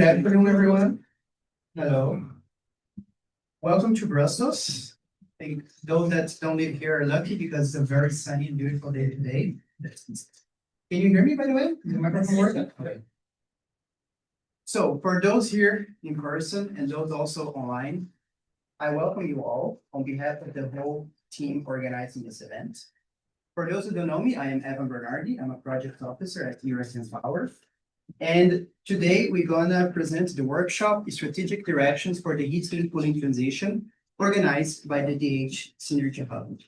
Good afternoon, everyone. Hello. Welcome to Brussels. I think those that don't live here are lucky because it's a very sunny and beautiful day today. Can you hear me, by the way? Is the microphone working? Okay. So for those here in person and those also online, I welcome you all on behalf of the whole team organizing this event. For those who don't know me, I am Evan Bernardi. I'm a project officer at Euroheat Power. And today we're gonna present the workshop, Strategic Directions for the Heating and Cooling Transition, organized by the DH Synergy Hub.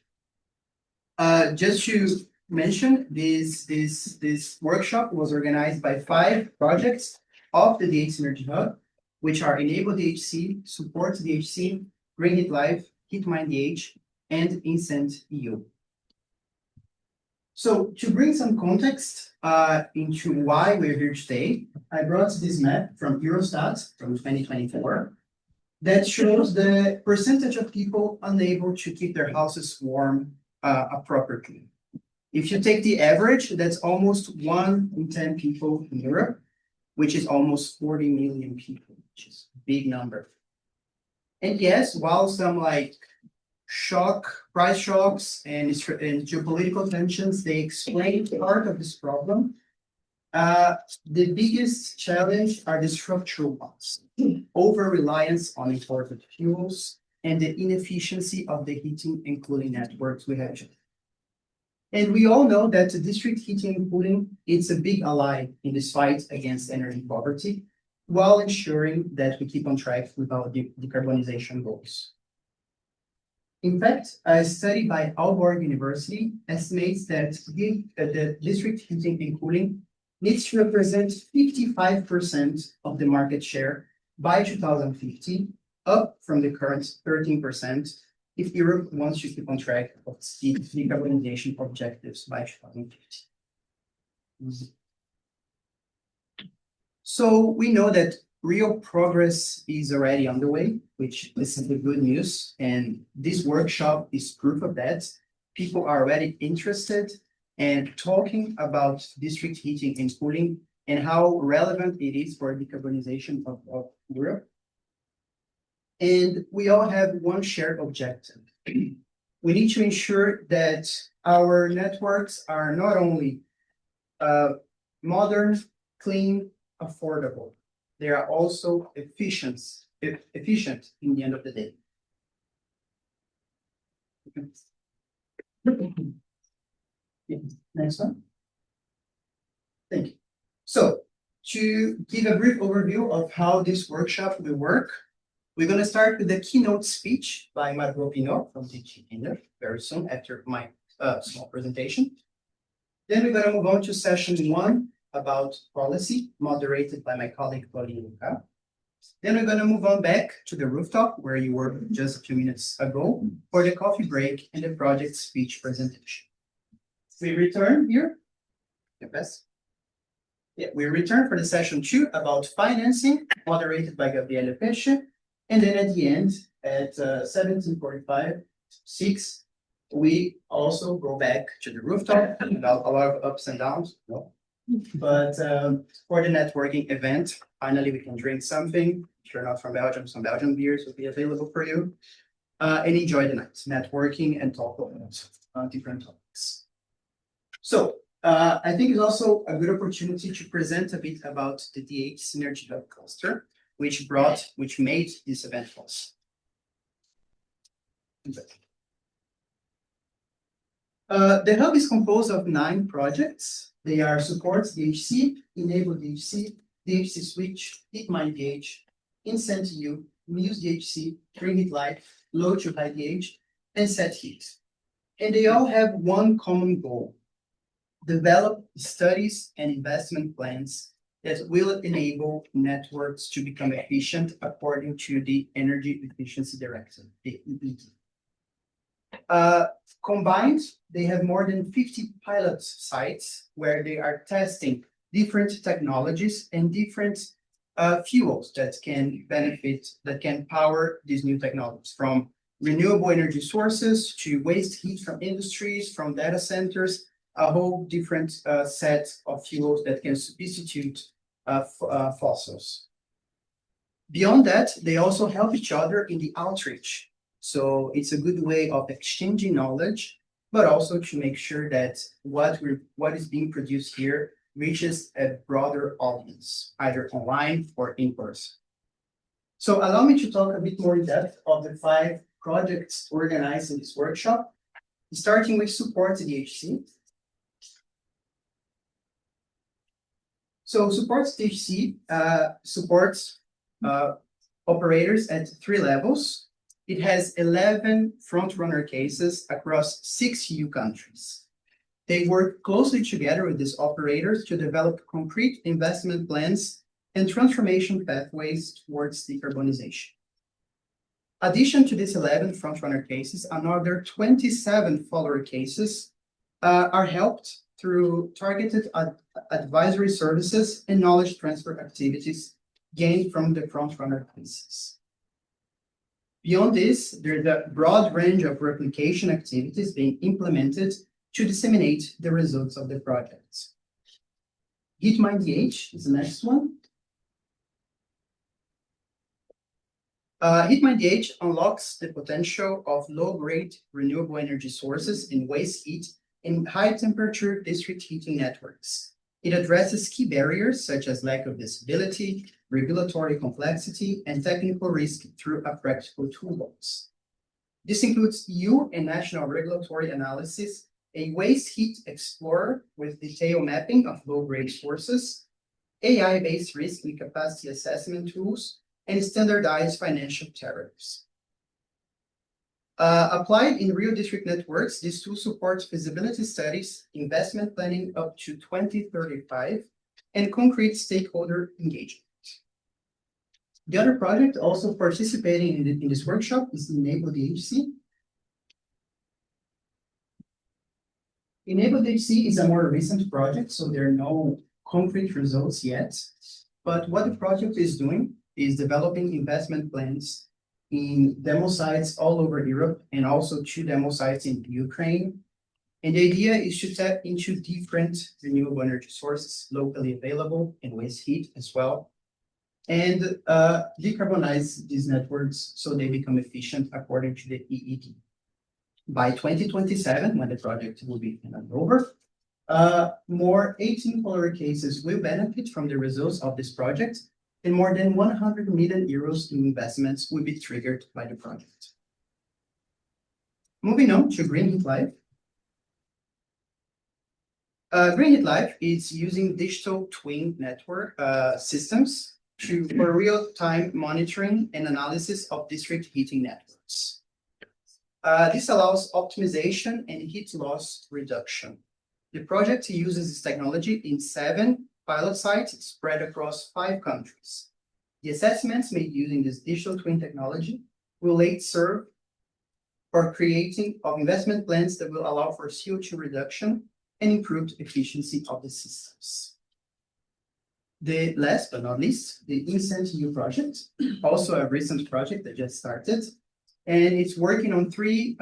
Just to mention, this workshop was organized by 5 projects of the DH Synergy Hub, which are Enable DHC, Support DHC, Green Heat Life, HeatMineDH, and IncentEU. So to bring some context into why we're here today, I brought this map from Eurostat from 2024 that shows the percentage of people unable to keep their houses warm appropriately. If you take the average, that's almost 1 in 10 people in Europe, which is almost 40 million people, which is a big number. And yes, while some price shocks and geopolitical tensions, they explain part of this problem. The biggest challenge are the structural ones, over-reliance on imported fuels and the inefficiency of the heating and cooling networks we have. And we all know that the district heating and cooling is a big ally in this fight against energy poverty, while ensuring that we keep on track with our decarbonization goals. In fact, a study by Aalborg University estimates that the district heating and cooling needs to represent 55% of the market share by 2050, up from the current 13%, if Europe wants to keep on track of its decarbonization objectives by 2050. So we know that real progress is already underway, which this is the good news. And this workshop is proof of that. People are already interested and talking about district heating and cooling and how relevant it is for decarbonization of Europe. And we all have one shared objective. We need to ensure that our networks are not only modern, clean, affordable, they are also efficient in the end of the day. Next one. Thank you. So to give a brief overview of how this workshop will work, we're going to start with the keynote speech by Margot Pinot from DG Energy very soon after my small presentation. Then we're going to move on to session 1 about policy, moderated by my colleague Pauline Lucas. Then we're going to move on back to the rooftop where you were just a few minutes ago for the coffee break and the project speech presentation. We return here. We return for the session 2 about financing, moderated by Gabriele Pesce. And then at the end, at 17:45, 6, we also go back to the rooftop. A lot of ups and downs. No. But for the networking event, finally we can drink something. If you're not from Belgium, some Belgian beers will be available for you. And enjoy the night, networking and talk about different topics. So I think it's also a good opportunity to present a bit about the DH Synergy Hub cluster, which made this event possible. The hub is composed of 9 projects. They are Support DHC, Enable DHC, DHC Switch, HeatMineDH, IncentEU, Muse DHC, Green Heat Life, Low to High DH, and Set Heat. And they all have one common goal: develop studies and investment plans that will enable networks to become efficient according to the Energy Efficiency Directive, the EED. Combined, they have more than 50 pilot sites where they are testing different technologies and different fuels that can power these new technologies, from renewable energy sources to waste heat from industries, from data centers, a whole different set of fuels that can substitute fossils. Beyond that, they also help each other in the outreach. So it's a good way of exchanging knowledge, but also to make sure that what is being produced here reaches a broader audience, either online or in person. So allow me to talk a bit more in depth of the 5 projects organized in this workshop, starting with SUPPPORT DHC. So SUPPPORT DHC supports operators at 3 levels. It has 11 front-runner cases across 6 EU countries. They work closely together with these operators to develop concrete investment plans and transformation pathways towards decarbonization. Addition to these 11 front-runner cases, another 27 follower cases are helped through targeted advisory services and knowledge transfer activities gained from the front-runner cases. Beyond this, there's a broad range of replication activities being implemented to disseminate the results of the projects. HeatMineDH is the next one. HeatMineDH unlocks the potential of low-grade renewable energy sources in waste heat in high-temperature district heating networks. It addresses key barriers such as lack of visibility, regulatory complexity, and technical risk through a practical toolbox. This includes EU and national regulatory analysis, a waste heat explorer with detailed mapping of low-grade sources, AI-based risk and capacity assessment tools, and standardized financial tariffs. Applied in real district networks, this tool supports feasibility studies, investment planning up to 2035, and concrete stakeholder engagement. The other project also participating in this workshop is EnableDHC. EnableDHC is a more recent project, so there are no concrete results yet. But what the project is doing is developing investment plans in demo sites all over Europe and also 2 demo sites in Ukraine. And the idea is to tap into different renewable energy sources locally available and waste heat as well, and decarbonize these networks so they become efficient according to the EED. By 2027, when the project will be handed over, more 18 follower cases will benefit from the results of this project, and more than 100 million euros in investments will be triggered by the project. Moving on to Green Heat Life. Green Heat Life is using digital twin network systems for real-time monitoring and analysis of district heating networks. This allows optimization and heat loss reduction. The project uses this technology in 7 pilot sites spread across 5 countries. The assessments made using this digital twin technology will later serve for creating of investment plans that will allow for CO2 reduction and improved efficiency of the systems. The last but not least, the IncentEU project, also a recent project that just started, and it's working on 3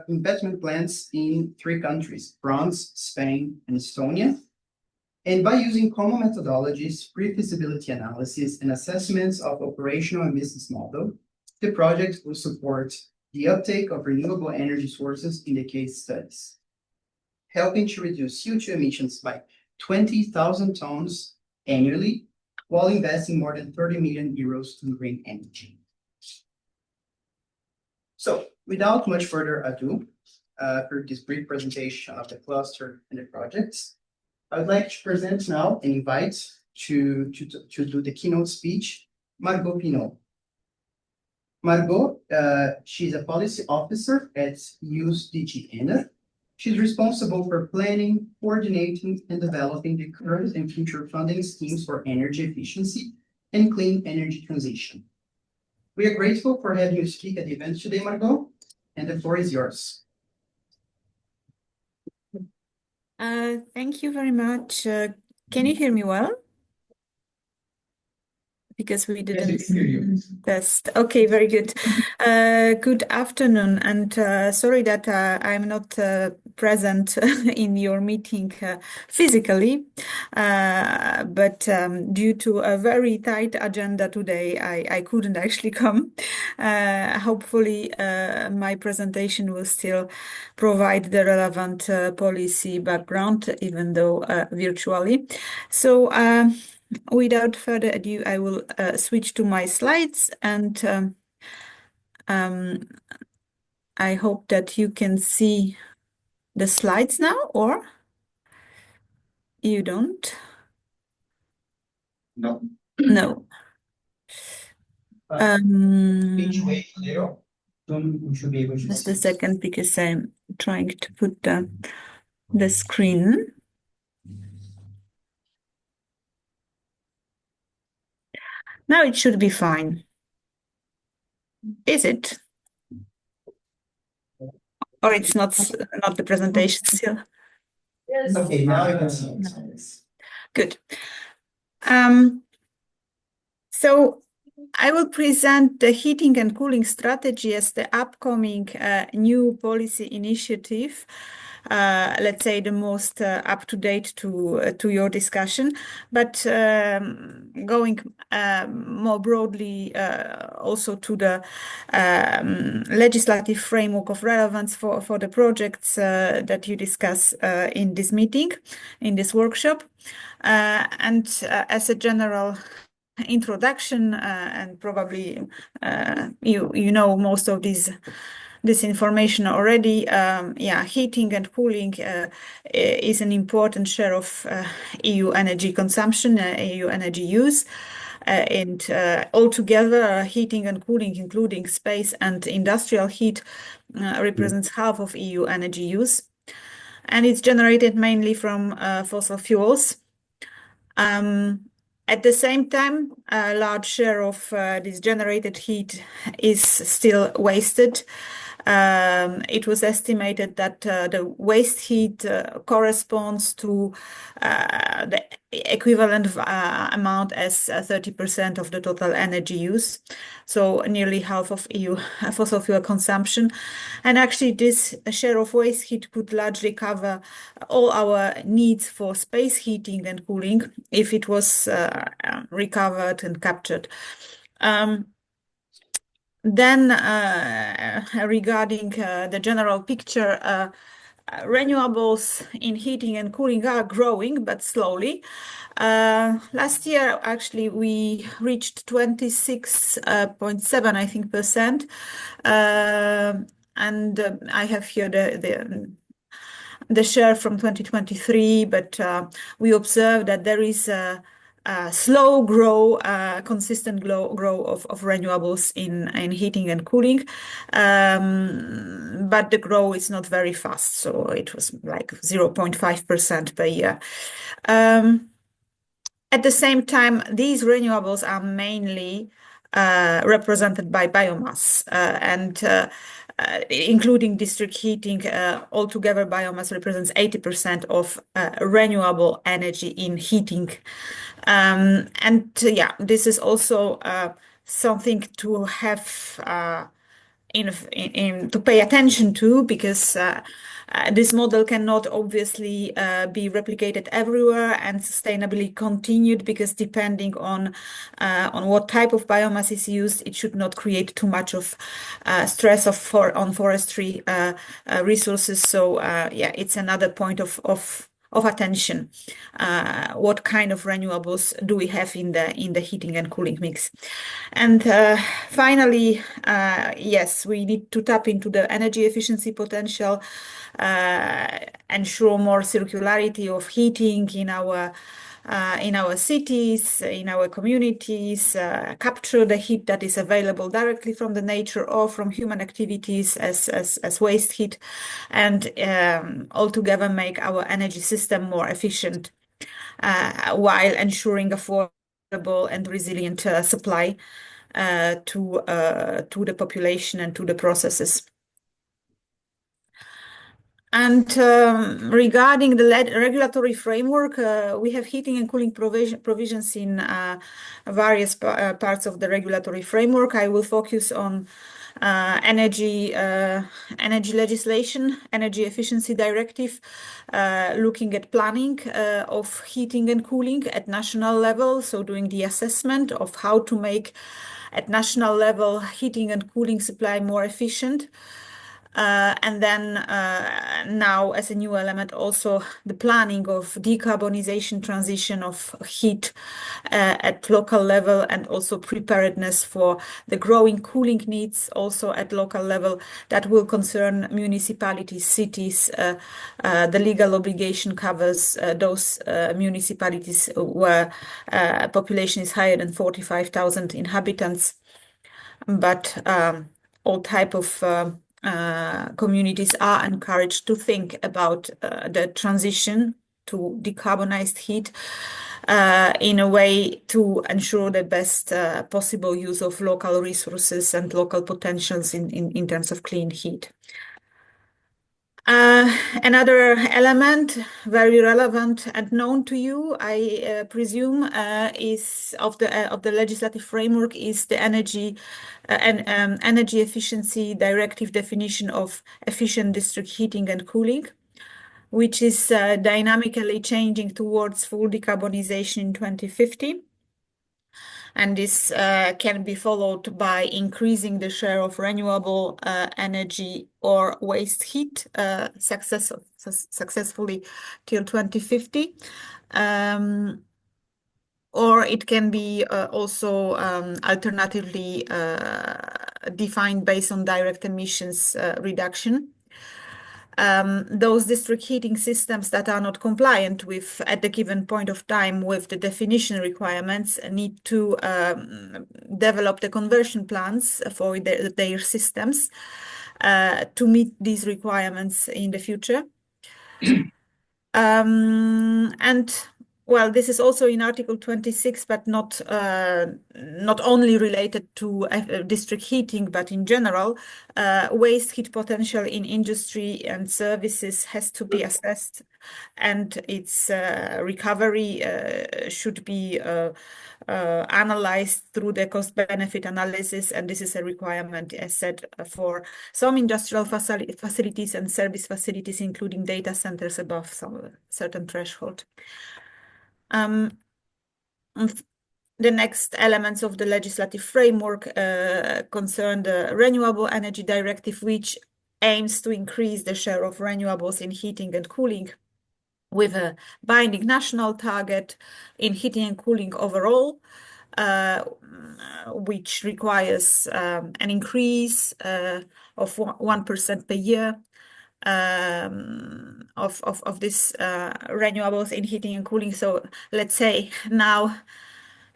investment plans in 3 countries, France, Spain, and Estonia. And by using common methodologies, pre-feasibility analysis, and assessments of operational and business model, the project will support the uptake of renewable energy sources in the case studies, helping to reduce CO2 emissions by 20,000 tons annually, while investing more than 30 million euros in green energy. So, without much further ado, for this brief presentation of the cluster and the projects, I would like to present now and invite to do the keynote speech, Margot Pinot. Margot, she's a policy officer at EU's DG ENER. She's responsible for planning, coordinating, and developing the current and future funding schemes for energy efficiency and clean energy transition. We are grateful for having you speak at the event today, Margot, and the floor is yours. Thank you very much. Can you hear me well? because we didn't test. Okay, very good. Good afternoon, and sorry that I'm not present in your meeting physically, but due to a very tight agenda today, I couldn't actually come. Hopefully, my presentation will still provide the relevant policy background, even though virtually. So, without further ado, I will switch to my slides, and I hope that you can see the slides now, or you don't? No. No. We should be able to Just see. a second, because I'm trying to put the screen. Now it should be fine. Is it? Or it's not the presentation still? Yes. Okay, now you can see. Good. So I will present the heating and cooling strategy as the upcoming new policy initiative. Let's say the most up to date to your discussion, but going more broadly also to the legislative framework of relevance for the projects that you discuss in this meeting, in this workshop, and as a general introduction, and probably you know most of this information already. Yeah, heating and cooling is an important share of EU energy consumption, EU energy use. And altogether, heating and cooling, including space and industrial heat, represents half of EU energy use. And it's generated mainly from fossil fuels. At the same time, a large share of this generated heat is still wasted. It was estimated that the waste heat corresponds to the equivalent amount as 30% of the total energy use, so nearly half of EU fossil fuel consumption. And actually, this share of waste heat could largely cover all our needs for space heating and cooling if it was recovered and captured. Then, regarding the general picture, renewables in heating and cooling are growing, but slowly. Last year, actually, we reached 26.7, I think, percent. And I have here the share from 2023, but we observe that there is a slow grow, consistent grow of renewables in heating and cooling, but the growth is not very fast, so it was like 0.5% per year. At the same time, these renewables are mainly represented by biomass, and including district heating. Altogether, biomass represents 80% of renewable energy in heating. And yeah, this is also something to have to pay attention to, because this model cannot obviously be replicated everywhere and sustainably continued, because depending on what type of biomass is used, it should not create too much of stress on forestry resources. So yeah, it's another point of attention. What kind of renewables do we have in the heating and cooling mix? And finally, yes, we need to tap into the energy efficiency potential, ensure more circularity of heating in our cities, in our communities, capture the heat that is available directly from the nature or from human activities as waste heat, and altogether make our energy system more efficient, while ensuring affordable and resilient supply to the population and to the processes. And regarding the regulatory framework, we have heating and cooling provisions in various parts of the regulatory framework. I will focus on energy legislation, energy efficiency directive, looking at planning of heating and cooling at national level, so doing the assessment of how to make at national level heating and cooling supply more efficient. And then now, as a new element, also the planning of decarbonization transition of heat at local level, and also preparedness for the growing cooling needs also at local level that will concern municipalities, cities. The legal obligation covers those municipalities where population is higher than 45,000 inhabitants, but all type of communities are encouraged to think about the transition to decarbonized heat in a way to ensure the best possible use of local resources and local potentials in terms of clean heat. Another element very relevant and known to you, I presume, is of the legislative framework is the energy efficiency directive definition of efficient district heating and cooling, which is dynamically changing towards full decarbonization in 2050. And this can be followed by increasing the share of renewable energy or waste heat successfully till 2050. Or it can be also alternatively defined based on direct emissions reduction. Those district heating systems that are not compliant with, at the given point of time, with the definition requirements need to develop the conversion plans for their systems to meet these requirements in the future. And well, this is also in Article 26, but not only related to district heating, but in general, waste heat potential in industry and services has to be assessed, and its recovery should be analyzed through the cost-benefit analysis, and this is a requirement, as said, for some industrial facilities and service facilities, including data centers above some certain threshold. The next elements of the legislative framework concern the Renewable Energy Directive, which aims to increase the share of renewables in heating and cooling with a binding national target in heating and cooling overall, which requires an increase of 1% per year of this renewables in heating and cooling. So let's say now,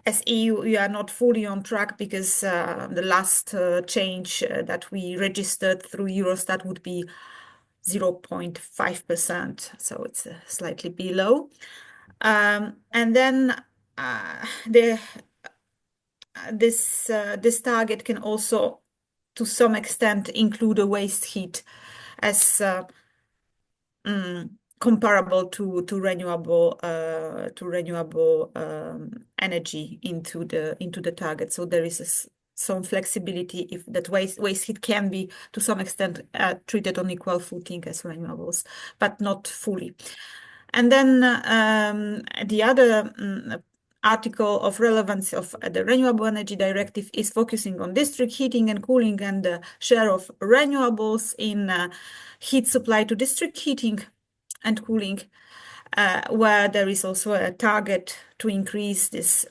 as EU, we are not fully on track because the last change that we registered through Eurostat would be 0.5%, so it's slightly below. And then this target can also, to some extent, include a waste heat as comparable to renewable energy into the target. So there is some flexibility if that waste heat can be to some extent treated on equal footing as renewables, but not fully. And then the other article of relevance of the Renewable Energy Directive is focusing on district heating and cooling and the share of renewables in heat supply to district heating and cooling, where there is also a target to increase this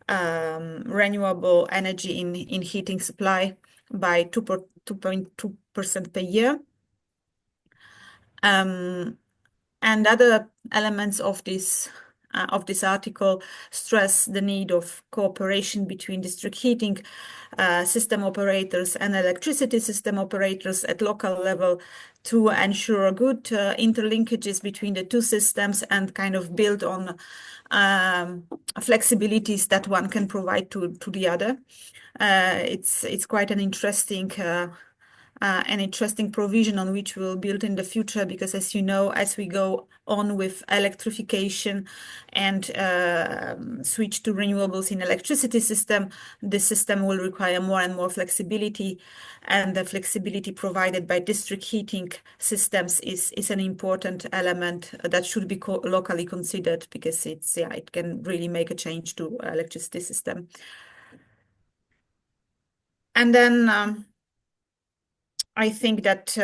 renewable energy in heating supply by 2.2% per year. And other elements of this article stress the need of cooperation between district heating system operators and electricity system operators at local level to ensure good interlinkages between the two systems and kind of build on flexibilities that one can provide to the other. It's quite an interesting an interesting provision on which we'll build in the future, because as you know, as we go on with electrification and switch to renewables in electricity system, the system will require more and more flexibility, and the flexibility provided by district heating systems is an important element that should be locally considered, because it can really make a change to electricity system. And then I think that,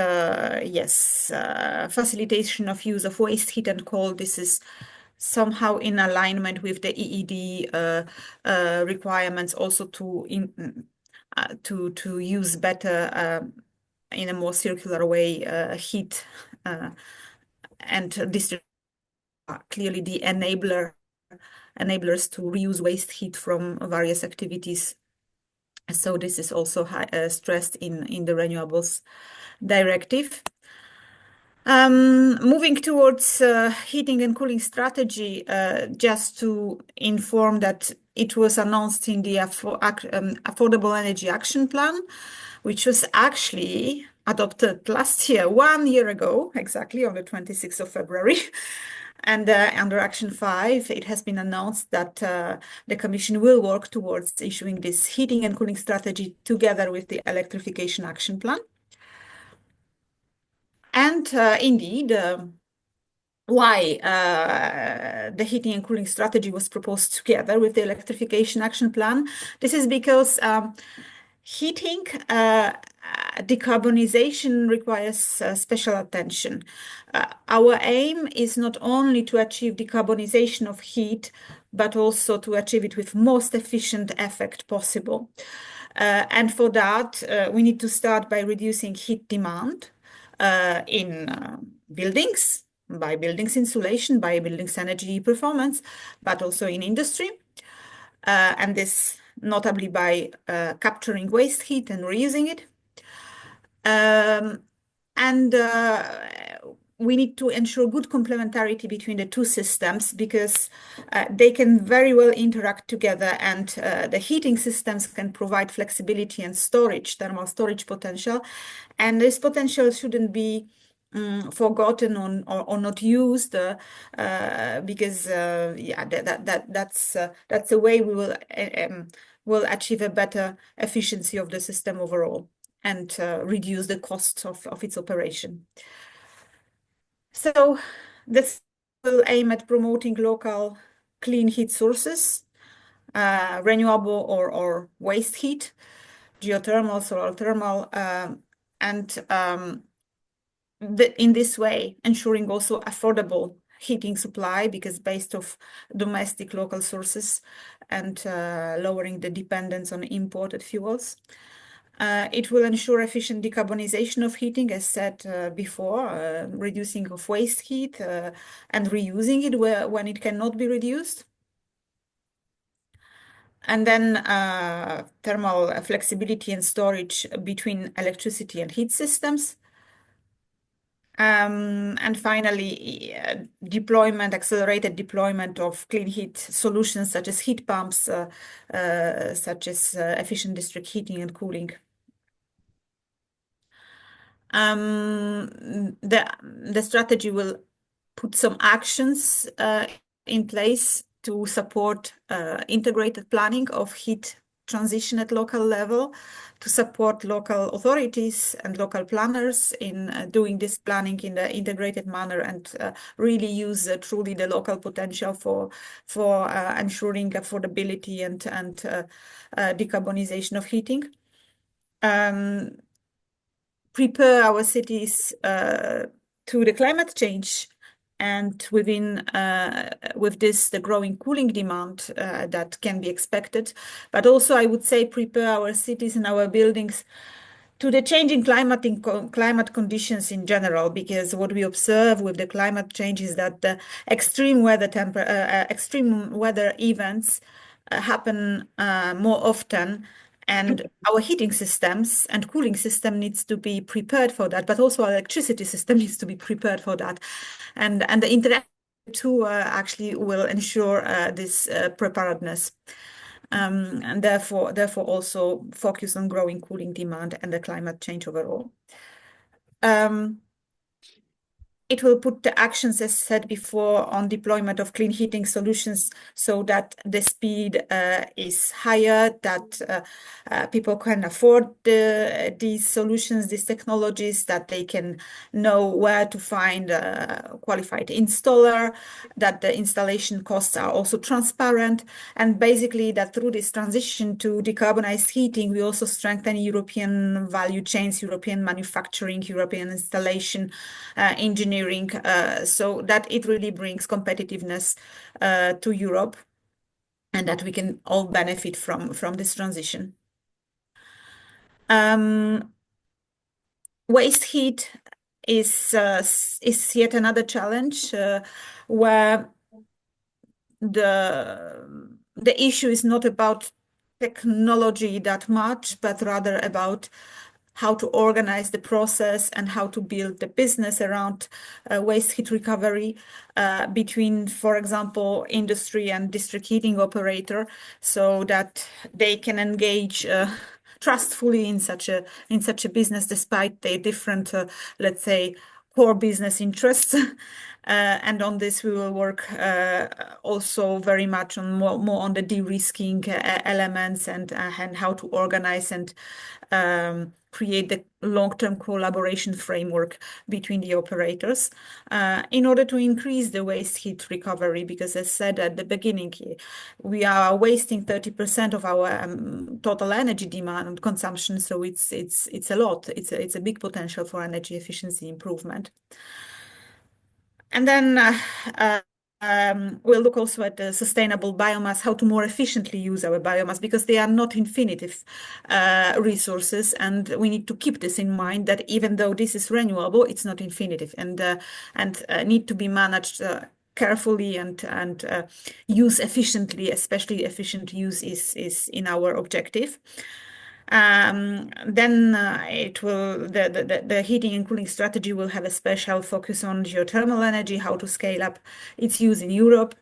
yes, facilitation of use of waste heat and coal, this is somehow in alignment with the EED requirements, also to use better, in a more circular way, heat and district are clearly the enablers to reuse waste heat from various activities. So this is also stressed in the renewables directive. Moving towards heating and cooling strategy, just to inform that it was announced in the Affordable Energy Action Plan, which was actually adopted last year, 1 year ago, exactly on the 26th of February. And under Action 5, it has been announced that the Commission will work towards issuing this heating and cooling strategy together with the Electrification Action Plan. And indeed, why the heating and cooling strategy was proposed together with the Electrification Action Plan. This is because heating decarbonization requires special attention. Our aim is not only to achieve decarbonization of heat, but also to achieve it with most efficient effect possible. And for that, we need to start by reducing heat demand in buildings, by buildings insulation, by buildings energy performance, but also in industry. And this notably by capturing waste heat and reusing it. And we need to ensure good complementarity between the two systems, because they can very well interact together, and the heating systems can provide flexibility and storage, thermal storage potential. And this potential shouldn't be forgotten or not used, because that's the way we will achieve a better efficiency of the system overall and reduce the cost of its operation. So this will aim at promoting local clean heat sources, renewable or waste heat, geothermal, solar thermal, and in this way, ensuring also affordable heating supply, because based off domestic local sources, and lowering the dependence on imported fuels. It will ensure efficient decarbonization of heating, as said before, reducing of waste heat and reusing it when it cannot be reduced. And then thermal flexibility and storage between electricity and heat systems. And finally, accelerated deployment of clean heat solutions, such as heat pumps, such as efficient district heating and cooling. The strategy will put some actions in place to support integrated planning of heat transition at local level, to support local authorities and local planners in doing this planning in the integrated manner, and really use truly the local potential for ensuring affordability and decarbonization of heating. Prepare our cities to the climate change, and with this, the growing cooling demand that can be expected. But also, I would say, prepare our cities and our buildings to the changing climate conditions in general, because what we observe with the climate change is that the extreme weather events happen more often. And our heating systems and cooling system needs to be prepared for that, but also our electricity system needs to be prepared for that. And the internet too actually will ensure this preparedness. and therefore also focus on growing cooling demand and the climate change overall. It will put the actions, as said before, on deployment of clean heating solutions so that the speed is higher, that people can afford these solutions, these technologies, that they can know where to find a qualified installer, that the installation costs are also transparent, and basically that through this transition to decarbonized heating, we also strengthen European value chains, European manufacturing, European installation, engineering, so that it really brings competitiveness to Europe, and that we can all benefit from this transition. Waste heat is yet another challenge where the issue is not about technology that much, but rather about how to organize the process and how to build the business around waste heat recovery between, for example, industry and district heating operator, so that they can engage trustfully in such a business, despite the different, let's say, core business interests. And on this, we will work also very much on more on the de-risking elements and how to organize and create the long-term collaboration framework between the operators in order to increase the waste heat recovery. Because as said at the beginning, we are wasting 30% of our total energy demand and consumption. So it's a lot. It's a big potential for energy efficiency improvement. And then we'll look also at the sustainable biomass, how to more efficiently use our biomass, because they are not infinitive resources. And we need to keep this in mind, that even though this is renewable, it's not infinitive, and need to be managed carefully and use efficiently. Especially efficient use is in our objective. Then the heating and cooling strategy will have a special focus on geothermal energy, how to scale up its use in Europe.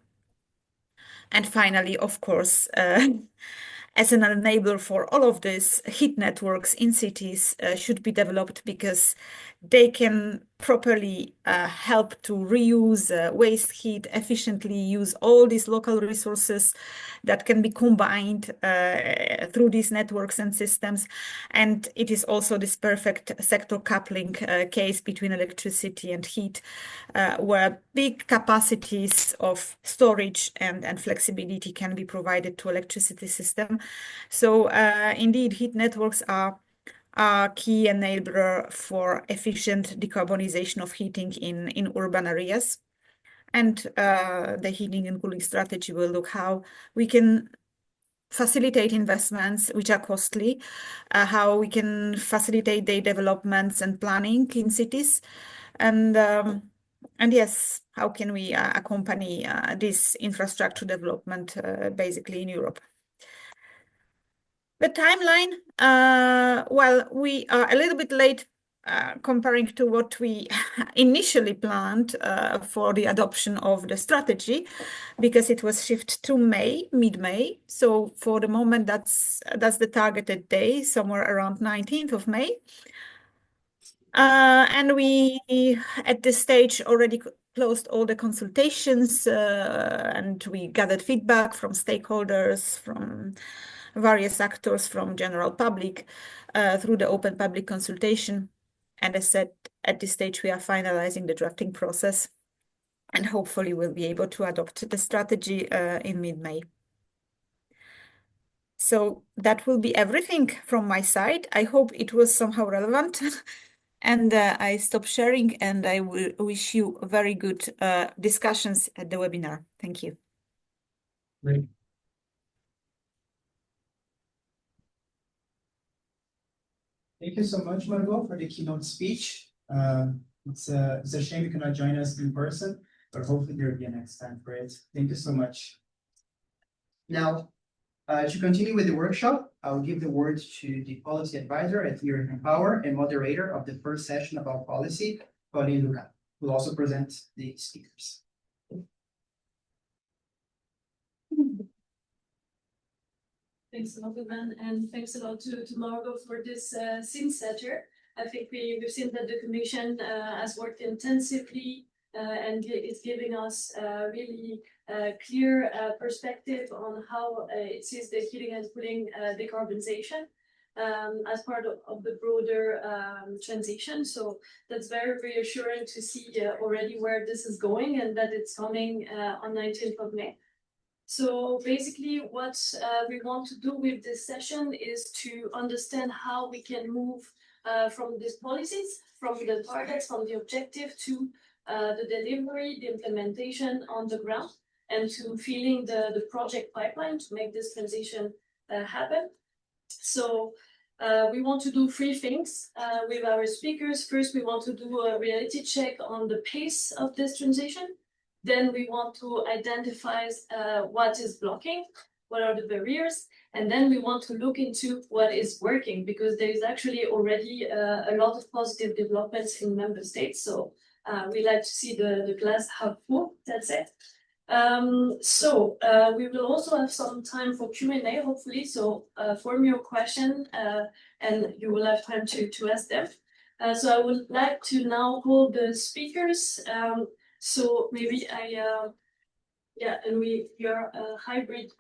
And finally, of course, as an enabler for all of this, heat networks in cities should be developed, because they can properly help to reuse waste heat efficiently, use all these local resources that can be combined through these networks and systems. And it is also this perfect sector coupling case between electricity and heat, where big capacities of storage and flexibility can be provided to electricity system. So indeed, heat networks are a key enabler for efficient decarbonization of heating in urban areas. And the heating and cooling strategy will look how we can facilitate investments which are costly, how we can facilitate their developments and planning in cities, and yes, how can we accompany this infrastructure development basically in Europe. The timeline, well, we are a little bit late comparing to what we initially planned for the adoption of the strategy, because it was shifted to mid-May. So for the moment, that's the targeted day, somewhere around 19th of May. And we, at this stage, already closed all the consultations, and we gathered feedback from stakeholders, from various actors, from general public, through the open public consultation. And as said, at this stage, we are finalizing the drafting process, and hopefully we'll be able to adopt the strategy in mid-May. So that will be everything from my side. I hope it was somehow relevant. And I stop sharing, and I will wish you very good discussions at the webinar. Thank you. Great. Thank you so much, Margot, for the keynote speech. It's a shame you cannot join us in person, but hopefully there will be a next time for it. Thank you so much. Now, to continue with the workshop, I'll give the word to the policy advisor at Euroheat Power and moderator of the first session about policy, Pauline Lucas, who will also present the speakers. Thanks a lot, Ivan, and thanks a lot to Margot for this scene setter. I think we've seen that the Commission has worked intensively and is giving us really clear perspective on how it sees the heating and cooling decarbonization as part of the broader transition. So that's very reassuring to see already where this is going and that it's coming on 19th of May. So basically what we want to do with this session is to understand how we can move from these policies, from the targets, from the objective to the delivery, the implementation on the ground, and to filling the project pipeline to make this transition happen. So we want to do three things with our speakers. First, we want to do a reality check on the pace of this transition. Then we want to identify what is blocking, what are the barriers, and then we want to look into what is working, because there is actually already a lot of positive developments in member states. So we like to see the glass half full, that's it. We will also have some time for Q&A, hopefully. So form your question and you will have time to ask them. So I would like to now call the speakers. So maybe and we are a hybrid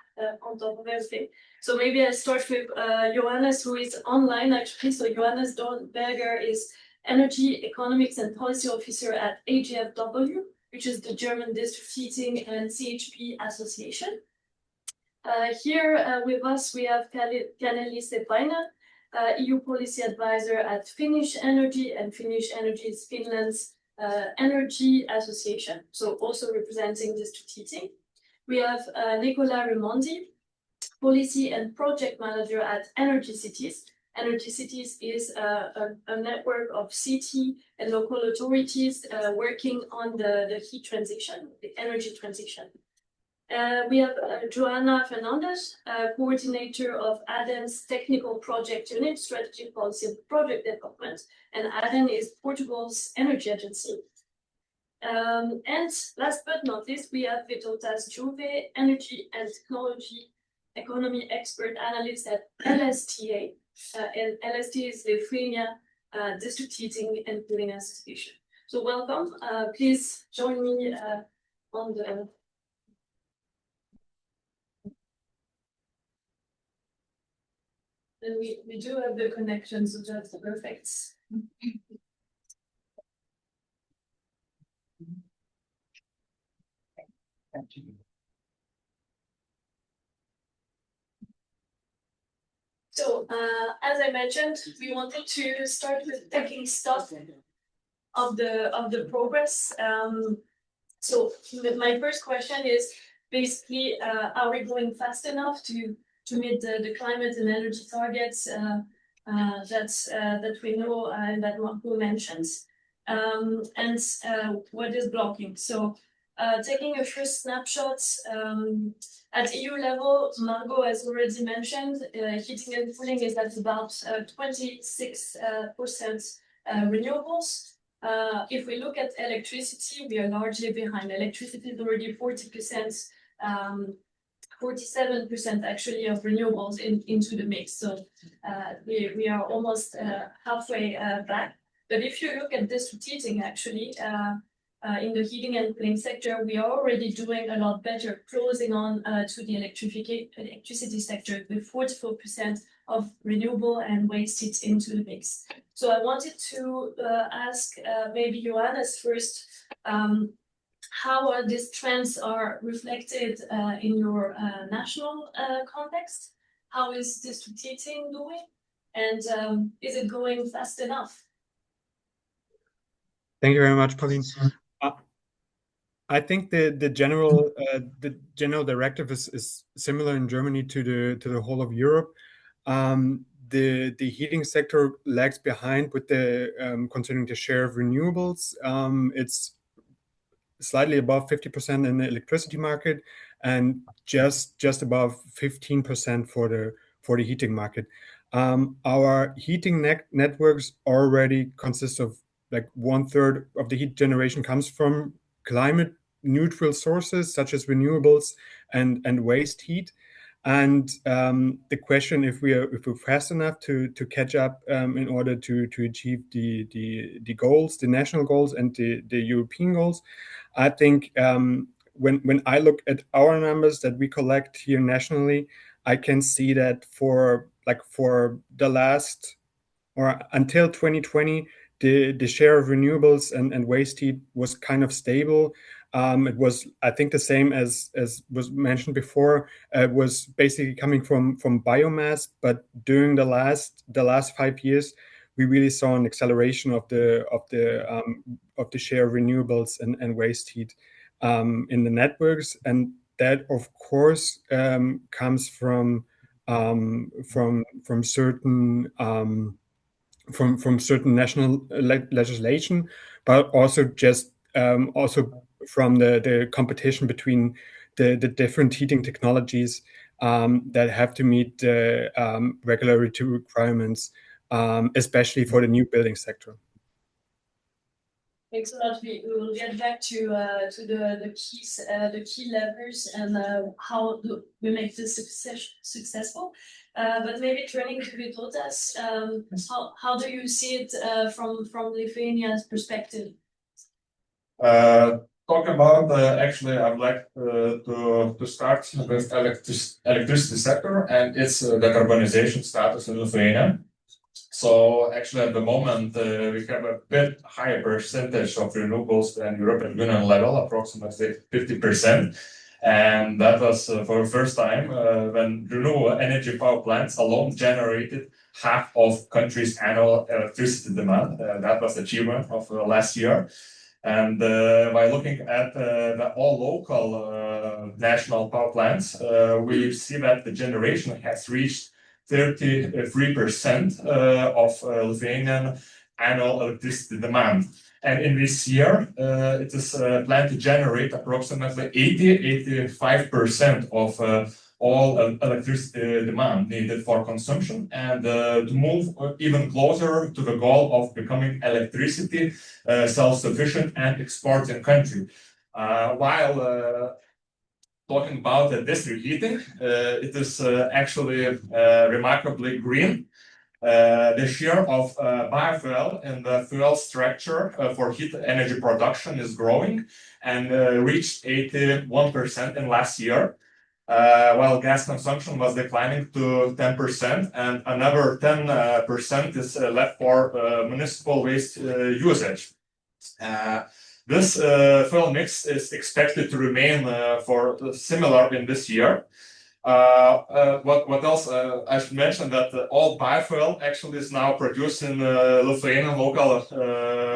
on top of everything. So maybe I start with Johannes, who is online actually. So Johannes Dornberger is Energy, Economics and Policy Officer at AGFW, which is the German District Heating and CHP Association. Here with us, we have Kaneli Seppanen, EU Policy Advisor at Finnish Energy, and Finnish Energy is Finland's Energy Association, so also representing district heating. We have Nicolas Raimondi, Policy and Project Manager at Energy Cities. Energy Cities is a network of city and local authorities working on the heat transition, the energy transition. We have Joana Fernandes, coordinator of ADENE's Technical Project Unit, Strategy, Policy and Project Development, and ADENE is Portugal's energy agency. And last but not least, we have Vytautas Dziuve, Energy and Technology Economy Expert Analyst at LSTA. And LSTA is the Lithuania District Heating and Cooling Association. So welcome. Please join me on the... And we do have the connection, so that's perfect. So, as I mentioned, we wanted to start with taking stock of the progress. So my first question is basically, are we going fast enough to meet the climate and energy targets that we know and that Marco mentions? And what is blocking? So taking a first snapshot at EU level, Margot has already mentioned, heating and cooling is at about 26% renewables. If we look at electricity, we are largely behind. Electricity is already 40%, 47% actually of renewables into the mix. So we are almost halfway back. But if you look at district heating, actually, in the heating and cooling sector, we are already doing a lot better, closing on to the electricity sector with 44% of renewable and waste heat into the mix. So I wanted to ask maybe Johannes first, how these trends are reflected in your national context? How is district heating doing? And is it going fast enough? Thank you very much, Pauline. I think the general directive is similar in Germany to the whole of Europe. The heating sector lags behind with the concerning the share of renewables. It's slightly above 50% in the electricity market and just above 15% for the heating market. Our heating networks already consist of like 1/3 of the heat generation comes from climate neutral sources such as renewables and waste heat. And the question if we're fast enough to catch up in order to achieve the goals, the national goals and the European goals. I think when I look at our numbers that we collect here nationally, I can see that for the last or until 2020, the share of renewables and waste heat was kind of stable. It was, I think, the same as was mentioned before. It was basically coming from biomass, but during the last 5 years, we really saw an acceleration of the share of renewables and waste heat in the networks, and that of course comes from certain from certain national legislation, but also just also from the competition between the different heating technologies that have to meet the regulatory requirements, especially for the new building sector. Thanks a lot. We will get back to the key levers and how we make this successful. But maybe turning to Vytautas, how do you see it from Lithuania's perspective? Talk about actually, I'd like to start with electricity sector and its decarbonization status in Lithuania. So actually, at the moment, we have a bit higher percentage of renewables than European Union level, approximately 50%. And that was for the first time when renewable energy power plants alone generated half of country's annual electricity demand. That was the achievement of last year. And by looking at the all local national power plants, we see that the generation has reached 33% of Lithuanian annual electricity demand. And in this year, it is planned to generate approximately 85% of all electricity demand needed for consumption, and to move even closer to the goal of becoming electricity self-sufficient and exporting country. While talking about the district heating, it is actually remarkably green. The share of biofuel in the fuel structure for heat energy production is growing and reached 81% in last year, while gas consumption was declining to 10%, and another 10% is left for municipal waste usage. This fuel mix is expected to remain for similar in this year. What else? I should mention that all biofuel actually is now produced in the Lithuanian local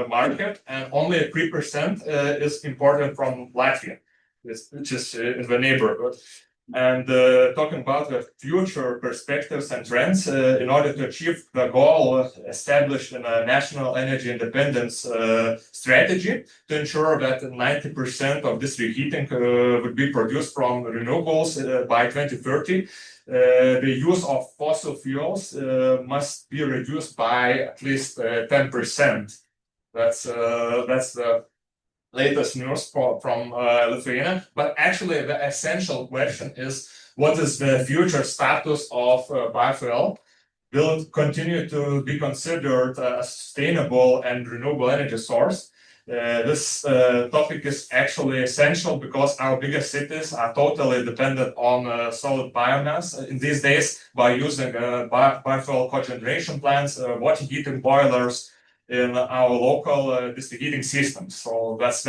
market, and only 3% is imported from Latvia, which is in the neighborhood. And talking about the future perspectives and trends, in order to achieve the goal established in a national energy independence strategy to ensure that 90% of district heating would be produced from renewables by 2030, the use of fossil fuels must be reduced by at least 10%. That's the latest news from Lithuania. But actually, the essential question is, what is the future status of biofuel? Will it continue to be considered a sustainable and renewable energy source? This topic is actually essential because our biggest cities are totally dependent on solid biomass in these days by using biofuel cogeneration plants, water heating boilers in our local district heating systems. So that's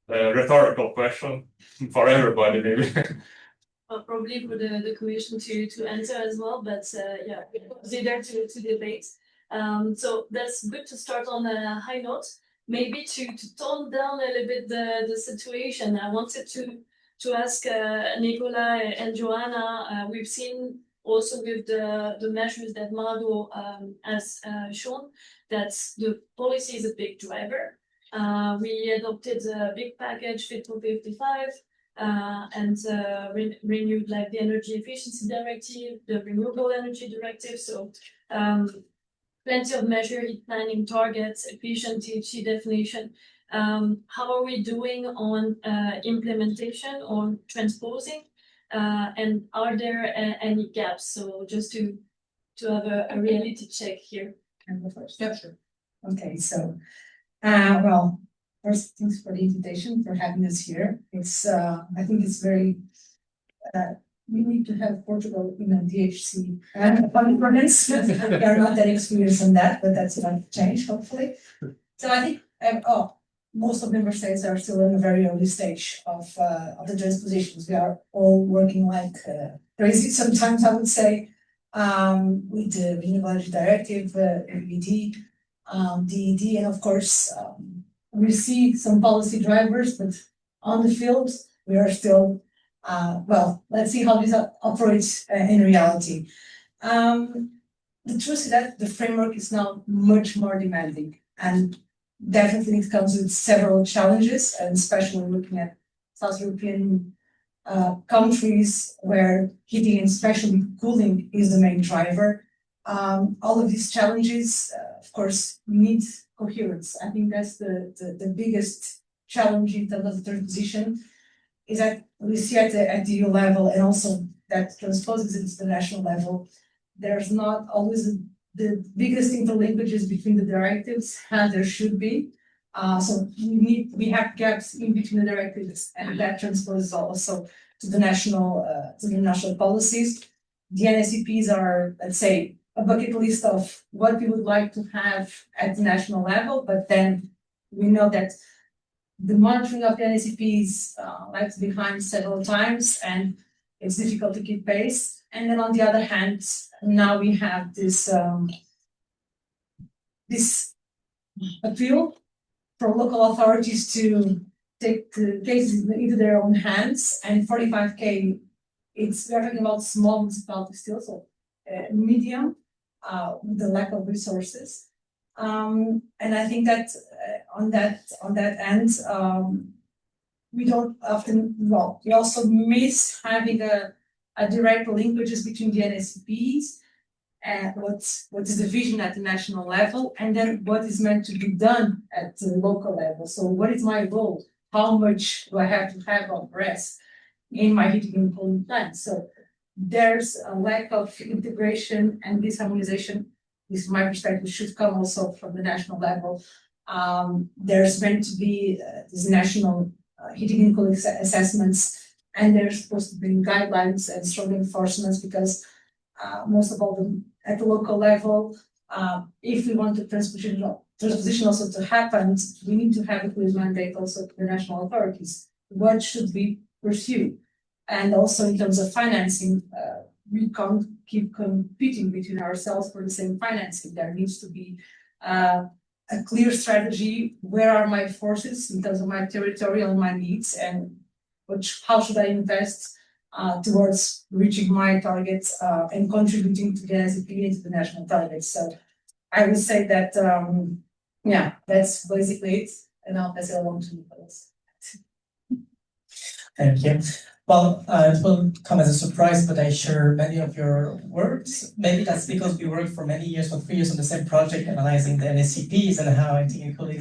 a rhetorical question for everybody, maybe. Well, probably for the commission to answer as well, but yeah, we're there to debate. So that's good to start on a high note. Maybe to tone down a little bit the situation, I wanted to ask Nicola and Joana. We've seen also with the measures that Mado has shown that the policy is a big driver. We adopted a big package, Fit for 55, and renewed like the Energy Efficiency Directive, the Renewable Energy Directive. So plenty of measure, heat planning targets, efficient THC definition. How are we doing on implementation, on transposing And are there any gaps? So just to have a reality check here. And the first, yeah, sure. Okay, so, well, first, thanks for the invitation, for having us here. It's, I think it's very, we need to have Portugal in a DHC conference. We are not that experienced in that, but that's about to change, hopefully. So I think, most of the member states are still in a very early stage of the transpositions. We are all working like crazy sometimes, I would say, with the Renewable Energy Directive, ED, DED, and of course, we see some policy drivers, but on the field, we are still, well, let's see how this operates in reality. The truth is that the framework is now much more demanding, and definitely it comes with several challenges, and especially looking at South European countries where heating and especially cooling is the main driver. All of these challenges, of course, need coherence. I think that's the biggest challenge in terms of the transition, is that we see at the EU level, and also that transposes into the national level, there's not always the biggest interlinkages between the directives, and there should be. So we have gaps in between the directives, and that transposes also to the national policies. The NSEPs are, let's say, a bucket list of what we would like to have at the national level, but then we know that the monitoring of the NSEPs lags behind several times, and it's difficult to keep pace. And then on the other hand, now we have this this appeal for local authorities to take the cases into their own hands, and 45K, we are talking about small municipalities still, so medium, with the lack of resources. And I think that on that end, we don't often, well, we also miss having a direct linkages between the NSPs and what is the vision at the national level, and then what is meant to be done at the local level. So what is my role? How much do I have to have of rest in my heating and cooling plant? So there's a lack of integration, and this harmonization, this is my perspective, should come also from the national level. There's meant to be these national heating and cooling assessments, and they're supposed to bring guidelines and strong enforcements, because most of all them at the local level, if we want the transposition also to happen, we need to have a clear mandate also to the national authorities. What should we pursue? And also in terms of financing, we can't keep competing between ourselves for the same financing. There needs to be a clear strategy. Where are my forces in terms of my territorial and my needs, and how should I invest towards reaching my targets and contributing to the NSP and to the national targets. So I would say that, yeah, that's basically it. And I'll pass it along to Nicolas. Thank you. Well, it will come as a surprise, but I share many of your words. Maybe that's because we worked for many years, for 3 years on the same project, analyzing the NSCPs and how heating and cooling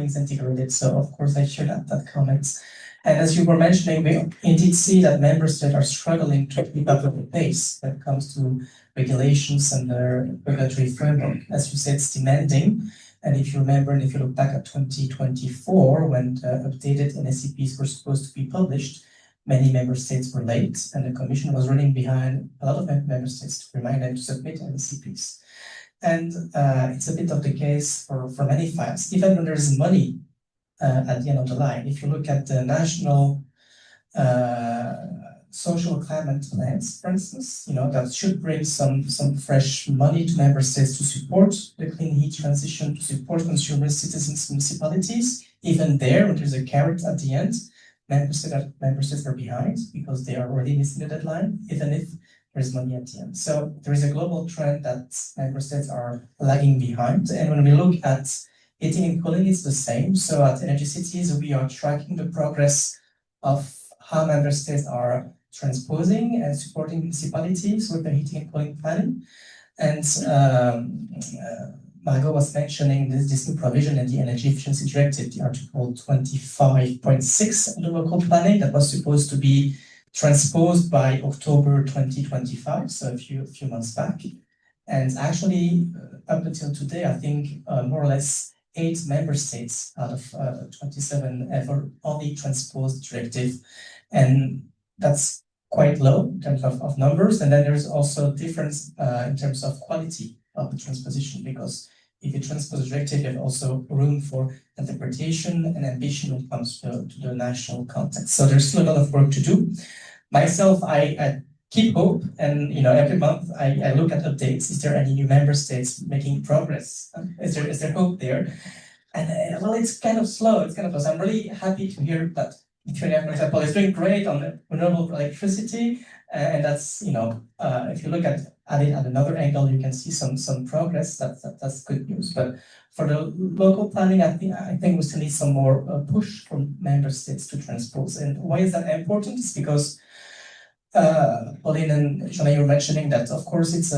is integrated. So of course I share that comment. And as you were mentioning, we indeed see that member states are struggling to keep up with the pace when it comes to regulations and their regulatory framework. As you said, it's demanding. And if you remember, and if you look back at 2024, when the updated NSCPs were supposed to be published, many member states were late, and the Commission was running behind a lot of member states to remind them to submit NSCPs. And it's a bit of the case for many files, even when there's money at the end of the line. If you look at the national social climate plans, for instance, that should bring some fresh money to member states to support the clean heat transition, to support consumers, citizens, municipalities. Even there, when there's a carrot at the end, member states are behind because they are already missing the deadline, even if there's money at the end. So there is a global trend that member states are lagging behind. And when we look at heating and cooling, it's the same. So at Energy Cities, we are tracking the progress of how member states are transposing and supporting municipalities with their heating and cooling planning. And Margot was mentioning this new provision in the Energy Efficiency Directive, the Article 25.6 of the local planning, that was supposed to be transposed by October 2025, so a few months back. And actually, up until today, I think more or less 8 member states out of 27 have only transposed the directive. And that's quite low in terms of numbers. And then there's also difference in terms of quality of the transposition, because if you transpose the directive, you have also room for interpretation and ambition when it comes to the national context. So there's still a lot of work to do. Myself, I keep hope, and every month I look at updates. Is there any new member states making progress? Is there hope there? And well, it's kind of slow. So I'm really happy to hear that Lithuania, for example, is doing great on renewable electricity, and that's if you look at it at another angle, you can see some progress. That's good news. But for the local planning, I think we still need some more push from member states to transpose. And why is that important? It's because Pauline and Joana, you were mentioning that, of course, it's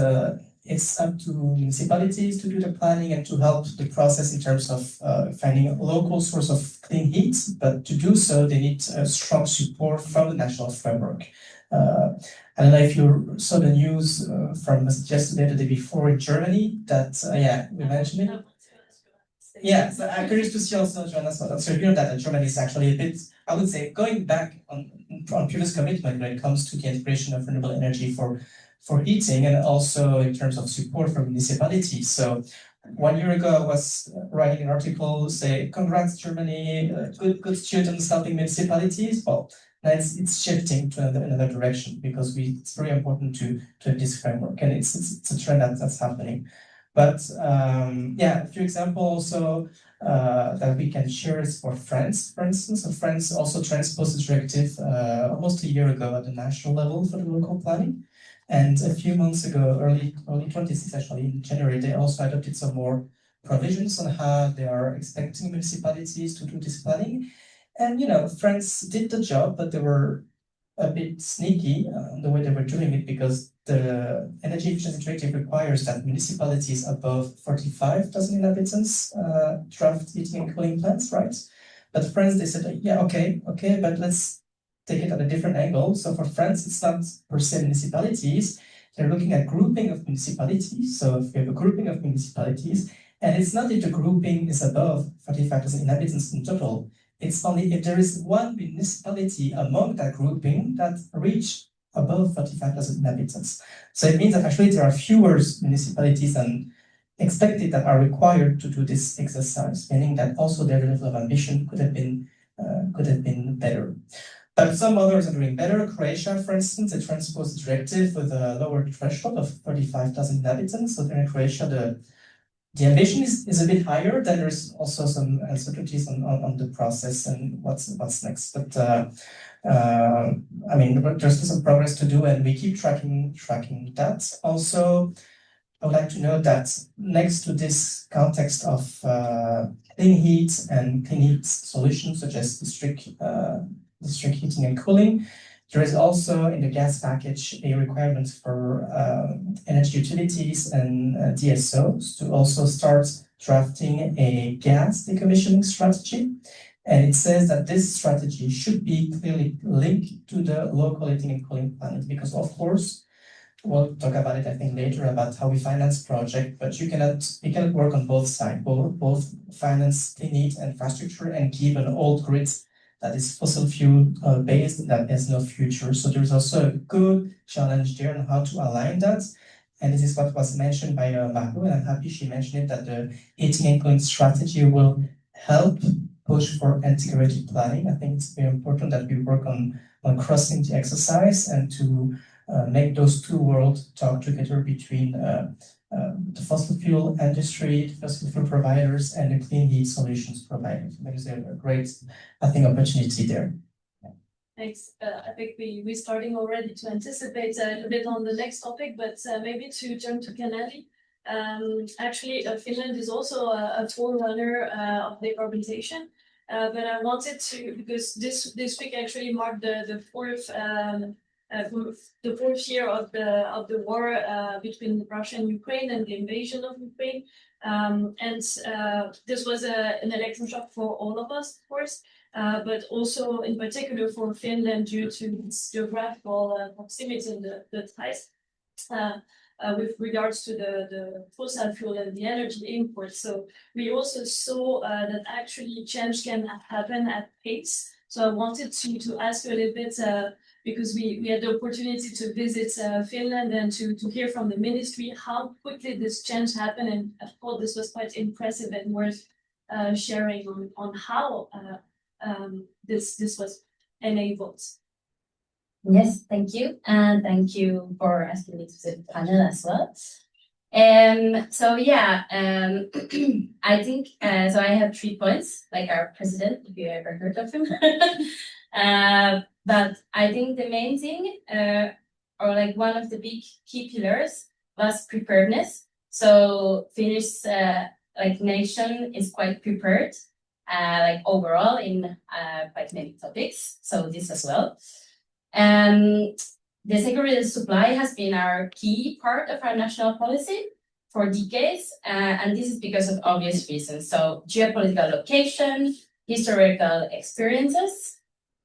up to municipalities to do the planning and to help the process in terms of finding a local source of clean heat. But to do so, they need strong support from the national framework. I don't know if you saw the news from yesterday, the day before in Germany, that, we mentioned it. Yeah, so I'm curious to see also, Johannes, so you know that Germany is actually a bit, I would say, going back on previous commitment when it comes to the integration of renewable energy for heating, and also in terms of support for municipalities. So 1 year ago, I was writing an article, say, congrats Germany, good students helping municipalities. Well, now it's shifting to another direction, because it's very important to have this framework, and it's a trend that's happening. But a few examples also that we can share is for France, for instance. So France also transposed the directive almost a year ago at the national level for the local planning. And a few months ago, early 26, actually, in January, they also adopted some more provisions on how they are expecting municipalities to do this planning. And, France did the job, but they were a bit sneaky the way they were doing it, because the energy efficiency directive requires that municipalities above 45,000 inhabitants draft heating and cooling plans, right? But France, they said, okay, but let's take it at a different angle. So for France, it's not per se municipalities. They're looking at grouping of municipalities. So if you have a grouping of municipalities, and it's not if the grouping is above 45,000 inhabitants in total, it's only if there is one municipality among that grouping that reach above 45,000 inhabitants. So it means that actually there are fewer municipalities than expected that are required to do this exercise, meaning that also their level of ambition could have been better. But some others are doing better. Croatia, for instance, they transposed the directive with a lower threshold of 35,000 inhabitants. So there in Croatia, the ambition is a bit higher. Then there's also some uncertainties on the process and what's next. But there's still some progress to do, and we keep tracking that. Also, I would like to note that next to this context of clean heat and clean heat solutions such as district heating and cooling, there is also in the gas package a requirement for energy utilities and DSOs to also start drafting a gas decommissioning strategy. And it says that this strategy should be clearly linked to the local heating and cooling plan, because of course, we'll talk about it, I think, later about how we finance project, but you cannot work on both sides, both finance clean heat infrastructure and keep an old grid that is fossil fuel based, that has no future. So there's also a good challenge there on how to align that. And this is what was mentioned by Maru, and I'm happy she mentioned it, that the heating and cooling strategy will help push for integrated planning. I think it's very important that we work on crossing the exercise and to make those two worlds talk together between the fossil fuel industry, the fossil fuel providers, and the clean heat solutions providers. There's a great, I think, opportunity there. Thanks. I think we're starting already to anticipate a bit on the next topic, but maybe to jump to Kaneli. Actually, Finland is also a forerunner of decarbonization, but I wanted to, because this week actually marked the fourth year of the war between Russia and Ukraine and the invasion of Ukraine. And this was an electron shock for all of us, of course. but also in particular for Finland due to its geographical proximity in the ties. With regards to the fossil fuel and the energy imports. So we also saw that actually change can happen at pace. So I wanted to ask you a little bit, because we had the opportunity to visit Finland and to hear from the ministry how quickly this change happened. And of course, this was quite impressive and worth sharing on how this was enabled. Yes, thank you. And thank you for asking me to the panel as well. So yeah, I think, so I have 3 points, like our president, if you ever heard of him. But I think the main thing, or like one of the big key pillars was preparedness. So Finnish like nation is quite prepared, like overall in quite many topics. So this as well. The security of supply has been our key part of our national policy for decades, and this is because of obvious reasons. So geopolitical location, historical experiences,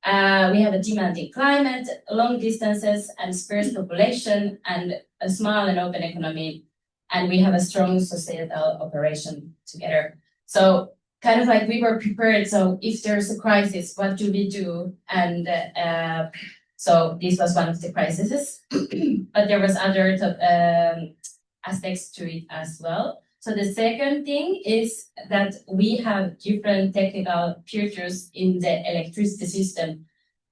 we have a demanding climate, long distances, and sparse population, and a small and open economy, and we have a strong societal operation together. So kind of like we were prepared, so if there's a crisis, what do we do? And so this was one of the crises, but there was other aspects to it as well. So the second thing is that we have different technical features in the electricity system.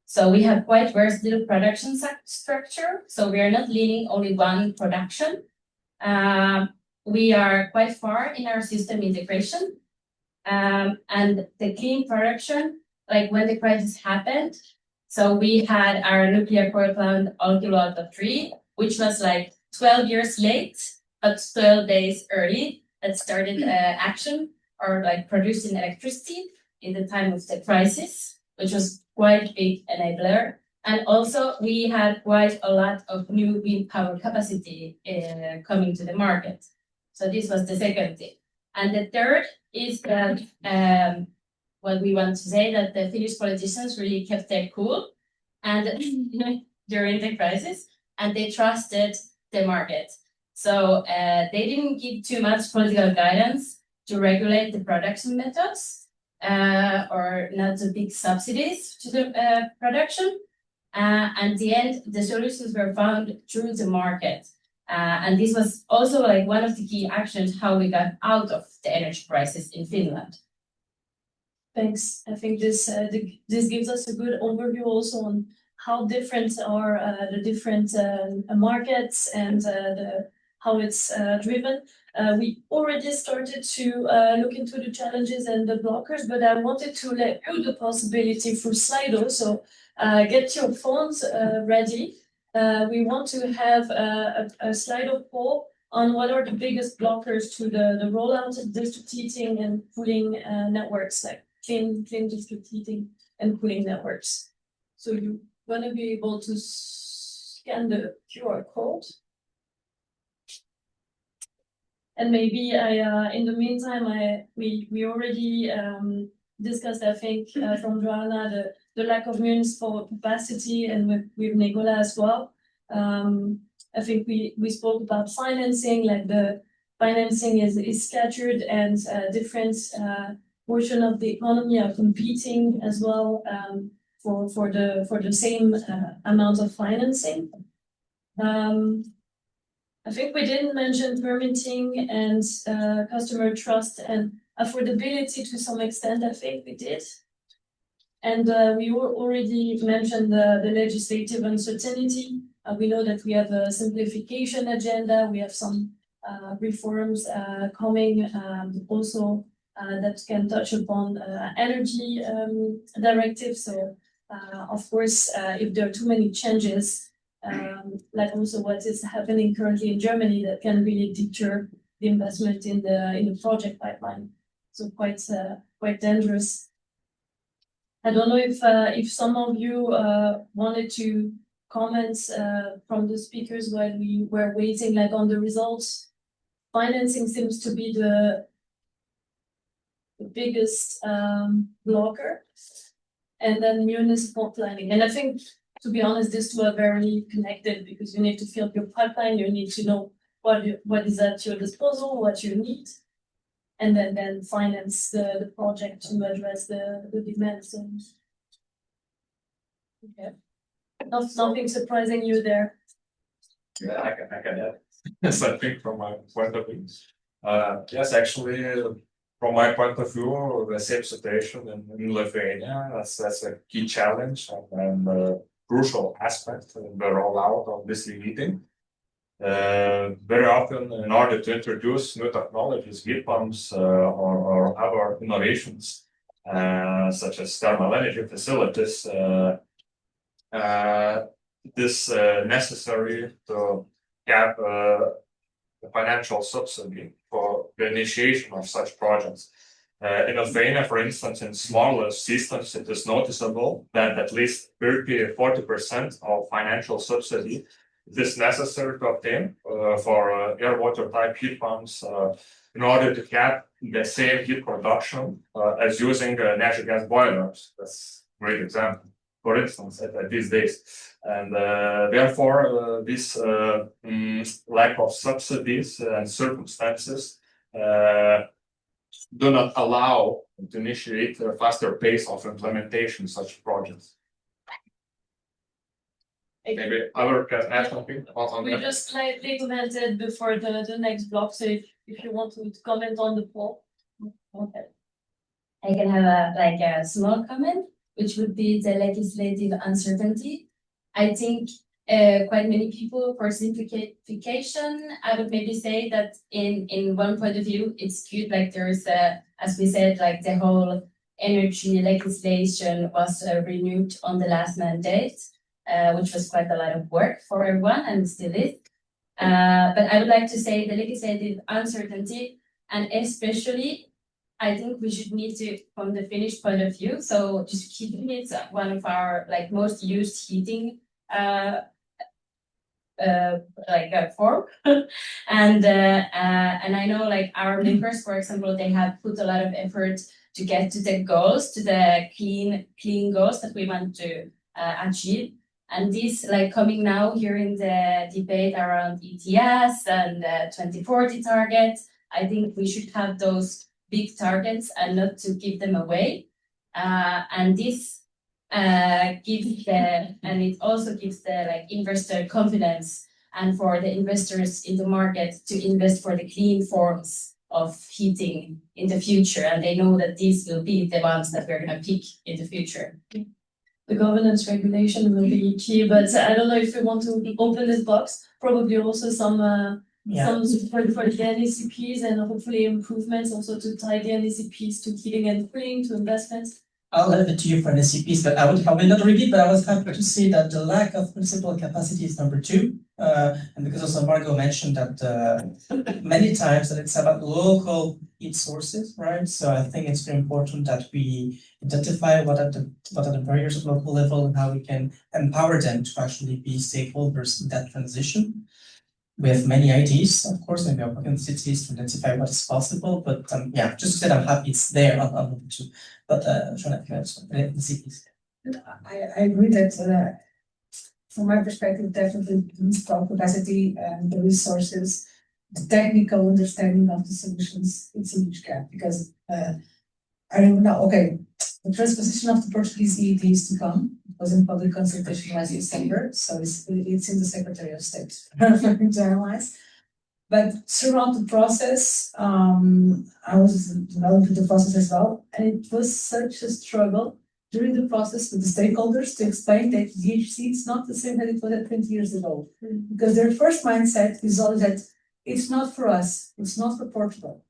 So we have quite versatile production structure. So we are not leading only one production. We are quite far in our system integration. And the clean production, like when the crisis happened, so we had our nuclear power plant Olkiluoto 3, which was like 12 years late, but 12 days early that started action or like producing electricity in the time of the crisis, which was quite big enabler. And also we had quite a lot of new wind power capacity coming to the market. So this was the second thing. And the third is that what we want to say, that the Finnish politicians really kept their cool and during the crisis, and they trusted the market. So they didn't give too much political guidance to regulate the production methods or not the big subsidies to the production. And the end, the solutions were found through the market. And this was also like one of the key actions how we got out of the energy crisis in Finland. Thanks. I think this gives us a good overview also on how different are the different markets and how it's driven. We already started to look into the challenges and the blockers, but I wanted to let you the possibility through Slido. So get your phones ready. We want to have a Slido poll on what are the biggest blockers to the rollout of district heating and cooling networks, like clean district heating and cooling networks. So you're going to be able to scan the QR code. And maybe in the meantime, we already discussed, I think, from Joana, the lack of municipal capacity, and with Nicolas as well. I think we spoke about financing, like the financing is scattered and different portion of the economy are competing as well for the same amount of financing. I think we didn't mention permitting and customer trust and affordability to some extent. I think we did. And we already mentioned the legislative uncertainty. We know that we have a simplification agenda. We have some reforms coming also that can touch upon energy directive. So, of course, if there are too many changes, like also what is happening currently in Germany, that can really deter the investment in the project pipeline. So quite dangerous. I don't know if some of you wanted to comment from the speakers while we were waiting, like on the results. Financing seems to be the biggest blocker. and then municipal planning. And I think, to be honest, these two are very connected because you need to fill your pipeline, you need to know what is at your disposal, what you need, and then finance the project to address the demands. And okay. Nothing surprising you there. Yeah, I can add something from my point of view. Yes, actually, from my point of view, the same situation in Lithuania. That's a key challenge and a crucial aspect in the rollout of this meeting. Very often, in order to introduce new technologies, heat pumps or other innovations, such as thermal energy facilities, it is necessary to have a financial subsidy for the initiation of such projects. In Lithuania, for instance, in smaller systems, it is noticeable that at least 30–40% of financial subsidy is necessary to obtain for air water type heat pumps in order to have the same heat production as using natural gas boilers. That's a great example, for instance, at these days. And therefore, this lack of subsidies and circumstances do not allow to initiate a faster pace of implementation such projects. Maybe I can add something on we that. just slightly commented before the next block, so if you want to comment on the poll. Okay. I can have a small comment, which would be the legislative uncertainty. I think quite many people, for simplification, I would maybe say that in one point of view, it's good. Like there's as we said, like the whole energy legislation was renewed on the last mandate, which was quite a lot of work for everyone and still is. But I would like to say the legislative uncertainty, and especially I think we should need to, from the Finnish point of view, so just keeping it one of our most used heating form. And I know our members, for example, they have put a lot of effort to get to the goals, to the clean goals that we want to achieve. And this coming now here in the debate around ETS and 2040 targets, I think we should have those big targets and not to give them away. And this it also gives the investor confidence, and for the investors in the market to invest for the clean forms of heating in the future, and they know that these will be the ones that we're going to pick in the future. The governance regulation will be key, but I don't know if we want to open this box. Probably also some support for the NECPs and hopefully improvements also to tie the NECPs to heating and cooling, to investments. I'll leave it to you for NECPs, but I will not repeat, but I was happy to see that the lack of municipal capacity is number 2. And because also Margot mentioned that many times that it's about local heat sources, right? So I think it's very important that we identify what are the barriers at local level and how we can empower them to actually be stakeholders in that transition. We have many ideas, of course, and we are working with cities to identify what is possible. But just to say I'm happy it's there on number 2. But I agree that from my perspective, definitely the install capacity and the resources, the technical understanding of the solutions, it's a huge gap because I don't know. Okay, the transposition of the Portuguese EED is to come. It was in public consultation last December, so it's in the Secretary of State to analyze. But throughout the process, I was involved with the process as well, and it was such a struggle during the process with the stakeholders to explain that DHC is not the same as it was 20 years ago. Because their first mindset is always that it's not for us, it's not for Portugal.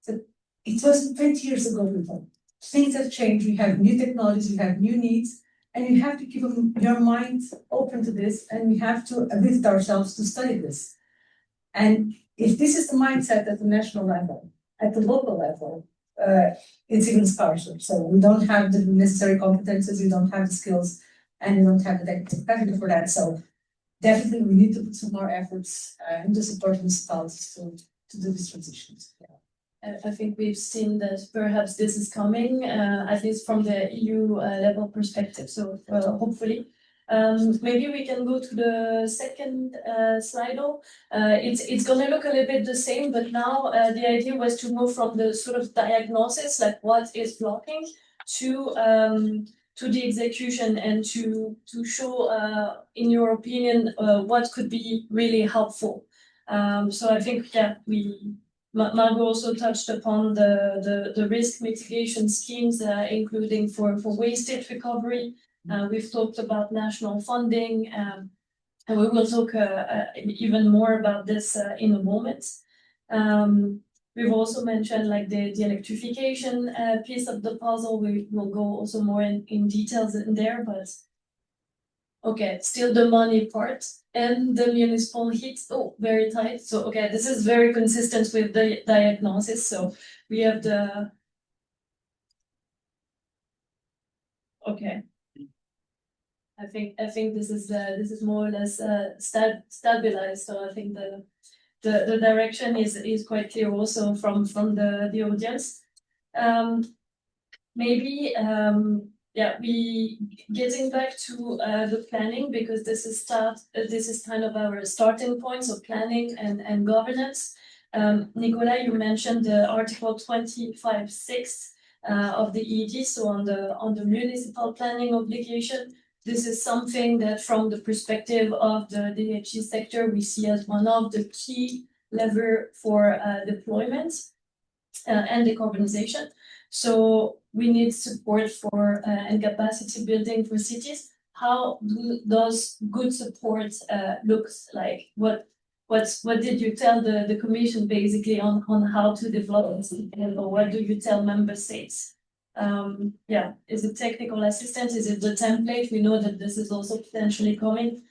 So it was 20 years ago before. Things have changed, we have new technologies, we have new needs, and you have to keep your mind open to this, and we have to ability ourselves to study this. And if this is the mindset at the national level, at the local level, it's even scarcer. So we don't have the necessary competences, we don't have the skills, and we don't have the capacity for that. So definitely we need to put some more efforts into supporting municipalities to do these transitions. Yeah. I think we've seen that perhaps this is coming, at least from the EU level perspective. So hopefully, maybe we can go to the second slide. It's going to look a little bit the same, but now the idea was to move from the sort of diagnosis, like what is blocking, to the execution and to show, in your opinion, what could be really helpful. So I think, Margot also touched upon the risk mitigation schemes, including for wastage recovery. We've talked about national funding, and we will talk even more about this in a moment. We've also mentioned like the electrification piece of the puzzle. We will go also more in details in there, but okay, still the money part and the municipal heat. Oh, very tight. So okay, this is very consistent with the diagnosis. So we have the okay. I think this is more or less stabilized. So I think the direction is quite clear also from the audience. Maybe we getting back to the planning, because this is kind of our starting points of planning and governance. Nicolas, you mentioned the Article 25.6 of the EED, so on the municipal planning obligation. This is something that from the perspective of the DHC sector, we see as one of the key lever for deployment and decarbonization. So we need support for and capacity building for cities. How does good support looks like? What did you tell the Commission basically on how to develop this, or what do you tell member states? Is it technical assistance? Is it the template? We know that this is also potentially coming.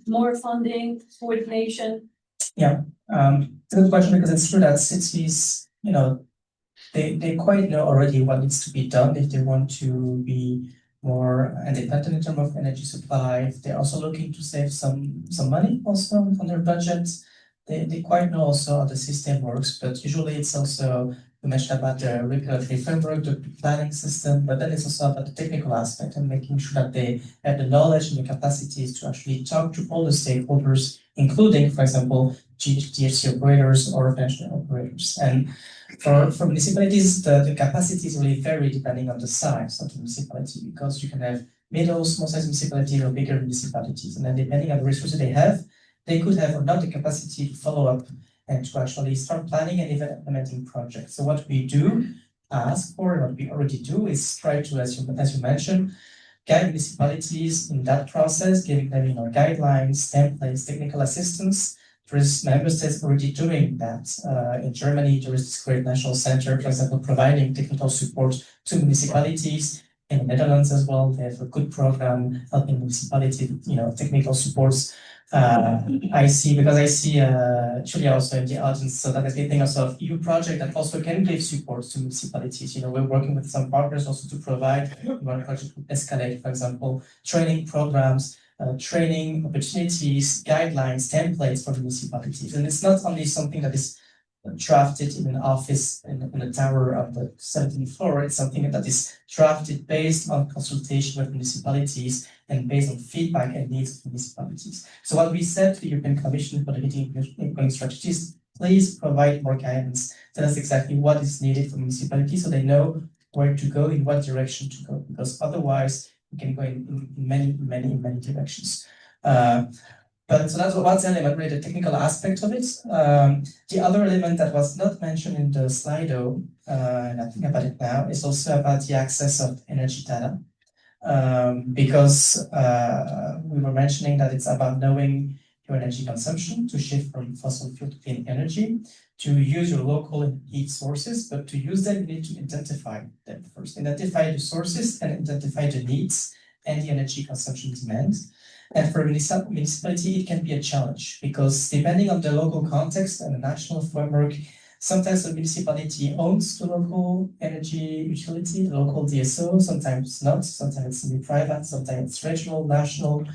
More funding, coordination. It's a good question, because it's true that cities, they quite know already what needs to be done if they want to be more independent in terms of energy supply. They're also looking to save some money also on their budget. They quite know also how the system works, but usually it's also, we mentioned about the regulatory framework, the planning system, but then it's also about the technical aspect and making sure that they have the knowledge and the capacities to actually talk to all the stakeholders, including, for example, DHC operators or financial operators. And for municipalities, the capacity is really vary depending on the size of the municipality, because you can have middle, small-sized municipalities or bigger municipalities, and then depending on the resources they have, they could have or not the capacity to follow up and to actually start planning and even implementing projects. So what we do ask for, and what we already do, is try to, as you mentioned, guide municipalities in that process, giving them guidelines, templates, technical assistance. There is member states already doing that. In Germany, there is this great national center, for example, providing technical support to municipalities. In the Netherlands as well, they have a good program helping municipalities, technical supports. I see Giulia also in the audience, so that is the thing also of EU project that also can give support to municipalities. We're working with some partners also to provide one project with Escalate, for example, training programs, training opportunities, guidelines, templates for municipalities. And it's not only something that is drafted in an office in a tower of the 17th floor. It's something that is drafted based on consultation with municipalities and based on feedback and needs of municipalities. So what we said to the European Commission for the heating strategies, please provide more guidance. Tell us exactly what is needed for municipalities so they know where to go, in what direction to go, because otherwise we can go in many directions. But so that's one element, really, the technical aspect of it. The other element that was not mentioned in the Slido, and I think about it now, is also about the access of energy data. Because we were mentioning that it's about knowing your energy consumption to shift from fossil fuel to clean energy, to use your local heat sources, but to use them, you need to identify them first. Identify the sources and identify the needs and the energy consumption demands. And for a municipality, it can be a challenge, because depending on the local context and the national framework, sometimes the municipality owns the local energy utility, the local DSO, sometimes not, sometimes it's semi-private, sometimes it's regional, national,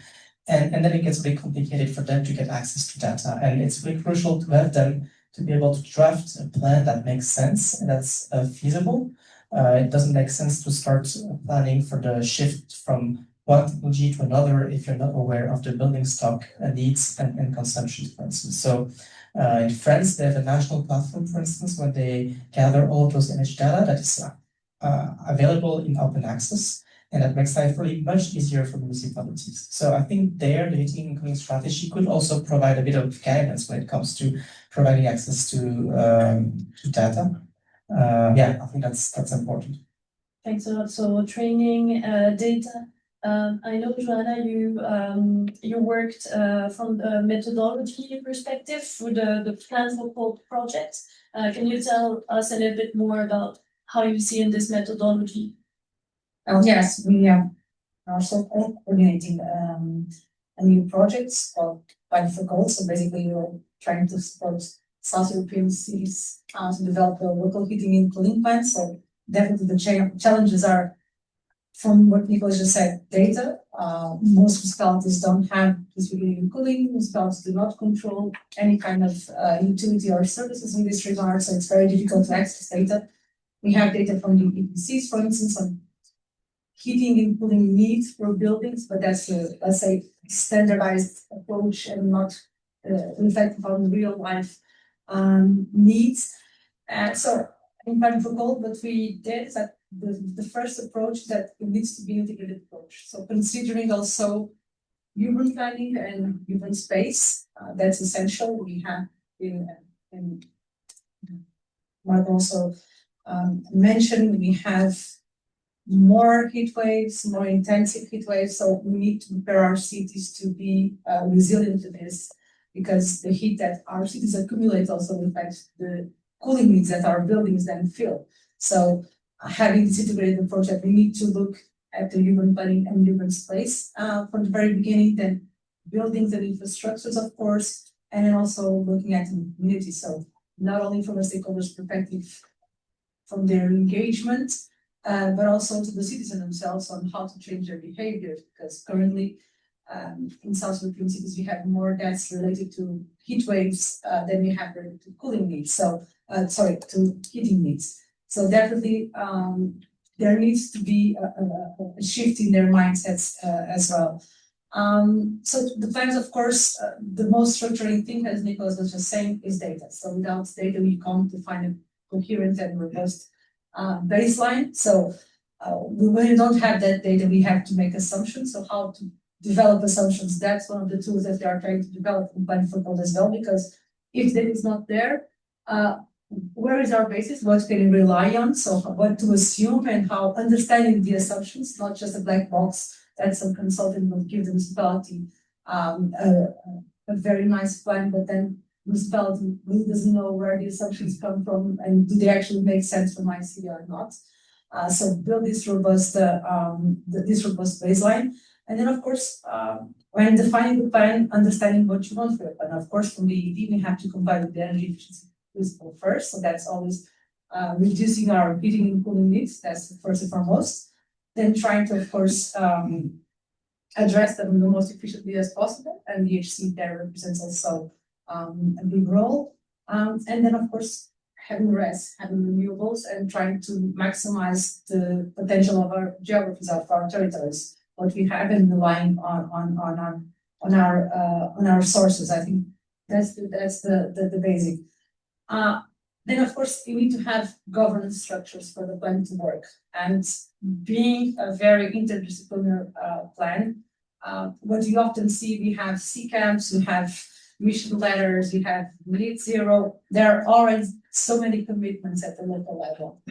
and then it gets really complicated for them to get access to data. And it's really crucial to have them to be able to draft a plan that makes sense and that's feasible. It doesn't make sense to start planning for the shift from one technology to another if you're not aware of the building stock needs and consumption, for instance. So in France, they have a national platform, for instance, where they gather all of those energy data that is available in open access, and that makes life really much easier for municipalities. So I think there, the heating and cooling strategy could also provide a bit of guidance when it comes to providing access to data. Yeah, I think that's important. Thanks a lot. So training, data. I know, Joana, you worked from the methodology perspective for the Plan for Cold project. Can you tell us a little bit more about how you see in this methodology? Yes, we are also coordinating a new project called Plan for Cold. So basically, we're trying to support South European cities to develop a local heating and cooling plan. So definitely the challenges are, from what Nicolas just said, data. Most municipalities don't have distributed heating and cooling. Municipalities do not control any kind of utility or services in this regard, so it's very difficult to access data. We have data from the EPCs, for instance, on heating and cooling needs for buildings, but that's a, let's say, standardized approach and not reflective on real life needs. And so in Plan for Cold, what we did is that the first approach that it needs to be an integrated approach. So considering also urban planning and urban space, that's essential. We have in Mark also mentioned, we have more heat waves, more intensive heat waves. So we need to prepare our cities to be resilient to this, because the heat that our cities accumulate also affects the cooling needs that our buildings then fill. So having this integrated approach, that we need to look at the urban planning and urban space from the very beginning, then buildings and infrastructures, of course, and then also looking at the community. So not only from a stakeholder's perspective, from their engagement, but also to the citizens themselves on how to change their behavior, because currently in South European cities we have more deaths related to heat waves than we have related to cooling needs. So to heating needs. So definitely there needs to be a shift in their mindsets as well. So the plans, of course, the most structuring thing, as Nicolas was just saying, is data. So without data, we come to find a coherent and robust baseline. So when you don't have that data, we have to make assumptions. So how to develop assumptions, that's one of the tools that we are trying to develop in Plan for Cold as well, because if that is not there, where is our basis? What can we rely on? So what to assume and how understanding the assumptions, not just a black box that some consultant will give the municipality a very nice plan, but then municipality really doesn't know where the assumptions come from and do they actually make sense for my city or not. So build this robust baseline. And then, of course, when defining the plan, understanding what you want for it. And of course, from the ED, we have to comply with the energy efficiency principle first. So that's always reducing our heating and cooling needs. That's first and foremost. Then trying to, of course, address them the most efficiently as possible. And DHC there represents also a big role. And then, of course, having RES, having renewables, and trying to maximize the potential of our geographies, of our territories, what we have, and relying on our sources. I think that's the basic. Then, of course, you need to have governance structures for the plan to work. And being a very interdisciplinary plan, what you often see, we have CCAMs, we have mission letters, we have net zero. There are already so many commitments at the local level.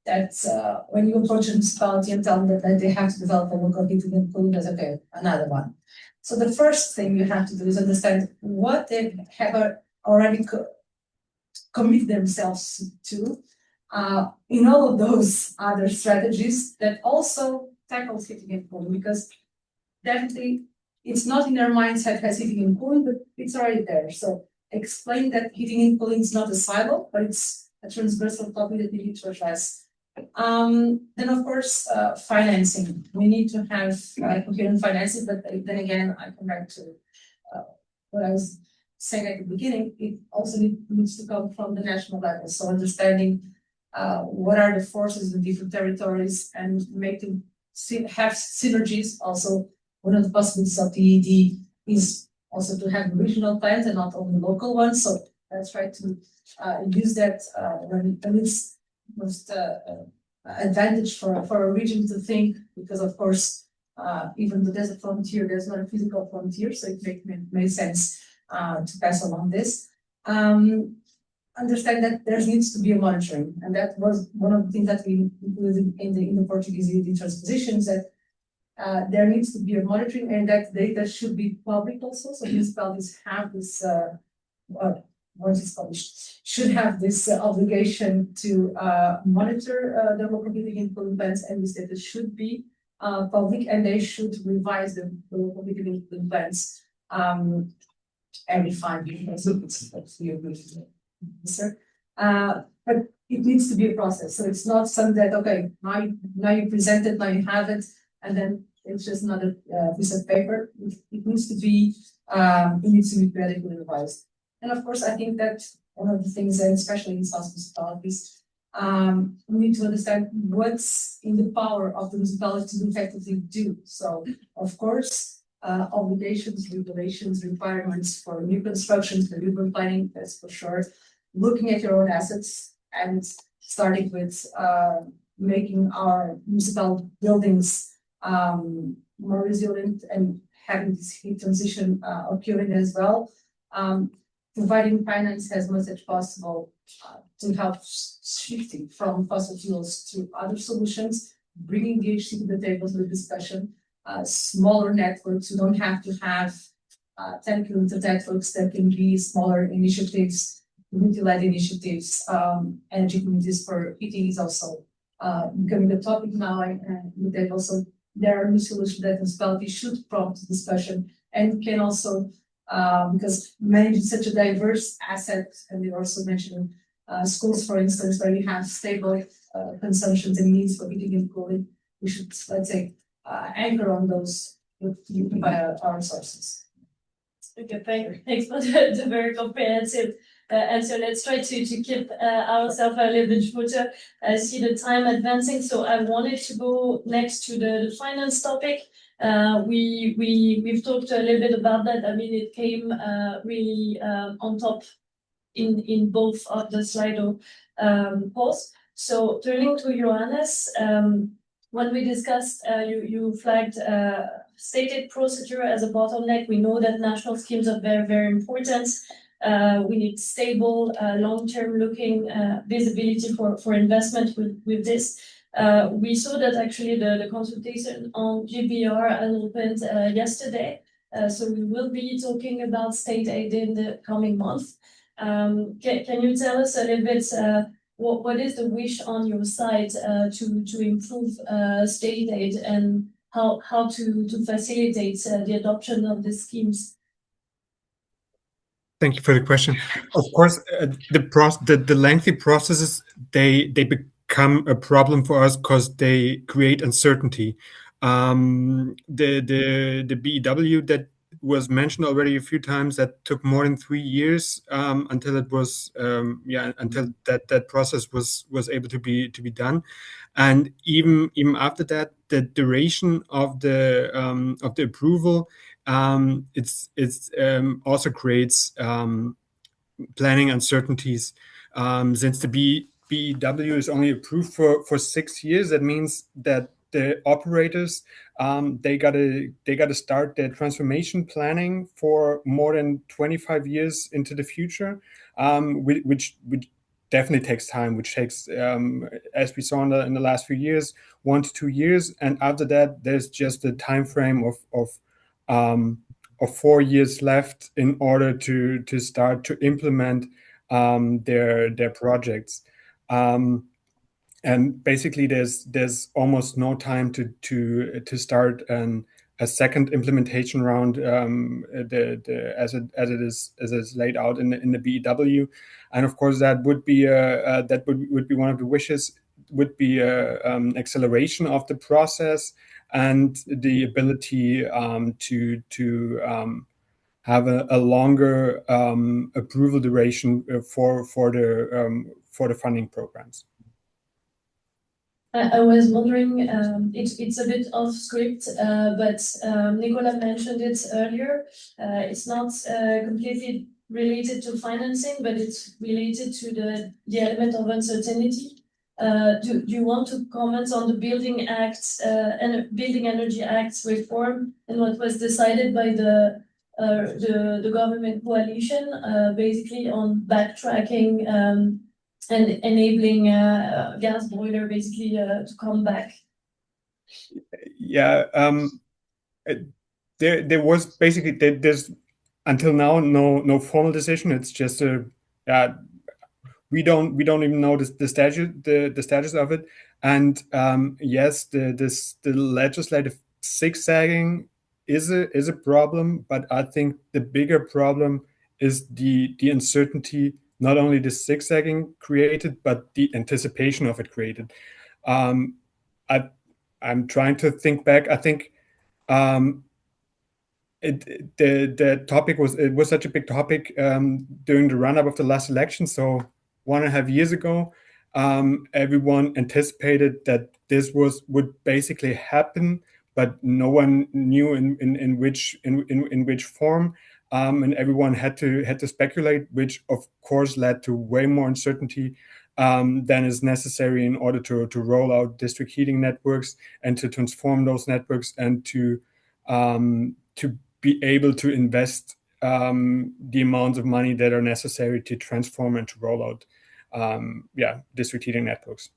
That's when you approach a municipality and tell them that they have to develop a local heating and cooling, that's okay, another one. So the first thing you have to do is understand what they have already commit themselves to in all of those other strategies that also tackles heating and cooling, because definitely it's not in their mindset has heating and cooling, but it's already there. So explain that heating and cooling is not a silo, but it's a transversal topic that we need to address. Then, of course, financing. We need to have coherent financing, but then again, I come back to what I was saying at the beginning, it also needs to come from the national level. So understanding what are the forces in different territories and making have synergies. Also, one of the possibilities of the EED is also to have regional plans and not only local ones. So let's try to use that when it's most advantage for a region to think, because of course, even though there's a frontier, there's not a physical frontier, so it makes sense to pass along this. Understand that there needs to be a monitoring, and that was one of the things that we included in the Portuguese EED transpositions, that there needs to be a monitoring, and that data should be public also. So municipalities have this, once it's published, should have this obligation to monitor the local building and cooling plans, and this data should be public, and they should revise the local building and cooling plans every 5 years. So that's the agreement. Sir. But it needs to be a process. So it's not something that, okay, now you present it, now you have it, and then it's just another piece of paper. It needs to be periodically revised. And of course, I think that one of the things, and especially in South municipalities, we need to understand what's in the power of the municipality to effectively do. So, of course, obligations, regulations, requirements for new constructions, for urban planning, that's for sure. Looking at your own assets and starting with making our municipal buildings more resilient and having this heat transition occurring as well. Providing finance as much as possible to help shifting from fossil fuels to other solutions, bringing DHC to the table to the discussion. Smaller networks, you don't have to have 10-kilometer networks, that can be smaller initiatives, community-led initiatives. Energy communities for heating is also becoming the topic now, and that also there are new solutions that municipalities should prompt discussion and can also, because managing such a diverse asset, and you also mentioned schools, for instance, where you have stable consumptions and needs for heating and cooling, we should, let's say, anchor on those by our sources. Okay, thanks for the very comprehensive answer. Let's try to keep ourselves a little bit shorter. I see the time advancing, so I wanted to go next to the finance topic. We've talked a little bit about that. I mean, it came really on top in both of the Slido posts. So turning to Johannes, when we discussed, you flagged stated procedure as a bottleneck. We know that national schemes are very, very important. We need stable, long-term looking visibility for investment with this. We saw that actually the consultation on GBR opened yesterday. So we will be talking about state aid in the coming month. Can you tell us a little bit what is the wish on your side to improve state aid and how to facilitate the adoption of the schemes? Thank you for the question. Of course, the lengthy processes, they become a problem for us because they create uncertainty. The BEW that was mentioned already a few times, that took more than 3 years until it was until that process was able to be done, and even after that, the duration of the approval, it's also creates planning uncertainties. Since the BEW is only approved for 6 years, that means that the operators, they gotta start their transformation planning for more than 25 years into the future, which definitely takes time, which takes, as we saw in the last few years, 1 to 2 years, and after that, there's just a time frame of 4 years left in order to start to implement their projects. And basically, there's almost no time to start a second implementation round, as it is laid out in the BEW, and of course that would be one of the wishes, would be acceleration of the process and the ability have a longer approval duration for the funding programs. I was wondering, it's a bit off script, but Nicolas mentioned it earlier. It's not completely related to financing, but it's related to the element of uncertainty. Do you want to comment on the Building Acts and Building Energy Acts reform and what was decided by the government coalition, basically on backtracking and enabling gas boiler basically to come back? Yeah, there was basically there's until now no formal decision. It's just a we don't even know the status of it. And yes, the legislative zigzagging is a problem, but I think the bigger problem is the uncertainty, not only the zigzagging created, but the anticipation of it created. I'm trying to think back. I think the topic was such a big topic during the run-up of the last election. So 1.5 years ago, everyone anticipated that this would basically happen, but no one knew in which form, and everyone had to speculate, which of course led to way more uncertainty than is necessary in order to roll out district heating networks and to transform those networks and to be able to invest the amounts of money that are necessary to transform and to roll out district heating networks.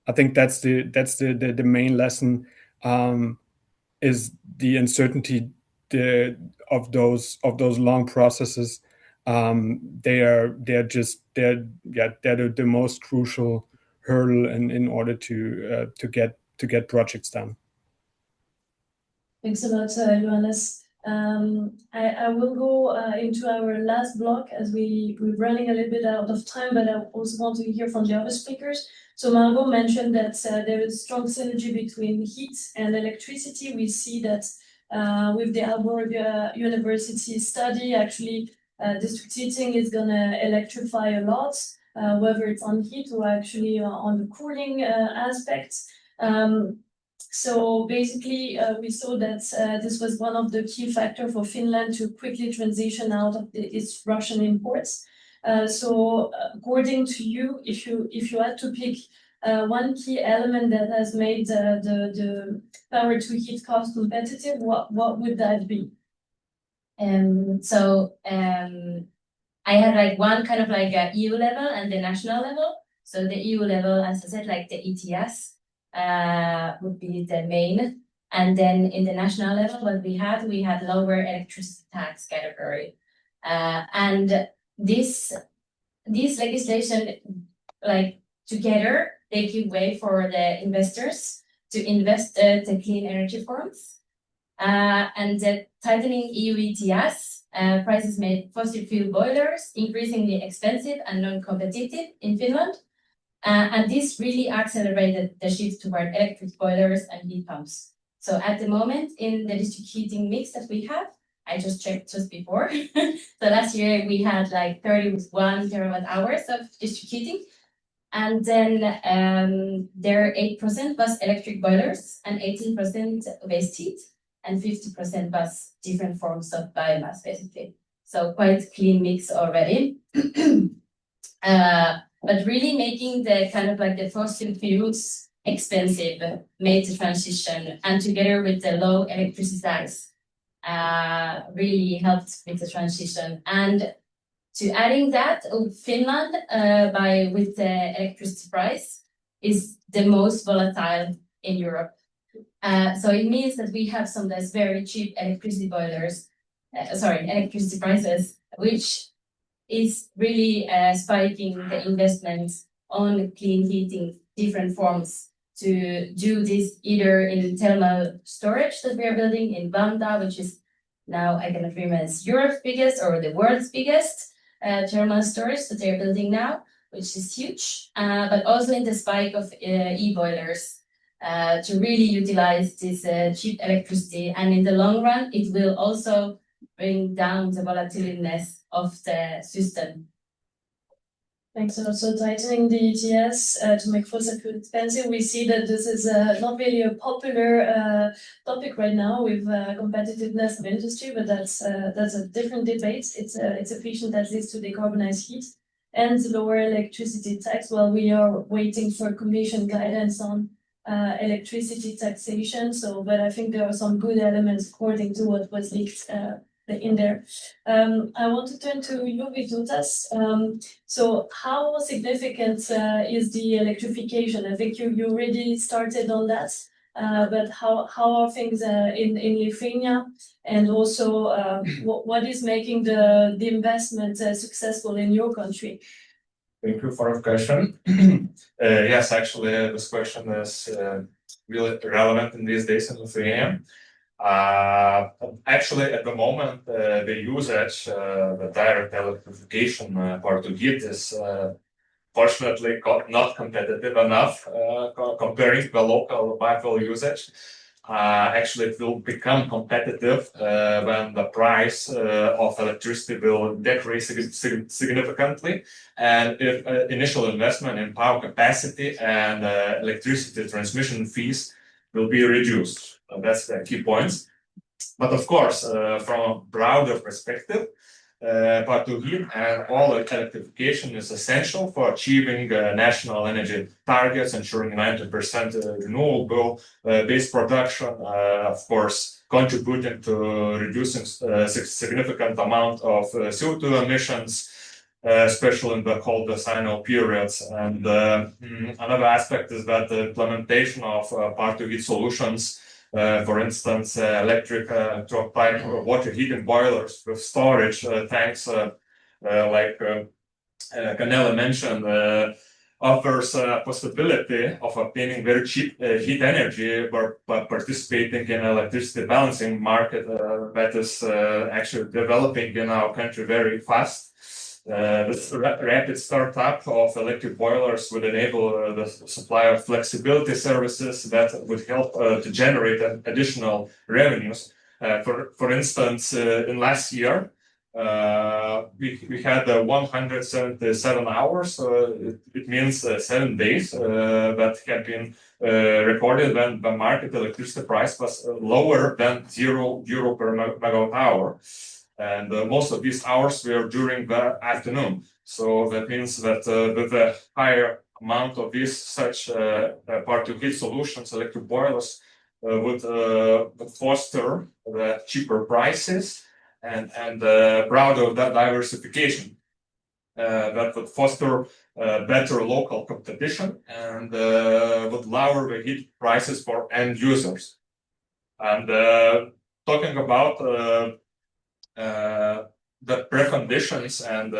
I think that's the main lesson, is the uncertainty of those long processes. They're the most crucial hurdle in order to get projects done. Thanks a lot, Johannes. I will go into our last block as we're running a little bit out of time, but I also want to hear from the other speakers. So Margot mentioned that there is strong synergy between heat and electricity. We see that with the Hamburg University study, actually district heating is going to electrify a lot, whether it's on heat or actually on the cooling aspects. So basically, we saw that this was one of the key factors for Finland to quickly transition out of its Russian imports. So according to you, if you had to pick one key element that has made the power to heat cost competitive, what would that be? I had like one kind of like a EU level and the national level. So the EU level, as I said, like the ETS. Would be the main, and then in the national level, what we had lower electricity tax category, and this legislation, like together, they give way for the investors to invest the clean energy forms, and the tightening EU ETS prices made fossil fuel boilers increasingly expensive and non-competitive in Finland. And this really accelerated the shift toward electric boilers and heat pumps. So at the moment, in the district heating mix that we have, I just checked just before. So last year we had like 31 terawatt hours of district heating. And then there 8% was electric boilers and 18% waste heat and 50% was different forms of biomass, basically. So quite clean mix already. But really making the kind of like the fossil fuels expensive made the transition, and together with the low electricity tax, really helped with the transition. And to adding that, Finland, with the electricity price, is the most volatile in Europe. So it means that we have some that's very cheap electricity prices, which is really spiking the investments on clean heating, different forms, to do this either in thermal storage that we are building in Vanda, which is now, I cannot remember, it's Europe's biggest or the world's biggest thermal storage that they're building now, which is huge, but also in the spike of e-boilers to really utilize this cheap electricity. And in the long run, it will also bring down the volatileness of the system. Thanks. And also tightening the ETS to make fossil fuel expensive. We see that this is not really a popular topic right now with competitiveness of industry, but that's a different debate. It's efficient that leads to decarbonized heat and lower electricity tax. Well, we are waiting for Commission guidance on electricity taxation. So, but I think there are some good elements according to what was leaked in there. I want to turn to you, Vytautas. So how significant is the electrification? I think you already started on that, but how are things in Lithuania? And also, what is making the investment successful in your country? Thank you for the question. Yes, actually, this question is really relevant in these days in Lithuania. Actually, at the moment, the usage, the direct electrification part of it is fortunately not competitive enough comparing to the local biofuel usage. Actually, it will become competitive when the price of electricity will decrease significantly, and if initial investment in power capacity and electricity transmission fees will be reduced. That's the key points. But of course, from a broader perspective, part of heat and all electrification is essential for achieving national energy targets, ensuring 90% renewable based production, of course, contributing to reducing significant amount of CO2 emissions, especially in the cold seasonal periods. And another aspect is that the implementation of part of heat solutions, for instance, electric pipe water heating boilers with storage tanks, like Kaneli mentioned, offers a possibility of obtaining very cheap heat energy by participating in electricity balancing market that is actually developing in our country very fast. This rapid startup of electric boilers would enable the supply of flexibility services that would help to generate additional revenues. For instance, in last year, we had 177 hours. It means 7 days that have been recorded when the market electricity price was lower than €0 per megawatt hour. And most of these hours were during the afternoon. So that means that with a higher amount of these such part of heat solutions, electric boilers would foster the cheaper prices and broader diversification. That would foster better local competition and would lower the heat prices for end users. And talking about the preconditions and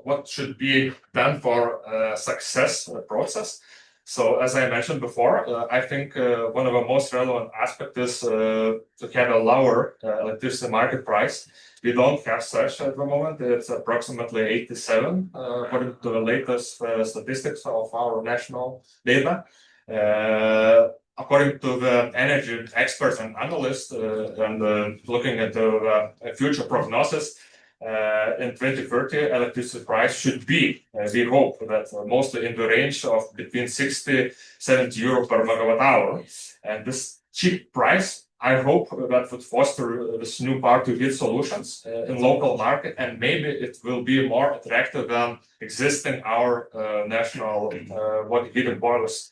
what should be done for success process. So as I mentioned before, I think one of the most relevant aspects is to have a lower electricity market price. We don't have such at the moment. It's approximately 87 according to the latest statistics of our national data. According to the energy experts and analysts, and looking at the future prognosis, in 2030, electricity price should be, we hope that mostly in the range of between 60-70 euro per megawatt hour. And this cheap price, I hope that would foster this new part of heat solutions in local market, and maybe it will be more attractive than existing our national water heating boilers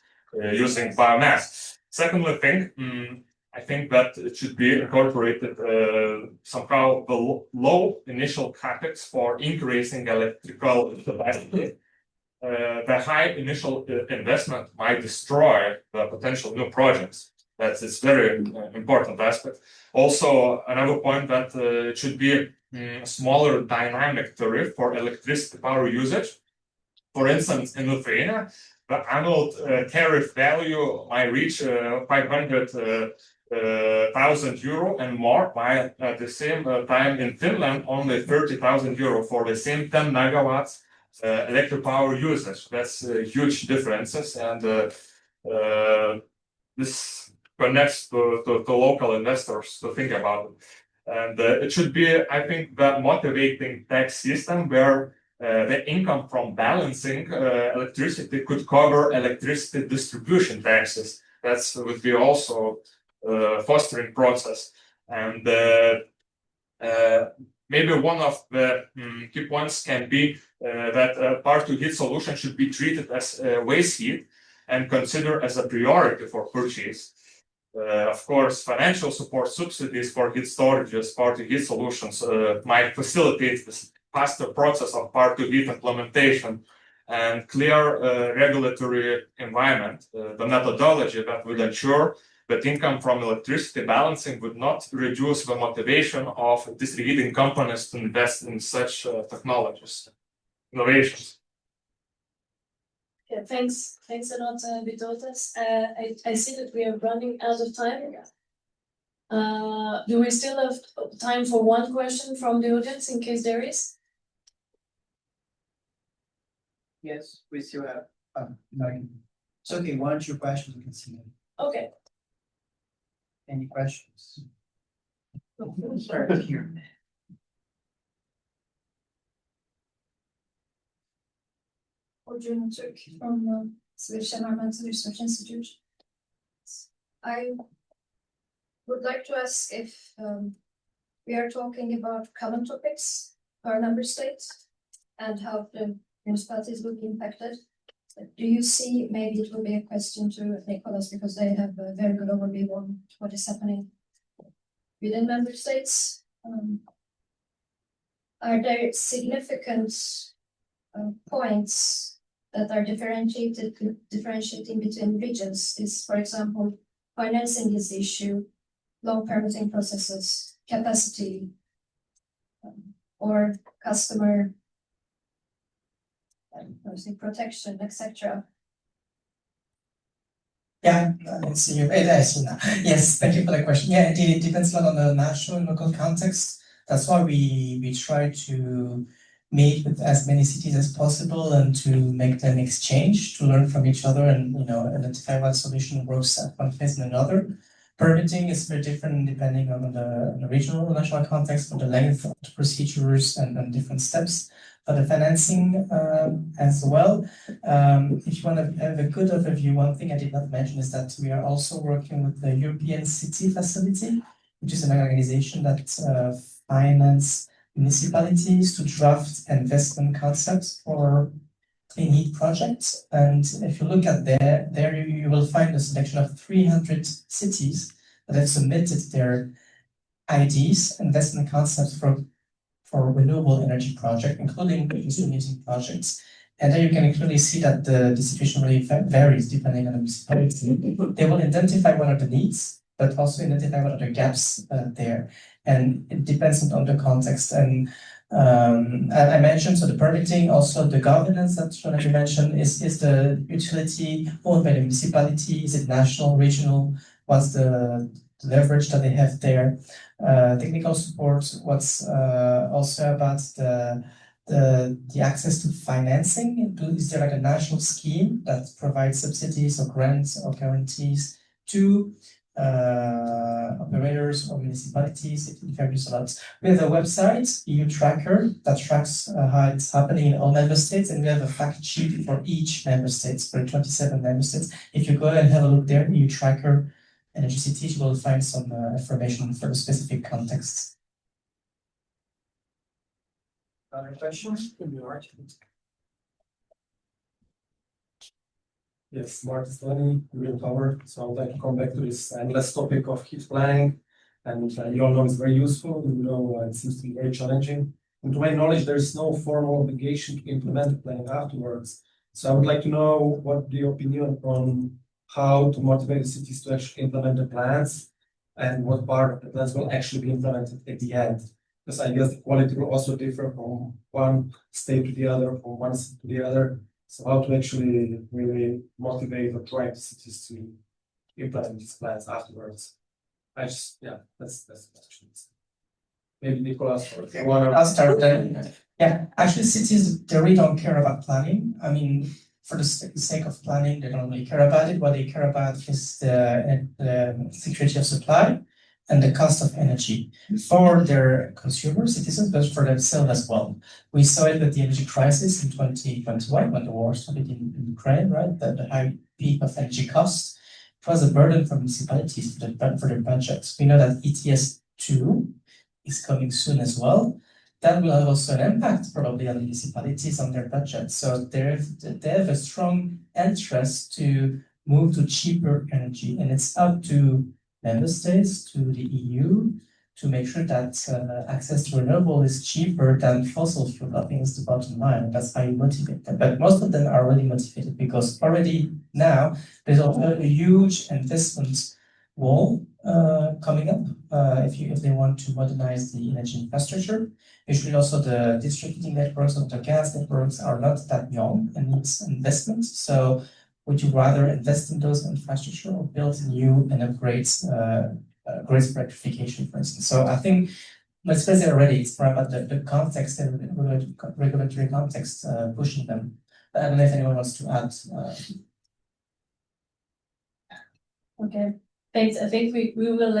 using biomass. Secondly, I think that it should be incorporated somehow the low initial capex for increasing electrical capacity. The high initial investment might destroy the potential new projects. That's a very important aspect. Also, another point that it should be a smaller dynamic tariff for electricity power usage. For instance, in Lithuania, the annual tariff value might reach 500,000 euro and more, while at the same time in Finland, only 30,000 euro for the same 10 megawatts electric power usage. That's huge differences, and this connects to local investors to think about it. And it should be, I think, the motivating tax system where the income from balancing electricity could cover electricity distribution taxes. That would be also fostering process. And maybe one of the key points can be that power-to-heat solution should be treated as waste heat and considered as a priority for purchase. Of course, financial support subsidies for heat storages, power-to-heat solutions might facilitate this faster process of power-to-heat implementation and clear regulatory environment. The methodology that would ensure that income from electricity balancing would not reduce the motivation of district heating companies to invest in such technologies, innovations. Yeah, thanks a lot, Vytautas. I see that we are running out of time. Do we still have time for one question from the audience in case there is? Yes, we still have, it's okay, 1 or 2 questions we can see. Okay. Any questions? We'll start here. Joana Fernandes from Swedish Environmental Research Institute. I would like to ask if we are talking about common topics for our member states and how the municipalities will be impacted. Do you see, maybe it will be a question to Nicolas because they have a very good overview on what is happening within member states. Are there significant points that are differentiating between regions? Is, for example, financing this issue, long permitting processes, capacity, or customer protection, etc. Yeah, I see you. I see now. Yes, thank you for the question. Yeah, indeed, it depends a lot on the national and local context. That's why we try to meet with as many cities as possible and to make them exchange, to learn from each other and identify what solution works at one place and another. Permitting is very different depending on the regional or national context, for the length of the procedures and different steps. For the financing as well. If you want to have a good overview, one thing I did not mention is that we are also working with the European City Facility, which is an organization that finances municipalities to draft investment concepts for clean heat projects. And if you look at there you will find a selection of 300 cities that have submitted their ideas, investment concepts for renewable energy project, including distribution projects. And there you can clearly see that the situation really varies depending on the municipality. They will identify what are the needs, but also identify what are the gaps there. And it depends on the context. And I mentioned, so the permitting, also the governance that Joana mentioned, is the utility owned by the municipality? Is it national, regional? What's the leverage that they have there? Technical support, what's also about the access to financing? Is there like a national scheme that provides subsidies or grants or guarantees to operators or municipalities? It varies a lot. We have a website, EU Tracker, that tracks how it's happening in all member states, and we have a fact sheet for each member state, for 27 member states. If you go and have a look there, EU Tracker Energy Cities, you will find some information for the specific contexts. Other questions? Yes, Martin Stony, Euroheat Power. So I would like to come back to this endless topic of heat planning. And you all know it's very useful. You know, it seems to be very challenging. And to my knowledge, there is no formal obligation to implement the plan afterwards. So I would like to know what your opinion on how to motivate the cities to actually implement the plans and what part of the plans will actually be implemented at the end. Because I guess the quality will also differ from one state to the other, from one state to the other. So how to actually really motivate or try the cities to implement these plans afterwards? That's the question. Maybe Nicolas or Joana. I'll start then. Yeah, actually cities, they really don't care about planning. I mean, for the sake of planning, they don't really care about it. What they care about is the security of supply. and the cost of energy for their consumers, citizens, but for themselves as well. We saw it with the energy crisis in 2021 when the war started in Ukraine, right? The high peak of energy costs. It was a burden for municipalities for their budgets. We know that ETS 2 is coming soon as well. That will have also an impact probably on municipalities on their budget. So they have a strong interest to move to cheaper energy, and it's up to member states, to the EU, to make sure that access to renewable is cheaper than fossil fuel. I think is the bottom line. That's how you motivate them. But most of them are already motivated because already now there's also a huge investment wall coming up if they want to modernize the energy infrastructure. Usually also the district heating networks or the gas networks are not that young and needs investments. So would you rather invest in those infrastructure or build new and upgrade grid electrification, for instance? So I think let's say they're ready. It's more about the context and regulatory context pushing them. But I don't know if anyone wants to add. Okay, thanks. I think we will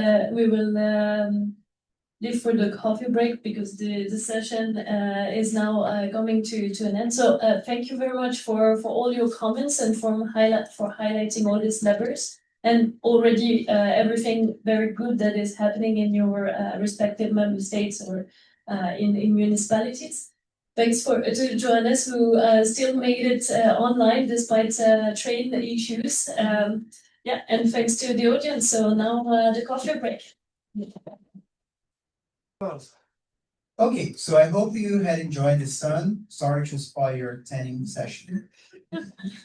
leave for the coffee break because the session is now coming to an end. So thank you very much for all your comments and for highlighting all these levers and already everything very good that is happening in your respective member states or in municipalities. Thanks to Johannes who still made it online despite train issues. Yeah, and thanks to the audience. So now the coffee break. Okay, so I hope you had enjoyed the sun. Sorry to spoil your tanning session.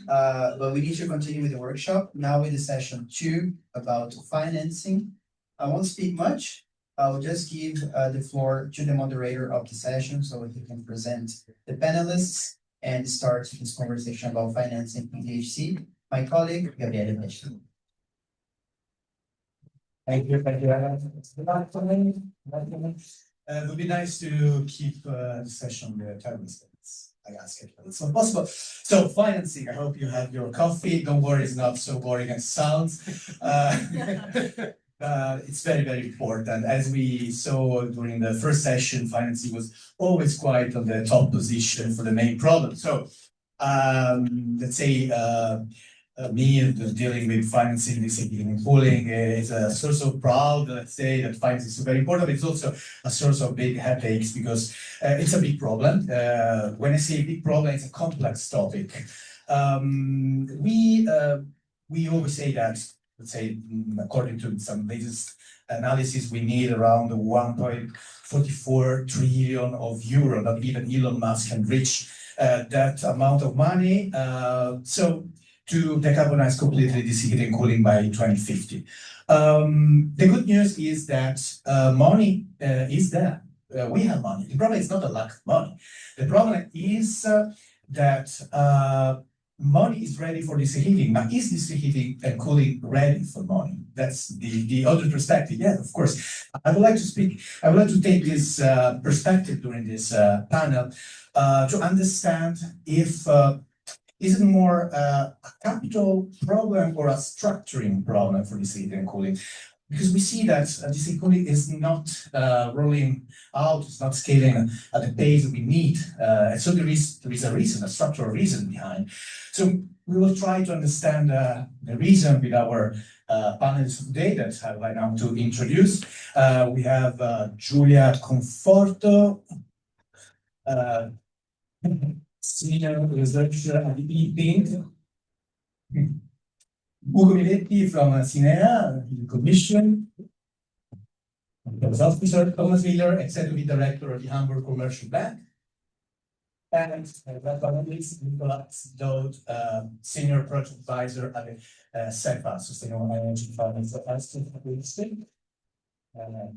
But we need to continue with the workshop. Now with the session 2 about financing. I won't speak much. I'll just give the floor to the moderator of the session so he can present the panelists and start this conversation about financing in DHC. My colleague, Gabriele Pesce. Thank you. It would be nice to keep the session on the time limits. I ask it, but it's not possible. So financing, I hope you have your coffee. Don't worry, it's not so boring as it sounds. It's very, very important. As we saw during the first session, financing was always quite on the top position for the main problem. So let's say me dealing with financing, this heating and cooling is a source of pride. Let's say that financing is very important, but it's also a source of big headaches because it's a big problem. When I say big problem, it's a complex topic. We always say that, let's say, according to some latest analysis, we need around 1.44 trillion of euro. Not even Elon Musk can reach that amount of money. To decarbonize completely this heating and cooling by 2050. The good news is that money is there. We have money. The problem is not a lack of money. The problem is that money is ready for this heating, but is this heating and cooling ready for money? That's the other perspective. Yeah, of course. I would like to take this perspective during this panel to understand if is it more a capital problem or a structuring problem for this heating and cooling? Because we see that this heating and cooling is not rolling out, it's not scaling at the pace we need. And so there is a reason, a structural reason behind. So we will try to understand the reason with our panelists today that I would like now to introduce. We have Giulia Conforto, Senior Researcher at the Ugo Miretti from CINEA, the Commission. Officer Thomas Miller, Executive Director of the Hamburg Commercial Bank. And Nicolas Dodd, Senior Project Advisor at the SEFA, Sustainable Energy Finance Institute.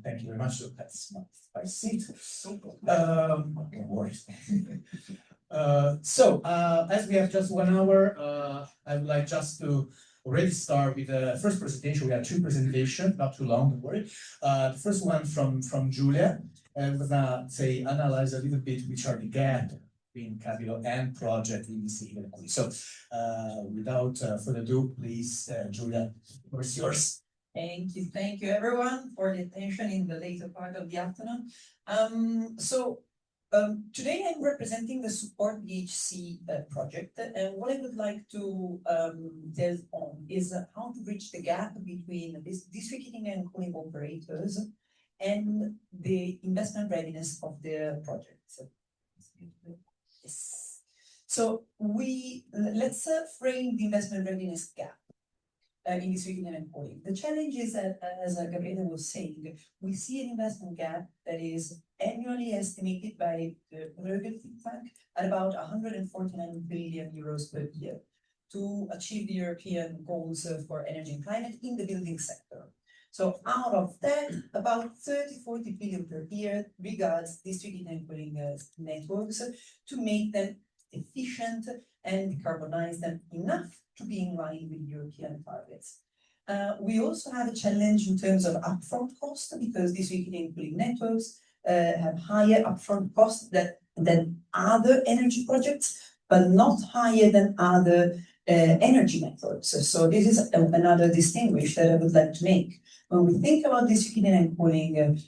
Thank you very much. So that's my seat. No worries. As we have just 1 hour, I would like just to already start with the first presentation. We have 2 presentations, not too long, don't worry. The first one from Giulia, and we're gonna say analyze a little bit which are the gap between capital and project in this heating and cooling. So without further ado, please, Giulia, the floor is yours. Thank you everyone for the attention in the later part of the afternoon. Today I'm representing the SUPPPORT DHC project, and what I would like to tell on is how to bridge the gap between district heating and cooling operators and the investment readiness of their projects. Yes. So let's frame the investment readiness gap in district heating and cooling. The challenge is that, as Gabriele was saying, we see an investment gap that is annually estimated by the Euroheat Power at about 149 billion euros per year to achieve the European goals for energy and climate in the building sector. So out of that, about 30-40 billion per year regards district heating and cooling networks to make them efficient and decarbonize them enough to be in line with European targets. We also have a challenge in terms of upfront cost because district heating and cooling networks have higher upfront costs than other energy projects, but not higher than other energy networks. So this is another distinguish that I would like to make. When we think about district heating and cooling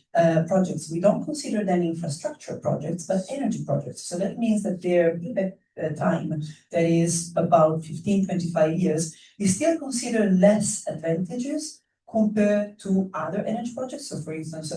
projects, we don't consider them infrastructure projects, but energy projects. So that means that their time, that is about 15-25 years, is still considered less advantageous compared to other energy projects. So for instance,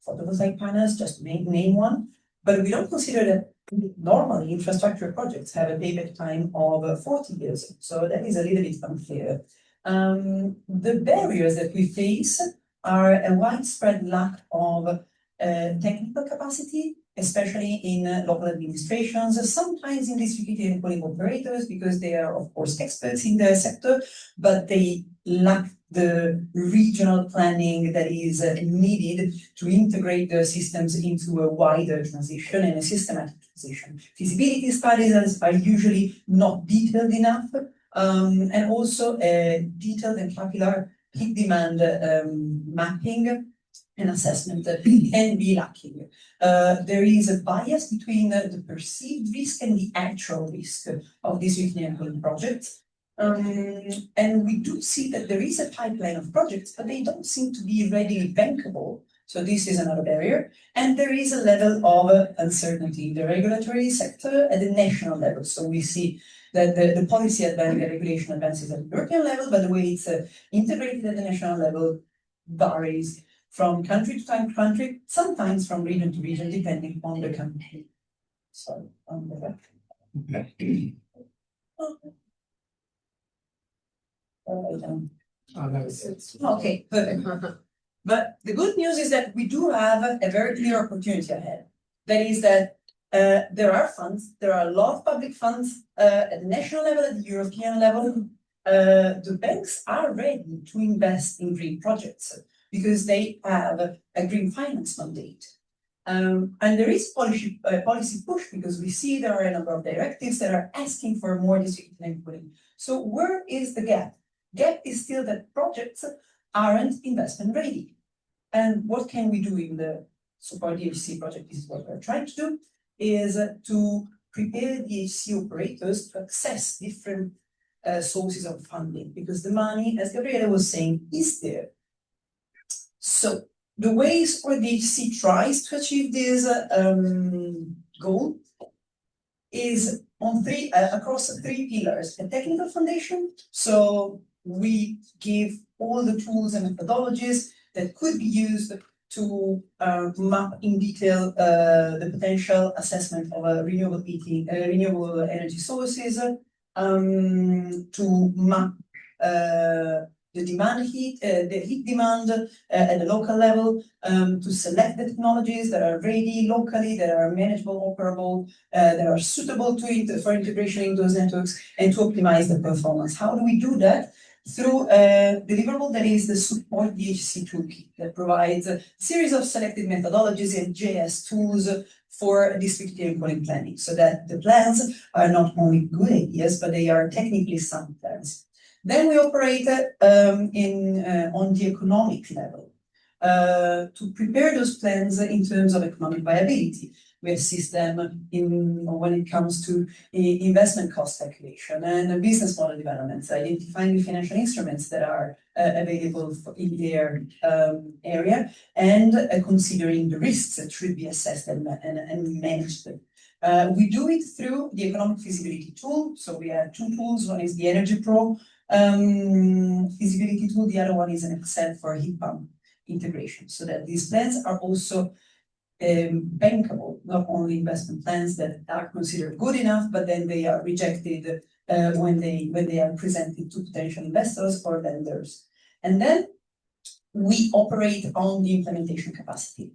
photovoltaic panels, just to name one, but we don't consider that normally infrastructure projects have a payback time of 40 years. So that is a little bit unfair. The barriers that we face are a widespread lack of technical capacity, especially in local administrations, sometimes in district heating and cooling operators, because they are, of course, experts in their sector, but they lack the regional planning that is needed to integrate their systems into a wider transition and a systematic transition. Feasibility studies are usually not detailed enough, and also detailed and capillary heat demand mapping and assessment can be lacking. There is a bias between the perceived risk and the actual risk of these district heating and cooling projects. And we do see that there is a pipeline of projects, but they don't seem to be readily bankable. So this is another barrier. And there is a level of uncertainty in the regulatory sector at the national level. So we see that the policy advance, the regulation advances at the European level, but the way it's integrated at the national level varies from country to country, sometimes from region to region, depending on the country. Sorry, on the back. Okay, perfect. But the good news is that we do have a very clear opportunity ahead. That is that there are funds, there are a lot of public funds at the national level, at the European level. The banks are ready to invest in green projects because they have a green finance mandate. And there is policy push because we see there are a number of directives that are asking for more district heating and cooling. So where is the gap? Gap is still that projects aren't investment ready. And what can we do in the SUPPPORT DHC project? This is what we're trying to do, is to prepare DHC operators to access different sources of funding, because the money, as Gabriele was saying, is there. So the ways where DHC tries to achieve this goal is on across three pillars: a technical foundation. So we give all the tools and methodologies that could be used to map in detail the potential assessment of renewable energy sources, to map the heat demand at the local level, to select the technologies that are ready locally, that are manageable, operable, that are suitable for integration in those networks, and to optimize the performance. How do we do that? Through a deliverable that is the SUPPPORT DHC toolkit that provides a series of selected methodologies and JS tools for district heating and cooling planning, so that the plans are not only good ideas, but they are technically sound plans. Then we operate on the economic level to prepare those plans in terms of economic viability. We assist them in when it comes to investment cost calculation and business model developments, identifying the financial instruments that are available in their area, and considering the risks that should be assessed and managed. We do it through the economic feasibility tool. So we have two tools. One is the Energy Pro feasibility tool. The other one is an Excel for heat pump integration, so that these plans are also bankable, not only investment plans that are considered good enough, but then they are rejected when they are presented to potential investors or lenders. And then we operate on the implementation capacity.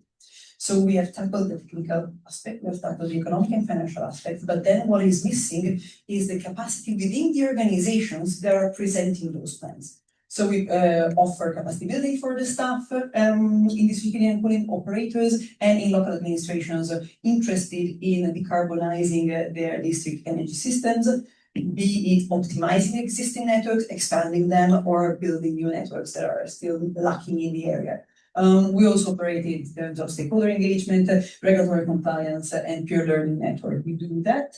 So we have tackled the technical aspect, we have tackled the economic and financial aspect, but then what is missing is the capacity within the organizations that are presenting those plans. So we offer capacity building for the staff in district heating and cooling operators and in local administrations interested in decarbonizing their district energy systems, be it optimizing existing networks, expanding them, or building new networks that are still lacking in the area. We also operate in terms of stakeholder engagement, regulatory compliance, and peer learning network. We do that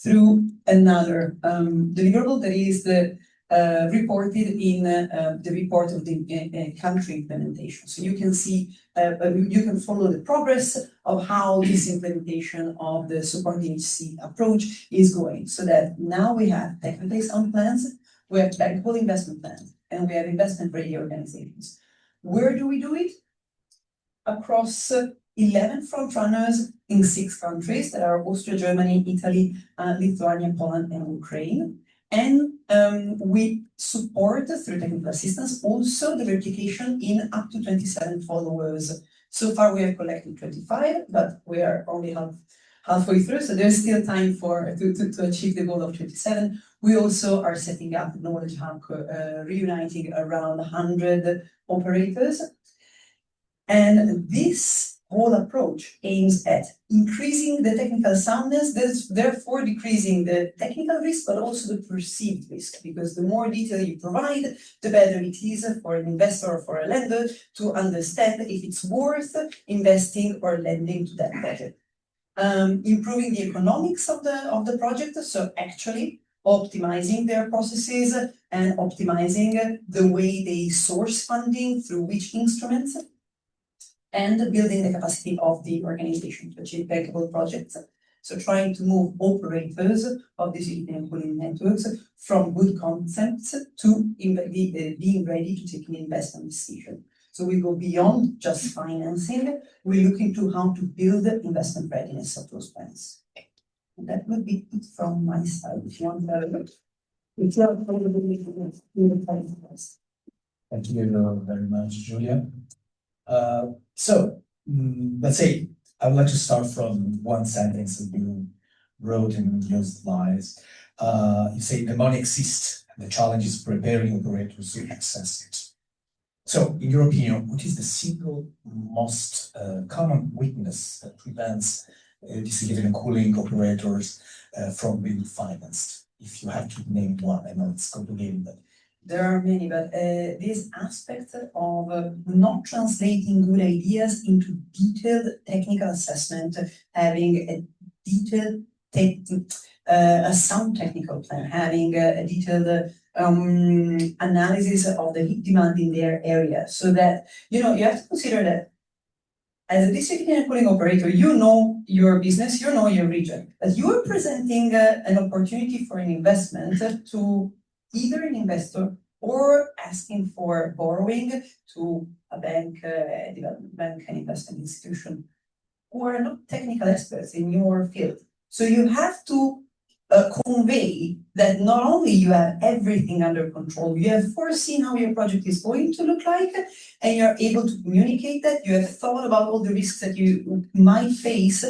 through another deliverable that is reported in the report of the country implementation. So you can see, you can follow the progress of how this implementation of the support DHC approach is going. So that now we have technically sound plans, we have bankable investment plans, and we have investment ready organizations. Where do we do it? Across 11 front runners in 6 countries that are Austria, Germany, Italy, Lithuania, Poland, and Ukraine. And we support through technical assistance also the verification in up to 27 followers. So far we have collected 25, but we are only halfway through, so there's still time to achieve the goal of 27. We also are setting up knowledge hub, reuniting around 100 operators. And this whole approach aims at increasing the technical soundness, therefore decreasing the technical risk, but also the perceived risk, because the more detail you provide, the better it is for an investor or for a lender to understand if it's worth investing or lending to that project. Improving the economics of the project, so actually optimizing their processes and optimizing the way they source funding through which instruments, and building the capacity of the organization to achieve bankable projects. So trying to move operators of these heating and cooling networks from good concepts to being ready to take an investment decision. So we go beyond just financing, we look into how to build the investment readiness of those plans. And that would be it from my side. If you want to have a look. Thank you very much, Giulia. Let's say I would like to start from one sentence that you wrote in your slides. You say the money exists, and the challenge is preparing operators to access it. So, in your opinion, what is the single most common weakness that prevents district heating and cooling operators from being financed? If you have to name one, I know it's complicated, but there are many, but this aspect of not translating good ideas into detailed technical assessment, having a detailed, a sound technical plan, having a detailed analysis of the heat demand in their area, so that, you have to consider that as a district heating and cooling operator, you know your business, you know your region, but you are presenting an opportunity for an investment to either an investor or asking for borrowing to a bank, a development bank, an investment institution, who are not technical experts in your field. So you have to convey that not only you have everything under control, you have foreseen how your project is going to look like, and you're able to communicate that, you have thought about all the risks that you might face,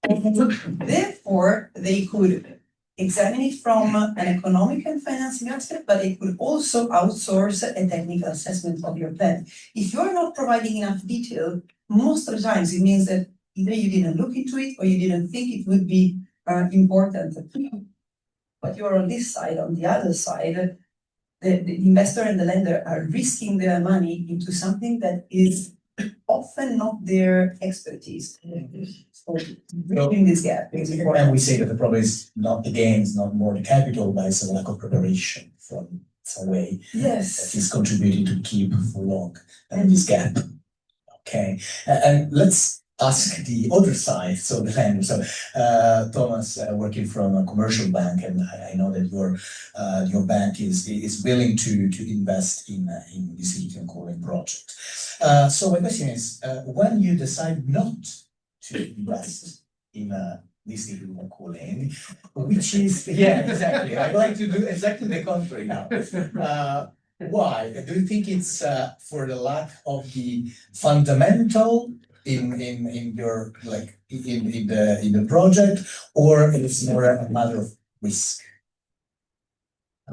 and therefore they could examine it from an economic and financing aspect, but they could also outsource a technical assessment of your plan. If you're not providing enough detail, most of the times it means that either you didn't look into it or you didn't think it would be important. But you're on this side. On the other side, the investor and the lender are risking their money into something that is often not their expertise. So bridging this gap. And we say that the problem is not the gains, not more the capital, but it's a lack of preparation from some way Yes. that is contributing to keep for long this gap. Okay, and let's ask the other side, so the lender. So Thomas, working from a commercial bank, and I know that your bank is willing to invest in this heat and cooling project. So my question is, when you decide not to invest in this heat and cooling, which is exactly. I'd like to do exactly the contrary now. Why? Do you think it's for the lack of the fundamental in your in the project, or it's more a matter of risk?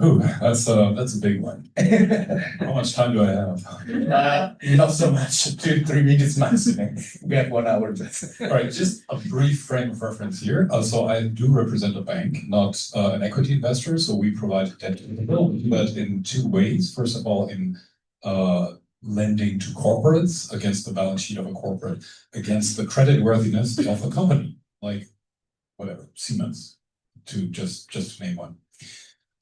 Oh, that's a big one. How much time do I have? Not so much. 2-3 minutes maximum. We have 1 hour. All right, just a brief frame of reference here. So I do represent a bank, not an equity investor. So we provide debt, but in 2 ways. First of all, in lending to corporates against the balance sheet of a corporate, against the credit worthiness of a company, like whatever, Siemens, to just to name one.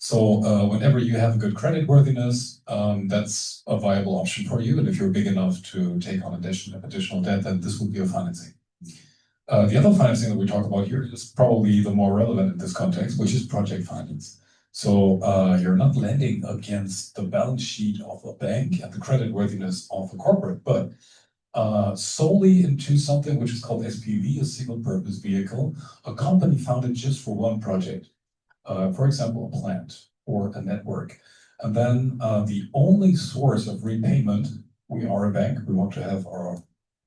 So whenever you have a good credit worthiness, that's a viable option for you. And if you're big enough to take on additional debt, then this would be a financing. The other financing that we talk about here is probably the more relevant in this context, which is project finance. So you're not lending against the balance sheet of a bank and the credit worthiness of a corporate, but solely into something which is called SPV, a single purpose vehicle, a company founded just for one project. For example, a plant or a network. And then the only source of repayment, we are a bank, we want to have our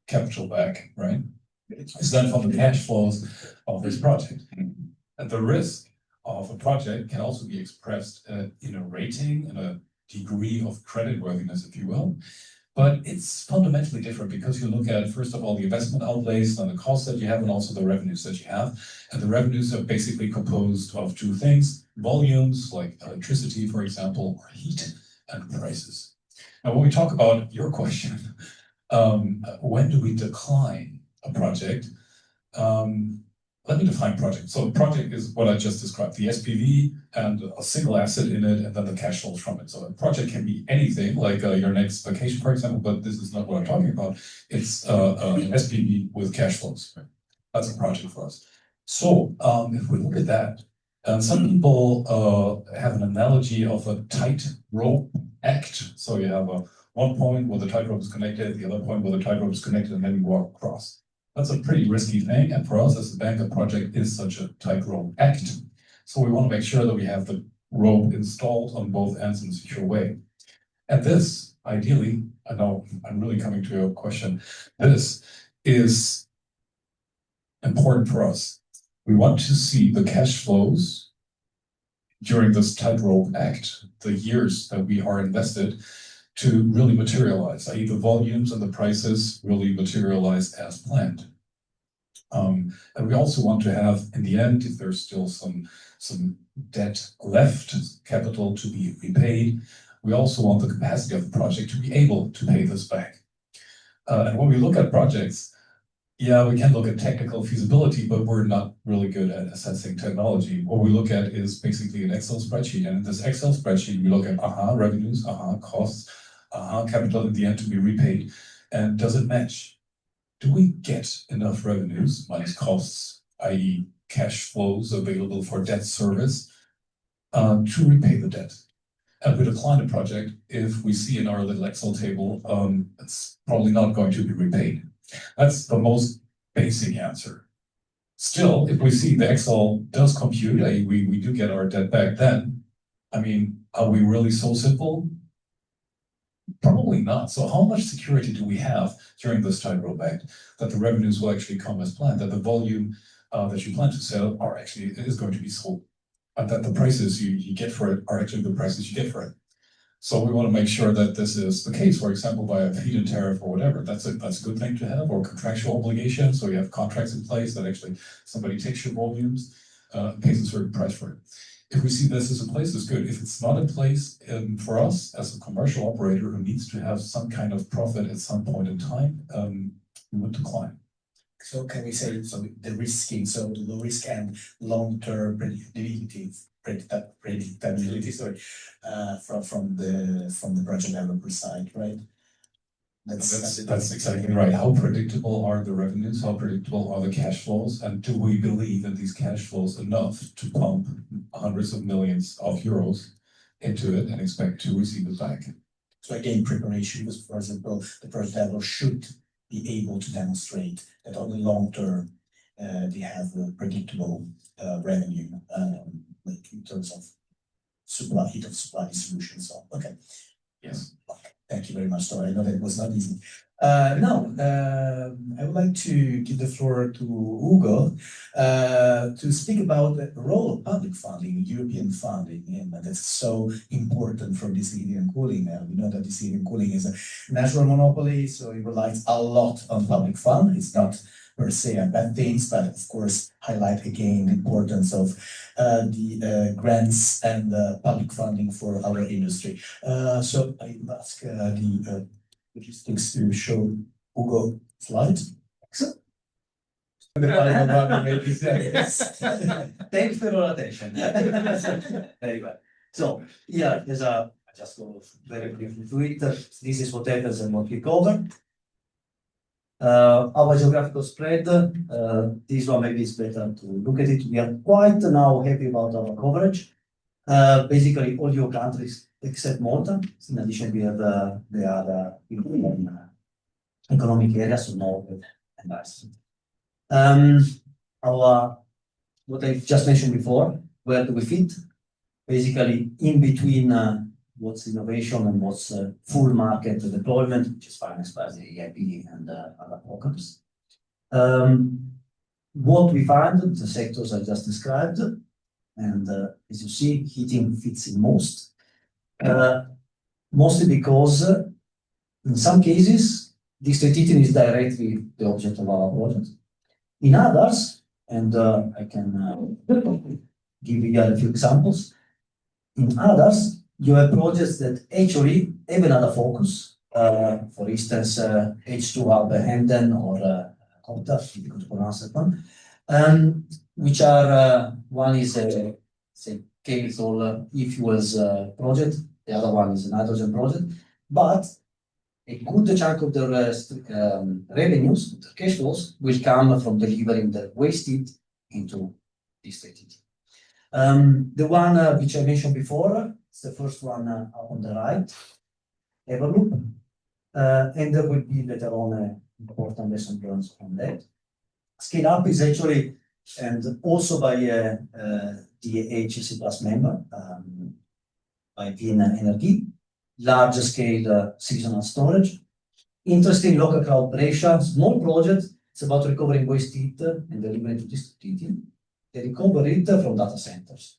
capital back, right? Is then from the cash flows of this project. And the risk of a project can also be expressed in a rating, in a degree of creditworthiness, if you will. But it's fundamentally different because you look at, first of all, the investment outlays and the costs that you have and also the revenues that you have. And the revenues are basically composed of 2 things, volumes like electricity, for example, or heat, and prices. Now, when we talk about your question, when do we decline a project? Let me define project. So a project is what I just described, the SPV and a single asset in it, and then the cash flows from it. So a project can be anything, like your next vacation, for example, but this is not what I'm talking about. It's an SPV with cash flows. Right? That's a project for us. So if we look at that, some people have an analogy of a tightrope act. So you have one point where the tightrope is connected, the other point where the tightrope is connected, and then you walk across. That's a pretty risky thing, and for us as a bank, a project is such a tightrope act. So we want to make sure that we have the rope installed on both ends in a secure way. And this, ideally, I know I'm really coming to your question, this is important for us. We want to see the cash flows during this tightrope act, the years that we are invested, to really materialize, i.e. the volumes and the prices really materialize as planned. And we also want to have, in the end, if there's still some debt left, capital to be repaid, we also want the capacity of the project to be able to pay this back. And when we look at projects, yeah, we can look at technical feasibility, but we're not really good at assessing technology. What we look at is basically an Excel spreadsheet. And in this Excel spreadsheet, we look at revenues, costs, capital in the end to be repaid. And does it match? Do we get enough revenues minus costs, i.e. cash flows available for debt service, to repay the debt? And we decline a project if we see in our little Excel table, it's probably not going to be repaid. That's the most basic answer. Still, if we see the Excel does compute, i.e. we do get our debt back, then, I mean, are we really so simple? Probably not. So how much security do we have during this tightrope act that the revenues will actually come as planned, that the volume that you plan to sell is going to be sold, and that the prices you get for it are actually the prices you get for it? So we want to make sure that this is the case, for example, by a feed-in tariff or whatever. That's a good thing to have, or contractual obligation. So you have contracts in place that actually somebody takes your volumes, pays a certain price for it. if we see this as a place, it's good. If it's not a place for us as a commercial operator who needs to have some kind of profit at some point in time, we would decline. So can we say, so the risking, so the low risk and long-term predictability, sorry, from the project developer side, right? That's exactly right. How predictable are the revenues? How predictable are the cash flows? And do we believe in these cash flows enough to pump hundreds of millions of euros into it and expect to receive it back? So again, preparation, because for example, the project developer should be able to demonstrate that on the long term, they have a predictable revenue, like in terms of heat of supply distribution. So, okay. Yes. Thank you very much. So I know that was not easy. Now, I would like to give the floor to Ugo to speak about the role of public funding, European funding, and that's so important for this heating and cooling. We know that this heating and cooling is a natural monopoly, so it relies a lot on public fund. It's not per se a bad things, but of course highlight again the importance of the grants and public funding for our industry. So I ask the logistics to show Ugo slide. Excellent. Thanks for your attention. Very well. So yeah, there's a just go very briefly through it. This is what happens and what we cover. Our geographical spread, this one maybe is better to look at it. We are quite now happy about our coverage. Basically all your countries except Malta. In addition, we have the other European economic areas, so Norway and Iceland. What I just mentioned before, where do we fit? Basically in between what's innovation and what's full market deployment, which is financed by the EIB and other programs. What we find, the sectors I just described, and as you see, heating fits in most. Mostly because in some cases, district heating is directly the object of our project. In others, and I can give you a few examples. In others, you have projects that actually have another focus. For instance, H2 Handen or Kota, if you could pronounce that one. Which are, one is a say, chemical e-fuels project, the other one is a nitrogen project, but a good chunk of the revenues, the cash flows, will come from delivering the waste heat into district heating. The one which I mentioned before, it's the first one up on the right, Everloop, and there will be later on important lesson learned on that. Scale up is actually, and also by the HC Plus member, by Finnish Energy, large scale seasonal storage. Interesting local crowd pressure, small project. It's about recovering waste heat and delivering to district heating. They recover it from data centers.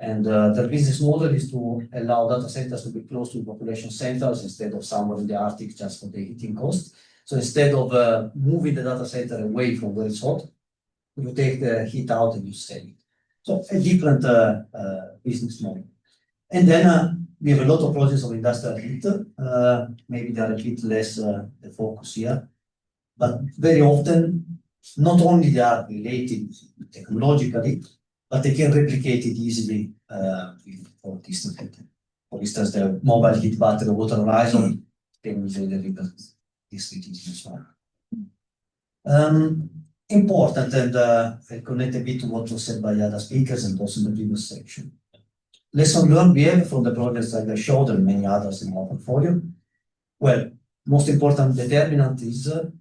And the business model is to allow data centers to be close to population centers instead of somewhere in the Arctic just for the heating cost. So instead of moving the data center away from where it's hot, you take the heat out and you sell it. So a different business model. And then we have a lot of projects of industrial heat. Maybe they are a bit less the focus here, but very often, not only they are related technologically, but they can replicate it easily for distant heating. For instance, the mobile heat battery water horizon can easily deliver district heating as well. Important, and I connect a bit to what was said by other speakers and also in the previous section. Lesson learned we have from the projects that I showed and many others in our portfolio. Well, most important determinant is the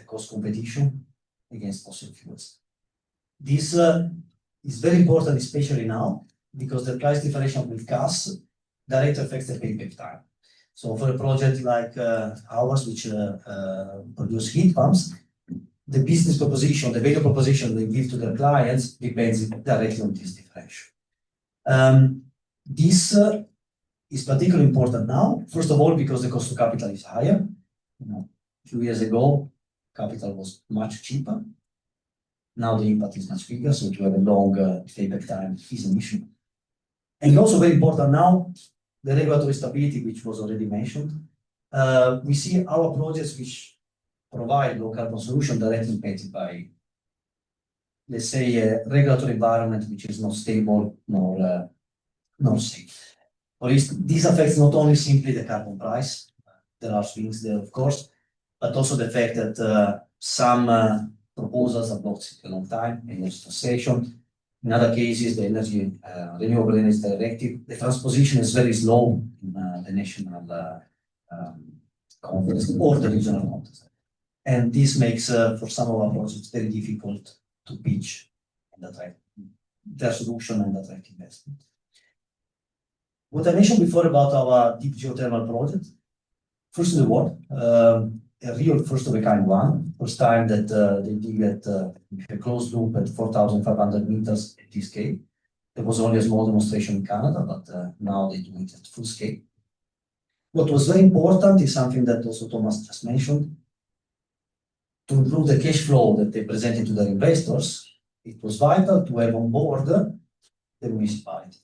cost competition against fossil fuels. This is very important, especially now, because the price differential with gas directly affects the payback time. So for a project like ours, which produce heat pumps, the business proposition, the value proposition they give to their clients depends directly on this differential. This is particularly important now, first of all, because the cost of capital is higher. A few years ago, capital was much cheaper. Now the impact is much bigger, so to have a long payback time is an issue. And also very important now, the regulatory stability, which was already mentioned. We see our projects which provide low carbon solution directly impacted by, let's say, a regulatory environment which is not stable nor safe. For instance, this affects not only simply the carbon price, there are swings there, of course, but also the fact that some proposals are blocked a long time in legislation. In other cases, the Renewable Energy Directive, the transposition is very slow in the national context or the regional context. And this makes, for some of our projects, very difficult to pitch and attract their solution and attract investment. What I mentioned before about our deep geothermal project, first in the world, a real first of a kind one. First time that they did it a closed loop at 4,500 meters at this scale. There was only a small demonstration in Canada, but now they do it at full scale. What was very important is something that also Thomas just mentioned. To improve the cash flow that they presented to their investors, it was vital to have on board the municipality,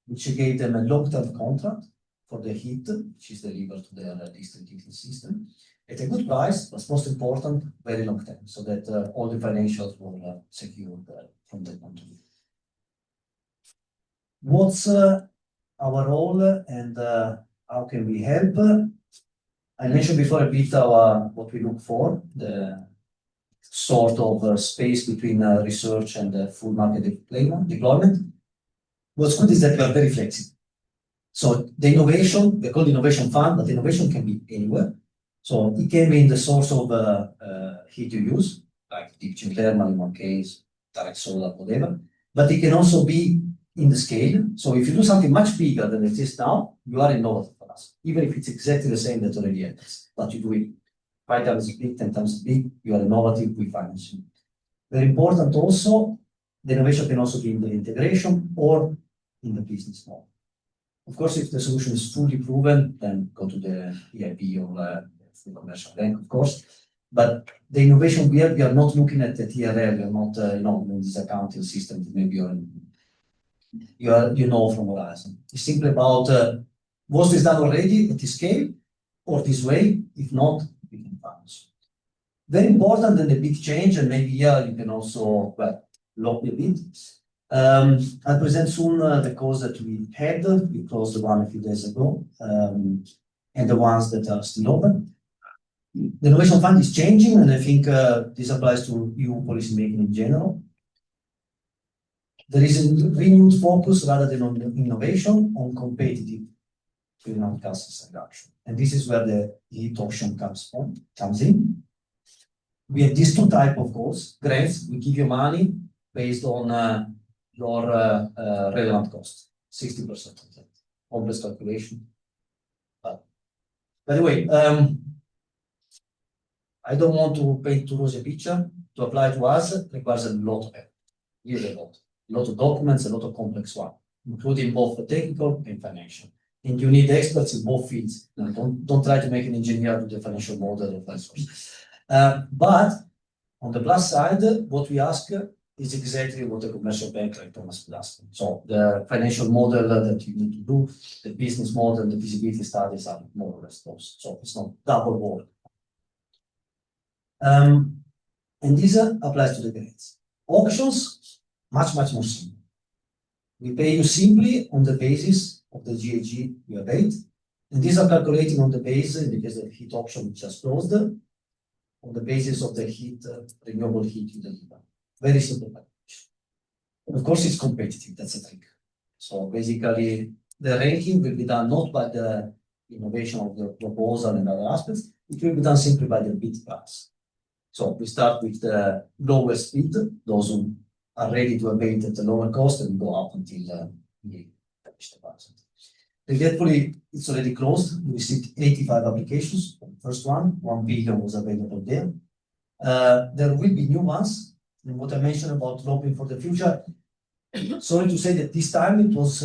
which gave them a long-term contract for the heat, which is delivered to their district heating system, at a good price, but most important, very long term, so that all the financials were secured from that point of view. What's our role and how can we help? I mentioned before a bit what we look for, the sort of space between research and full market deployment. What's good is that we are very flexible. So the innovation, we call it innovation fund, but innovation can be anywhere. So it can be in the source of heat you use, like deep geothermal in one case, direct solar, whatever. But it can also be in the scale. So if you do something much bigger than it is now, you are innovative for us, even if it's exactly the same that already happens. But you do it 5 times as big, 10 times as big, you are innovative, we finance you. Very important also, the innovation can also be in the integration or in the business model. Of course, if the solution is fully proven, then go to the EIB or the commercial bank, of course. But the innovation we are not looking at the TRL, we are not, in this accounting system that maybe you know from Horizon. It's simply about was this done already at this scale or this way? If not, we can finance. Very important and a big change, and maybe here you can also lock a bit. I'll present soon the calls that we had. We closed the one a few days ago, and the ones that are still open. The innovation fund is changing, and I think this applies to EU policy making in general. There is a renewed focus rather than on innovation, on competitive greenhouse gas reduction. And this is where the heat auction comes in. We have these 2 types of goals. Grants, we give you money based on your relevant cost, 60% of that. Complex calculation. But by the way, I don't want to paint too rosy a picture. To apply to us requires a lot of effort, really a lot of documents, a lot of complex one, including both the technical and financial. And you need experts in both fields. Don't try to make an engineer do the financial model of that source. But on the plus side, what we ask is exactly what a commercial bank like Thomas would ask. So the financial model that you need to do, the business model, the feasibility studies are more or less those. So it's not double work. And this applies to the grants. Auctions, much more simple. We pay you simply on the basis of the GHG you abate. And these are calculating on the basis, in the case of the heat auction we just closed, on the basis of the heat, renewable heat you deliver. Very simple calculation. Of course, it's competitive, that's a trick. So basically, the ranking will be done not by the innovation of the proposal and other aspects, it will be done simply by the bid price. So we start with the lowest bid, those who are ready to abate at the lower cost, and go up until we finish the budget. Regretfully, it's already closed. We received 85 applications. The first one, 1 billion was available there. There will be new ones. And what I mentioned about lobbying for the future, sorry to say that this time it was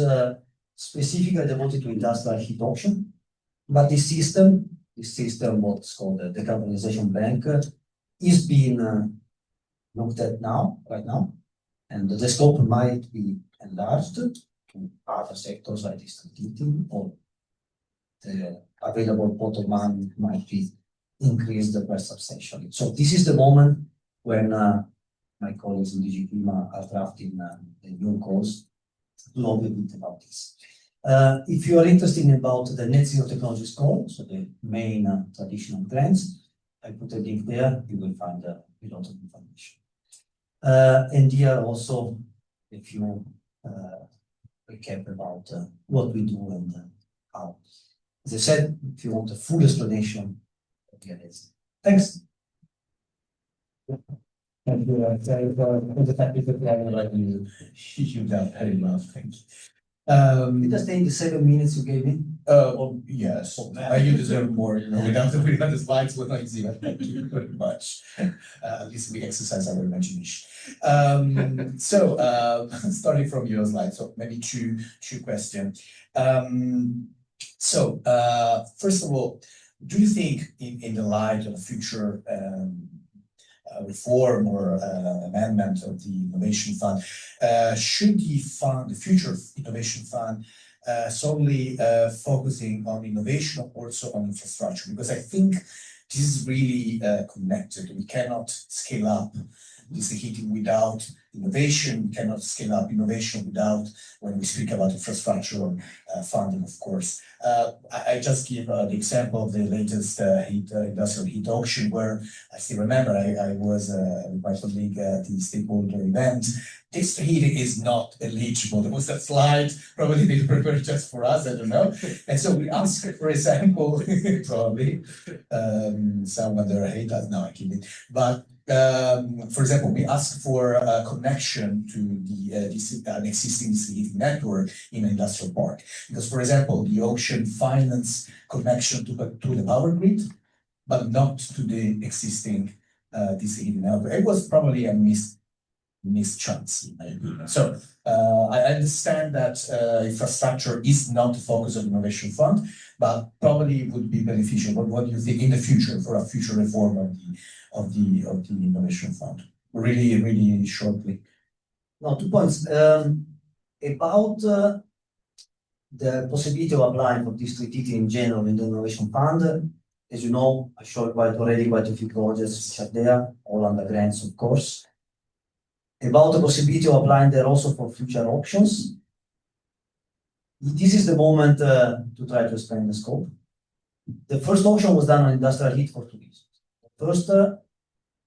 specifically devoted to industrial heat auction. But this system, what's called the decarbonization bank, is being looked at right now, and the scope might be enlarged. to other sectors like district heating, or the available pot of money might be increased quite substantially. So this is the moment when my colleagues in DG Clima are drafting the new calls to lobby a bit about this. If you are interested about the net zero technologies call, so the main traditional grants, I put a link there. You will find a lot of information. And here also a few recap about what we do and how. As I said, if you want a full explanation, here it is. Thanks. Thank you. The fact that I would like you down very well. Thank you. Did I stay in the 7 minutes you gave me? Well, yes. You deserve more, you know, without the slides would not easy, but thank you very much. At least we exercise our imagination. Starting from your slide, so maybe two questions. First of all, do you think in the light of future reform or amendment of the innovation fund, should the future innovation fund solely focusing on innovation or also on infrastructure? Because I think this is really connected. We cannot scale up district heating without innovation. We cannot scale up innovation without, when we speak about infrastructure funding, of course. I just give the example of the latest industrial heat auction, where I still remember I was with my colleague at the stakeholder event. District heating is not eligible. There was that slide, probably they prepared just for us, I don't know. And so we asked, for example, probably someone there hate us, no, I kid it. But for example, we asked for a connection to an existing district heating network in an industrial park. Because, for example, the auction financed connection to the power grid, but not to the existing district heating network. It was probably a missed chance, in my opinion. So I understand that infrastructure is not the focus of innovation fund, but probably would be beneficial. But what do you think in the future for a future reform of the innovation fund? Really shortly. Now, 2 points. About the possibility of applying for district heating in general in the innovation fund. As you know, I showed already quite a few projects which are there, all under grants, of course. About the possibility of applying there also for future auctions. This is the moment to try to expand the scope. The first auction was done on industrial heat for 2 reasons. The first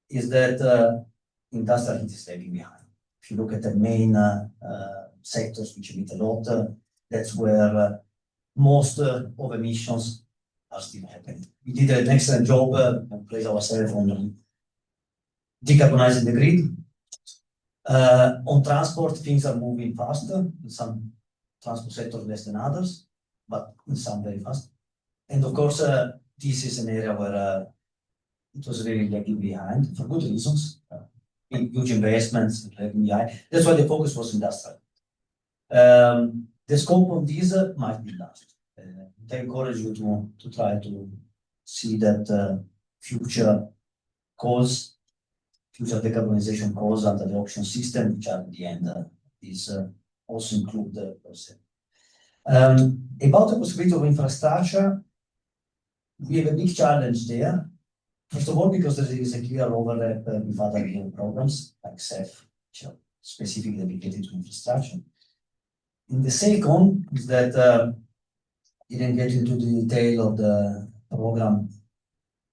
is that industrial heat is lagging behind. If you look at the main sectors which emit a lot, that's where most of emissions are still happening. We did an excellent job and placed ourselves on decarbonizing the grid. On transport, things are moving faster. In some transport sectors less than others, but in some very fast. And of course, this is an area where it was really lagging behind for good reasons. Huge investments lagging behind. That's why the focus was industrial. The scope of this might be large. I encourage you to try to see that future calls, future decarbonization calls under the auction system, which are at the end is also include the process. About the possibility of infrastructure, we have a big challenge there. First of all, because there is a clear overlap with other EU programs like SEFA, which are specifically dedicated to infrastructure. And the second is that you didn't get into the detail of the program,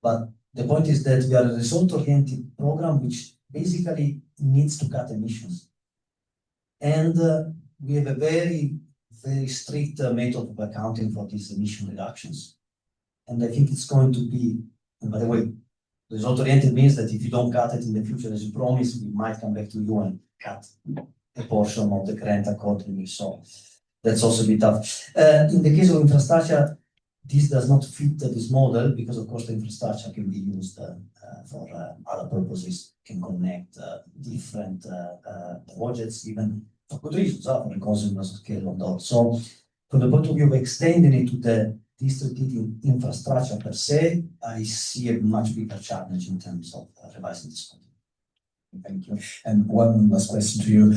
but the point is that we are a result-oriented program which basically needs to cut emissions. And we have a very strict method of accounting for these emission reductions. And I think it's going to be, and by the way, result-oriented means that if you don't cut it in the future as you promised, we might come back to you and cut a portion of the grant accordingly. So that's also a bit tough. In the case of infrastructure, this does not fit this model because, of course, the infrastructure can be used for other purposes, can connect different projects, even for good reasons, for the consumers scale of Dodd. So, from the point of view of extending it to the district heating infrastructure per se, I see a much bigger challenge in terms of revising this content. Thank you. And one last question to you.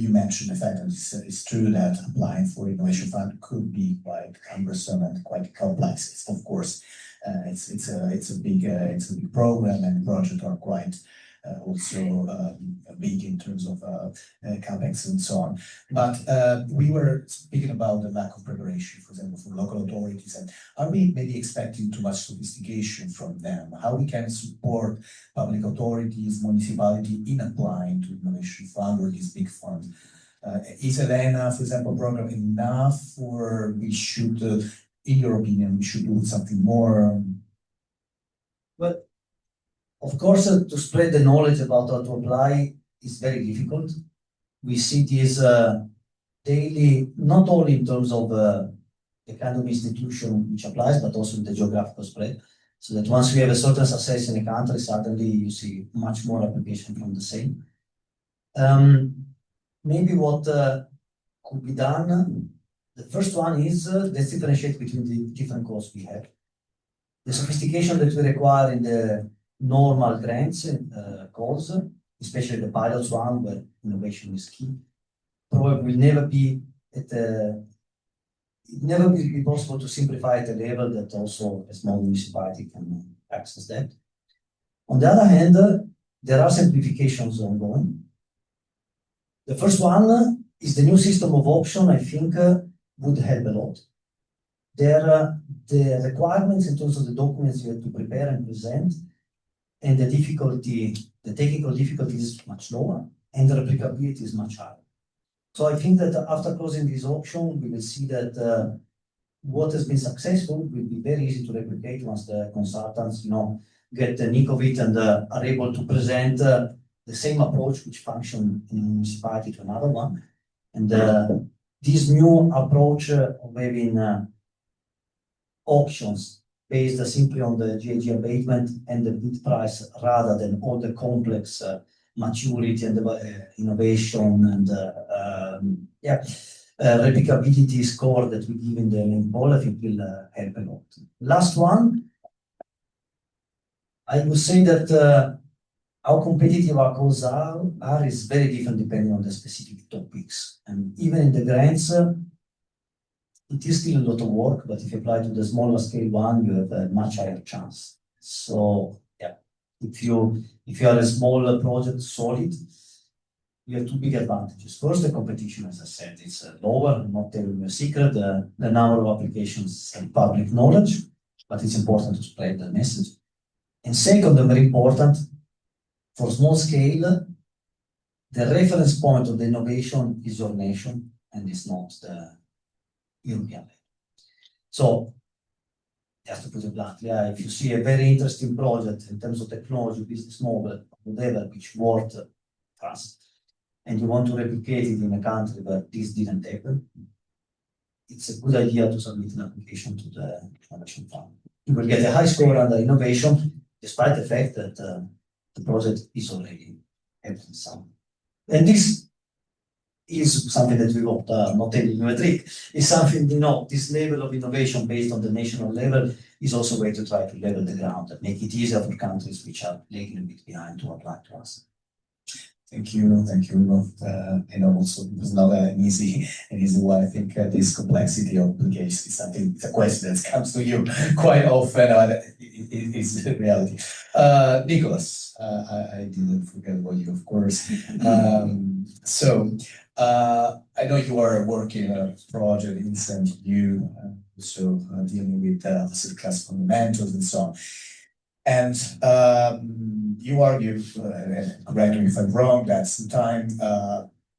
You mentioned the fact that it's true that applying for innovation fund could be quite cumbersome and quite complex. It's, of course, it's a big program, and the projects are quite also big in terms of capex and so on. But we were speaking about the lack of preparation, for example, for local authorities, and are we maybe expecting too much sophistication from them? How we can support public authorities, municipality in applying to innovation fund or these big funds? Is ADENE, for example, program enough, or we should, in your opinion, we should do something more? Well, of course, to spread the knowledge about how to apply is very difficult. We see this daily, not only in terms of the kind of institution which applies, but also in the geographical spread. So that once we have a certain success in a country, suddenly you see much more application from the same. Maybe what could be done, the first one is let's differentiate between the different costs we have. The sophistication that we require in the normal grants calls, especially the pilots one where innovation is key, probably will never be possible to simplify at a level that also a small municipality can access that. On the other hand, there are simplifications ongoing. The first one is the new system of option, I think, would help a lot. The requirements in terms of the documents you have to prepare and present, and the technical difficulty is much lower, and the replicability is much higher. So I think that after closing this option, we will see that what has been successful will be very easy to replicate once the consultants, get the nick of it and are able to present the same approach which function in a municipality to another one. And this new approach of having options based simply on the GHG abatement and the bid price rather than all the complex maturity and innovation and replicability score that we give in the main poll, I think will help a lot. Last one, I would say that how competitive our costs are is very different depending on the specific topics. And even in the grants, it is still a lot of work, but if you apply to the smaller scale one, you have a much higher chance. So yeah, if you are a small project solid, you have two big advantages. First, the competition, as I said, is lower, not telling you a secret. The number of applications and public knowledge, but it's important to spread the message. And second, and very important, for small scale, the reference point of the innovation is your nation and it's not the European level. So, just to put it bluntly, if you see a very interesting project in terms of technology, business model, whatever, which worth trust, and you want to replicate it in a country where this didn't happen, it's a good idea to submit an application to the innovation fund. You will get a high score under innovation, despite the fact that the project is already having some. And this is something that we want, not telling you a trick, is something, this level of innovation based on the national level is also a way to try to level the ground and make it easier for countries which are lagging a bit behind to apply to us. Thank you, Ugo. Also it was not an easy one. I think this complexity of application is something, it's a question that comes to you quite often. It's the reality. Nicolas, I didn't forget about you, of course. I know you are working on a project in IncentEU, so dealing with asset class fundamentals and so on. And you argue, correct me if I'm wrong, that sometimes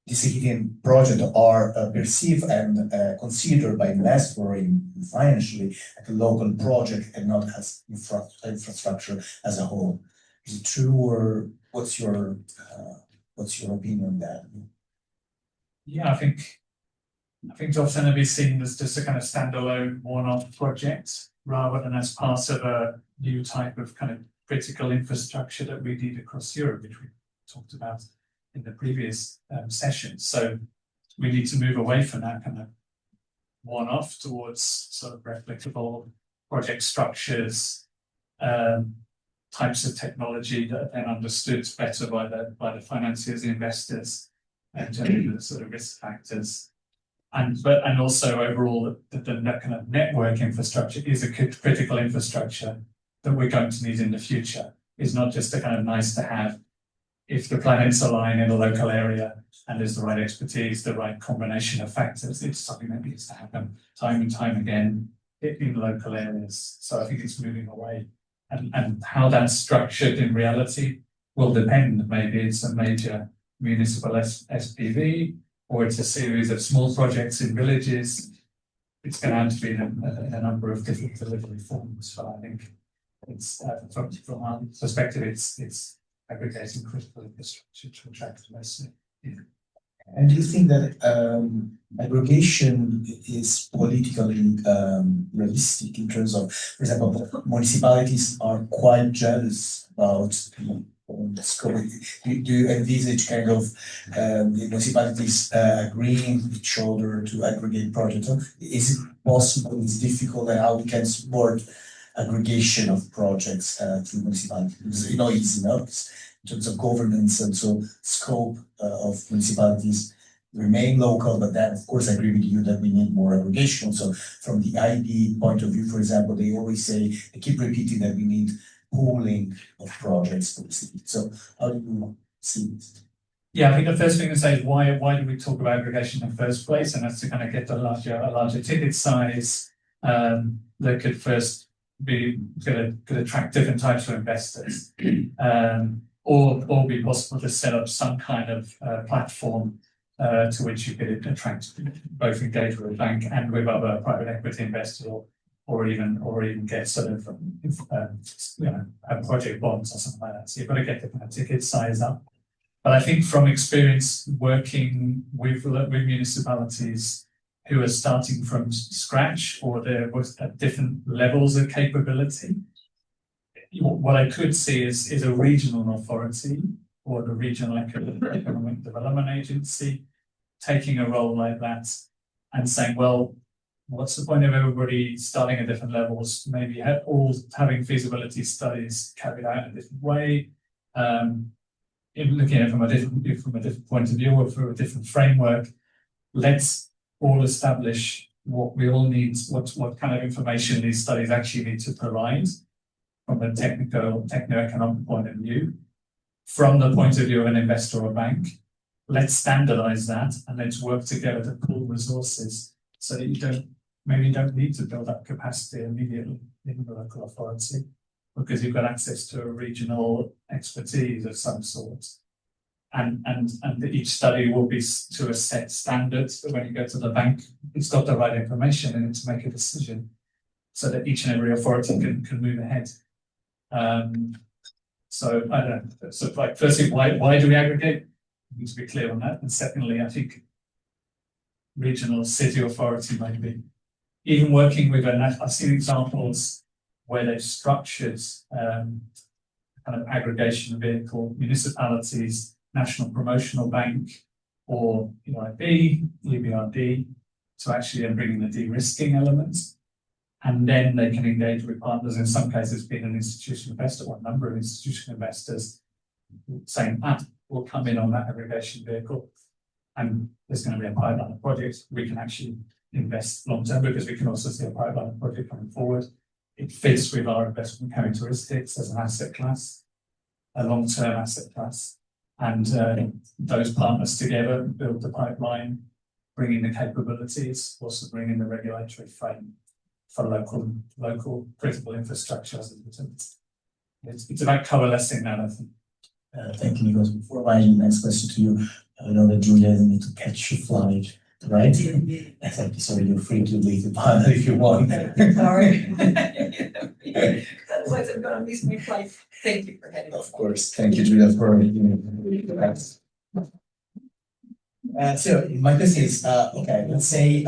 this heating project are perceived and considered by investors financially as a local project and not as infrastructure as a whole. Is it true, or what's your opinion on that? Yeah, I think it's often to be seen as just a kind of standalone one-off project rather than as part of a new type of kind of critical infrastructure that we need across Europe, which we talked about in the previous session. So we need to move away from that kind of one-off towards sort of replicable project structures, types of technology that are then understood better by the financiers, the investors, and the sort of risk factors. And also overall the kind of network infrastructure is a critical infrastructure that we're going to need in the future. It's not just a kind of nice to have. If the planets align in a local area and there's the right expertise, the right combination of factors, it's something that needs to happen time and time again in local areas. So I think it's moving away. And how that's structured in reality will depend. Maybe it's a major municipal SPV, or it's a series of small projects in villages. It's going to have to be in a number of different delivery forms. But I think it's from our perspective, it's aggregating critical infrastructure to attract investment. Yeah. And do you think that aggregation is politically realistic in terms of, for example, municipalities are quite jealous about the scope? Do you envisage kind of the municipalities agreeing with each other to aggregate projects? Is it possible? It's difficult, and how we can support aggregation of projects through municipalities? It's easy enough in terms of governance, and so scope of municipalities remain local, but then of course I agree with you that we need more aggregation. So from the IB point of view, for example, they always say, they keep repeating that we need pooling of projects for the city. So how do you see this? Yeah, I think the first thing to say is why do we talk about aggregation in the first place? And that's to kind of get a larger ticket size that could first could attract different types of investors. Or be possible to set up some kind of platform to which you could attract, both engage with a bank and with other private equity investors, or even get sort of project bonds or something like that. So you've got to get the kind of ticket size up. But I think from experience working with municipalities who are starting from scratch, or they're at different levels of capability, what I could see is a regional authority or the regional economic development agency taking a role like that and saying, well, what's the point of everybody starting at different levels? Maybe all having feasibility studies carried out in a different way, looking at it from a different point of view or through a different framework. Let's all establish what we all need, what kind of information these studies actually need to provide from a techno-economic point of view. From the point of view of an investor or bank, let's standardize that and let's work together to pool resources so that you don't need to build up capacity immediately in the local authority, because you've got access to a regional expertise of some sort. And each study will be to a set standard, so when you go to the bank, it's got the right information in it to make a decision, so that each and every authority can move ahead. So I don't know. So like, firstly, why do we aggregate? We need to be clear on that. And secondly, I think regional city authority maybe. Even working with I've seen examples where they've structured kind of aggregation vehicle, municipalities, National Promotional Bank, or EIB, EBRD, to actually then bring in the de-risking elements. And then they can engage with partners, in some cases being an institutional investor or a number of institutional investors, saying, we'll come in on that aggregation vehicle, and there's going to be a pipeline of projects. We can actually invest long term, because we can also see a pipeline of project coming forward. It fits with our investment characteristics as an asset class, a long-term asset class. And those partners together build the pipeline, bring in the capabilities, also bring in the regulatory frame for local critical infrastructure. It's about coalescing that, I think. Thank you, Nicolas. Before my next question to you, I know that Giulia need to catch your flight, right? Thank you. So you're free to leave the panel if you want. Sorry. Otherwise, I'm going to miss my flight. Thank you for having me. Of course. Thank you, Giulia, for so my question is, okay, let's say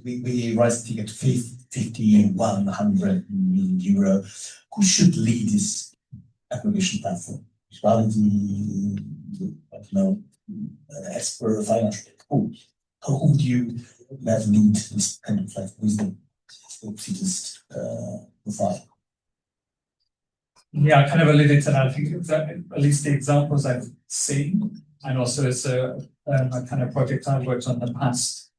we raise the ticket to 100 million euro. Who should lead this aggregation platform? Municipality, expert, financial. Who would you have lead this kind of like wisdom, profile? Yeah, I kind of alluded to that. I think that at least the examples I've seen, and also as a kind of project I've worked on in the past,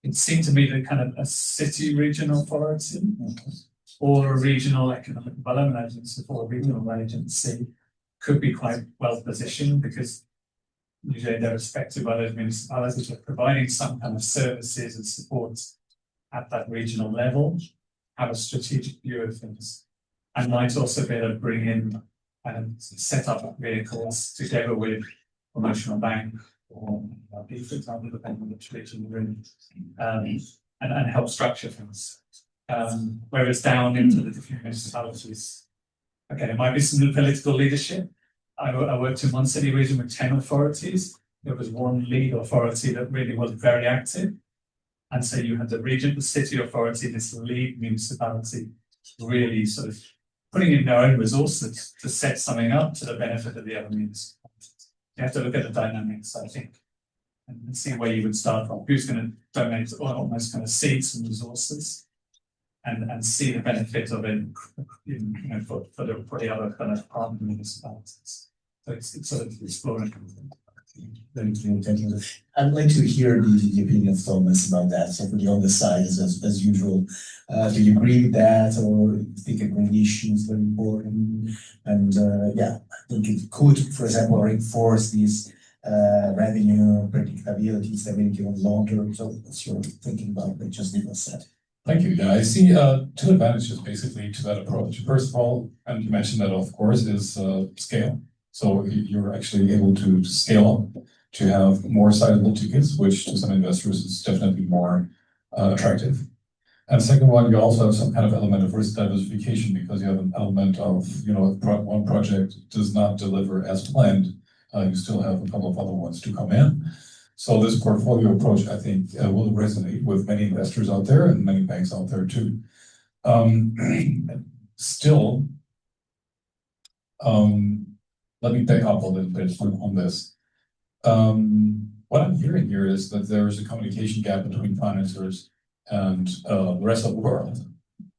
it seemed to me that kind of a city regional authority or a regional economic development agency or a regional agency could be quite well positioned, because usually they're respected by those municipalities are providing some kind of services and support at that regional level, have a strategic view of things, and might also be able to bring in and set up vehicles together with commercial bank or for example, depending on which region you're in, and help structure things. Whereas down into the different municipalities, okay, it might be some political leadership. I worked in one city region with 10 authorities. There was one lead authority that really was very active. And so you had the region, the city authority, this lead municipality, really sort of putting in their own resources to set something up to the benefit of the other municipalities. You have to look at the dynamics, I think, and see where you would start from. Who's going to donate almost kind of seed some resources and see the benefit of it, for the other kind of partner municipalities. So it's sort of exploring. Thank you. I'd like to hear the opinion of Thomas about that. So for the other side, as usual, do you agree with that, or you think a green issue is very important? And yeah, I think it could, for example, reinforce these revenue predictability, stability on long term. So what's your thinking about what just Nicolas said? Thank you. Yeah, I see two advantages basically to that approach. First of all, and you mentioned that, of course, is scale. So you're actually able to scale up, to have more sizable tickets, which to some investors is definitely more attractive. And second one, you also have some kind of element of risk diversification, because you have an element of, if one project does not deliver as planned, you still have a couple of other ones to come in. So this portfolio approach, I think, will resonate with many investors out there and many banks out there too. Still, let me back up a little bit on this. What I'm hearing here is that there is a communication gap between financiers and the rest of the world.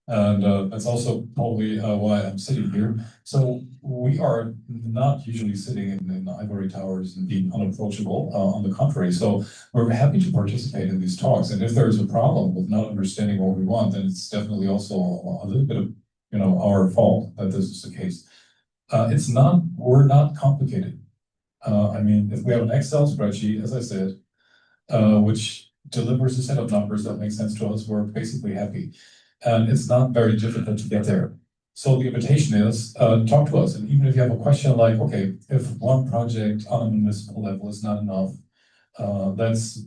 And that's also probably why I'm sitting here. So we are not usually sitting in ivory towers and being unapproachable. On the contrary, so we're happy to participate in these talks. And if there's a problem with not understanding what we want, then it's definitely also a little bit of our fault that this is the case. We're not complicated. I mean, if we have an Excel spreadsheet, as I said, which delivers a set of numbers that make sense to us, we're basically happy. And it's not very difficult to get there. So the invitation is, talk to us. And even if you have a question like, okay, if one project on a municipal level is not enough, let's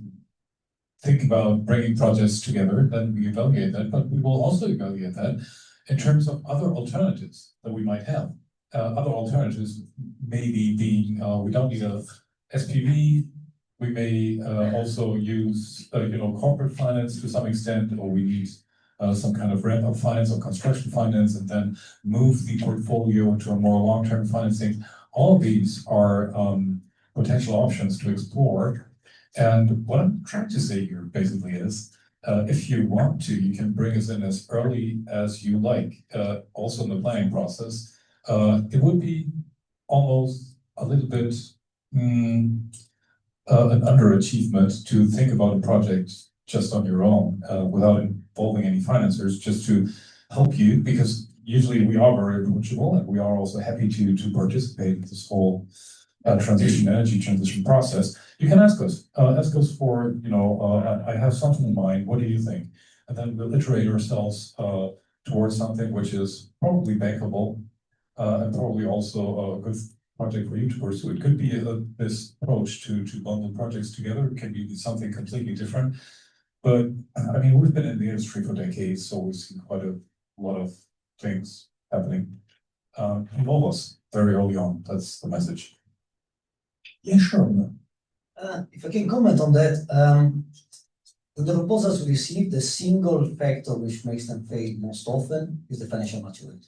think about bringing projects together, then we evaluate that. But we will also evaluate that in terms of other alternatives that we might have. Other alternatives maybe being, we don't need a SPV. We may also use, corporate finance to some extent, or we need some kind of ramp-up finance or construction finance, and then move the portfolio to a more long-term financing. All of these are potential options to explore. And what I'm trying to say here basically is, if you want to, you can bring us in as early as you like, also in the planning process. It would be almost a little bit an underachievement to think about a project just on your own, without involving any financiers, just to help you, because usually we are very approachable and we are also happy to participate in this whole energy transition process. You can ask us for, I have something in mind, what do you think? And then we'll iterate ourselves towards something which is probably bankable, and probably also a good project for you to pursue. It could be this approach to bundle projects together. It can be something completely different. But I mean, we've been in the industry for decades, so we've seen quite a lot of things happening. Involve us very early on. That's the message. Yeah, sure. If I can comment on that, in the proposals we received, the single factor which makes them fail most often is the financial maturity.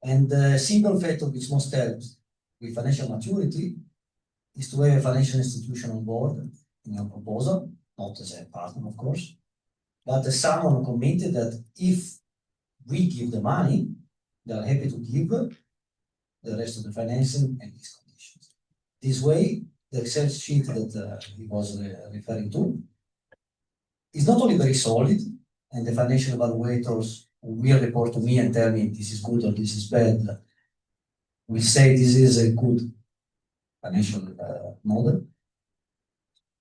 And the single factor which most helps with financial maturity is to have a financial institution on board in your proposal, not as a partner, of course, but as someone committed that if we give the money, they are happy to give the rest of the financing and these conditions. This way, the Excel sheet that he was referring to is not only very solid, and the financial evaluators will report to me and tell me this is good or this is bad. We say this is a good financial model.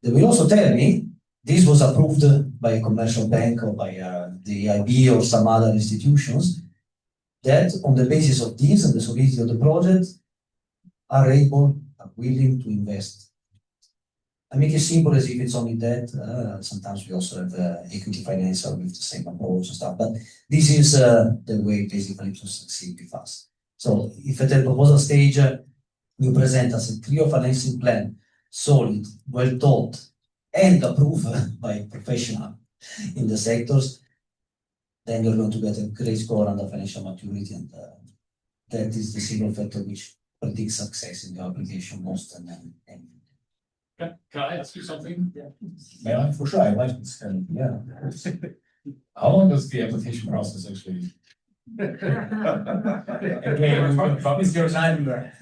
They will also tell me this was approved by a commercial bank or by the EIB or some other institutions that on the basis of this and the solidity of the project are willing to invest. I make it simple as if it's only that. Sometimes we also have equity financier with the same approach and stuff, but this is the way basically to succeed with us. So if at the proposal stage, you present us a clear financing plan, solid, well thought, and approved by a professional in the sectors, then you're going to get a great score under financial maturity, and that is the single factor which predicts success in the application most and Can I ask you something? Yeah. May I? For sure, I like this. Yeah. How long does the application process actually? What is your number?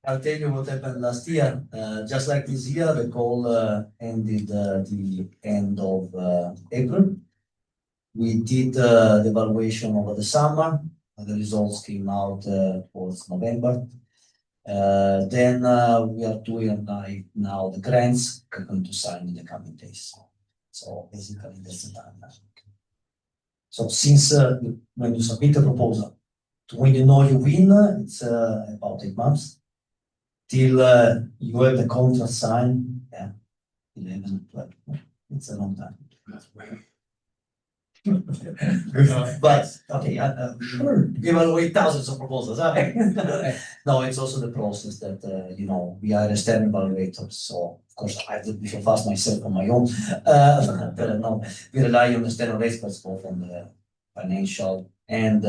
I'll tell you what happened last year. Just like this year, the call ended the end of April. We did the evaluation over the summer. The results came out towards November. Then we are doing now the grants. We're going to sign in the coming days. So basically that's the time. So since when you submit a proposal to when you know you win, it's about 8 months. Till you have the contract signed, 11, 12. It's a long time. But okay, sure, we evaluate thousands of proposals. No, it's also the process that we are external evaluators. So of course I did this fast myself on my own. No, we rely on external experts both on the financial and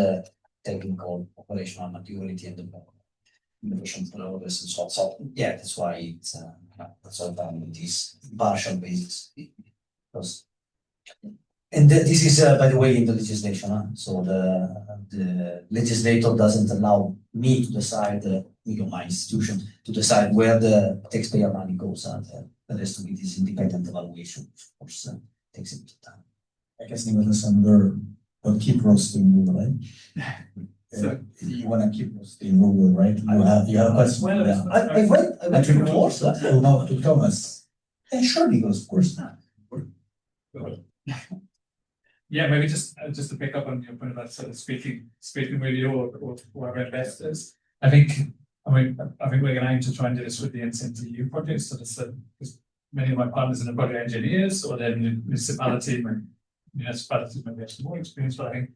technical operational maturity and the innovation progress and so on. So yeah, that's why it's that's all done with this partial basis. And this is, by the way, in the legislation. So the legislator doesn't allow me to decide, my institution, to decide where the taxpayer money goes. The rest of it is independent evaluation. Of course, takes a bit of time. I guess you understand we'll keep roasting you, right? So you want to keep roasting Ugo, right? You have a question. Well, I went to Thomas. No, to Thomas. And surely goes, of course not. Yeah, maybe just to pick up on your point about sort of speaking with you or our investors. I think we're going to aim to try and do this with the IncentEU projects. So because many of my partners in the project engineers or their municipalities maybe have some more experience, but I think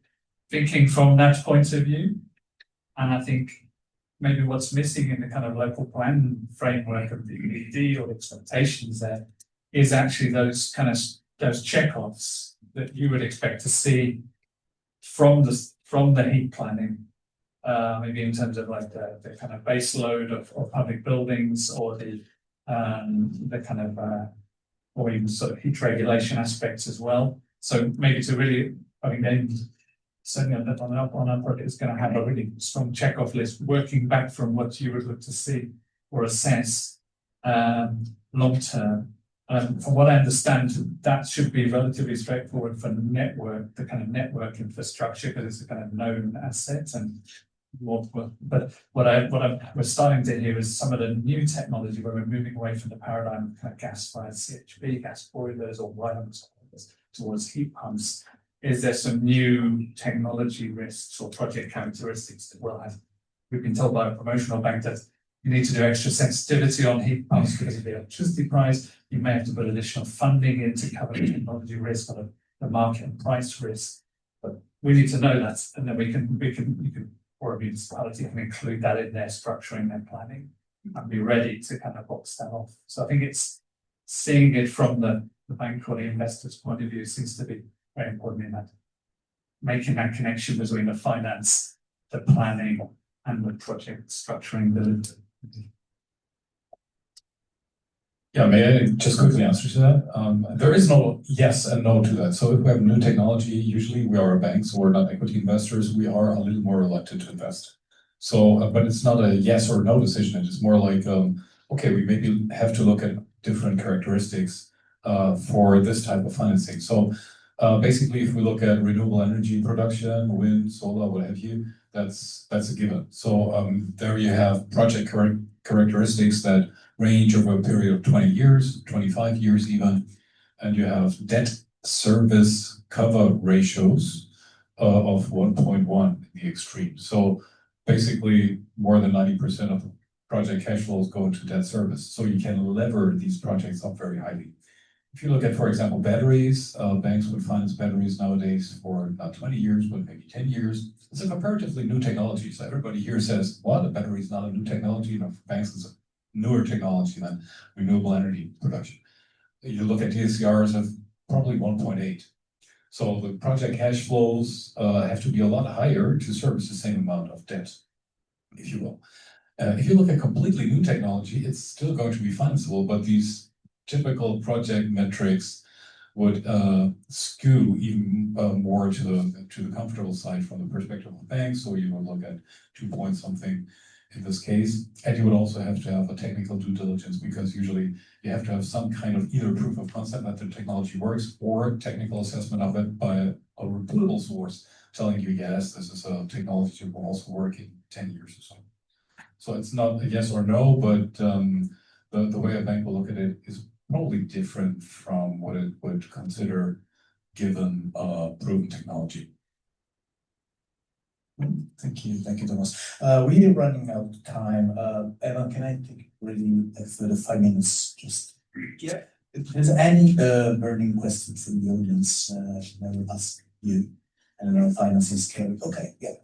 thinking from that point of view, and I think maybe what's missing in the kind of local plan framework of the ED or expectations there is actually those checkoffs that you would expect to see from the heat planning, maybe in terms of like the kind of base load of public buildings or the kind of or even sort of heat regulation aspects as well. So maybe to really, certainly on our project is going to have a really strong checkoff list, working back from what you would look to see or assess long term. From what I understand, that should be relatively straightforward for the kind of network infrastructure, because it's a kind of known asset. But we're starting to hear is some of the new technology where we're moving away from the paradigm of kind of gas-fired CHP, gas boilers or wireless boilers towards heat pumps. Is there some new technology risks or project characteristics that we'll have? We've been told by a promotional bank that you need to do extra sensitivity on heat pumps because of the electricity price. You may have to put additional funding in to cover the technology risk or the market and price risk. But we need to know that, and then you can, or a municipality can include that in their structuring, their planning, and be ready to kind of box that off. So I think it's seeing it from the bank or the investor's point of view seems to be very important in that, making that connection between the finance, the planning, and the project structuring. Yeah, may I just quickly answer to that? There is no yes and no to that. So if we have new technology, usually we are a bank, so we're not equity investors. We are a little more reluctant to invest. So, but it's not a yes or no decision. It is more like, okay, we maybe have to look at different characteristics for this type of financing. So basically, if we look at renewable energy production, wind, solar, what have you, that's a given. So there you have project characteristics that range over a period of 20 years, 25 years even, and you have debt service cover ratios of 1.1 in the extreme. So basically, more than 90% of the project cash flows go into debt service. So you can lever these projects up very highly. If you look at, for example, batteries, banks would finance batteries nowadays for not 20 years, but maybe 10 years. It's a comparatively new technology. So everybody here says, well, the battery is not a new technology. You know, for banks, it's a newer technology than renewable energy production. You look at DSCRs of probably 1.8. So the project cash flows have to be a lot higher to service the same amount of debt, if you will. If you look at completely new technology, it's still going to be financeable, but these typical project metrics would skew even more to the comfortable side from the perspective of banks. So you would look at 2 point something in this case, and you would also have to have a technical due diligence, because usually you have to have some kind of either proof of concept that the technology works or technical assessment of it by a reputable source telling you, yes, this is a technology that will also work in 10 years or so. So it's not a yes or no, but the way a bank will look at it is probably different from what it would consider given proven technology. Thank you, Thomas. We are running out of time. Evan, can I take really further 5 minutes? Just yeah. If there's any burning questions from the audience, I will ask you. I don't know, finance is scary. Okay, yeah.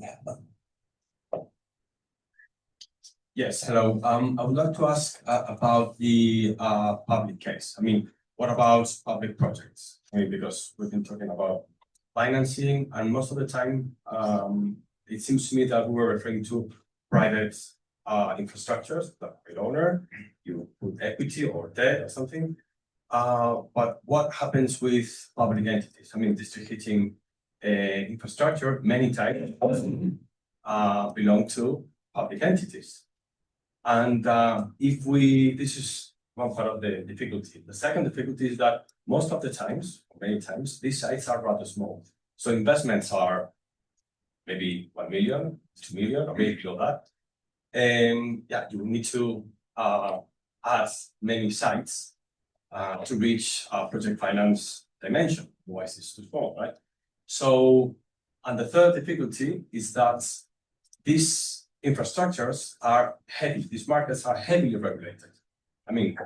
Yes, hello. I would like to ask about the public case. I mean, what about public projects? I mean, because we've been talking about financing, and most of the time, it seems to me that we were referring to private infrastructures, the private owner, you put equity or debt or something. But what happens with public entities? I mean, district heating infrastructure many times belong to public entities. And this is one part of the difficulty. The second difficulty is that most of the times, many times, these sites are rather small. So investments are maybe 1 million, 2 million, or maybe below that. And yeah, you need to add many sites to reach project finance dimension. Otherwise, it's too small, right? So, and the third difficulty is that these infrastructures are heavy. These markets are heavily regulated. I mean,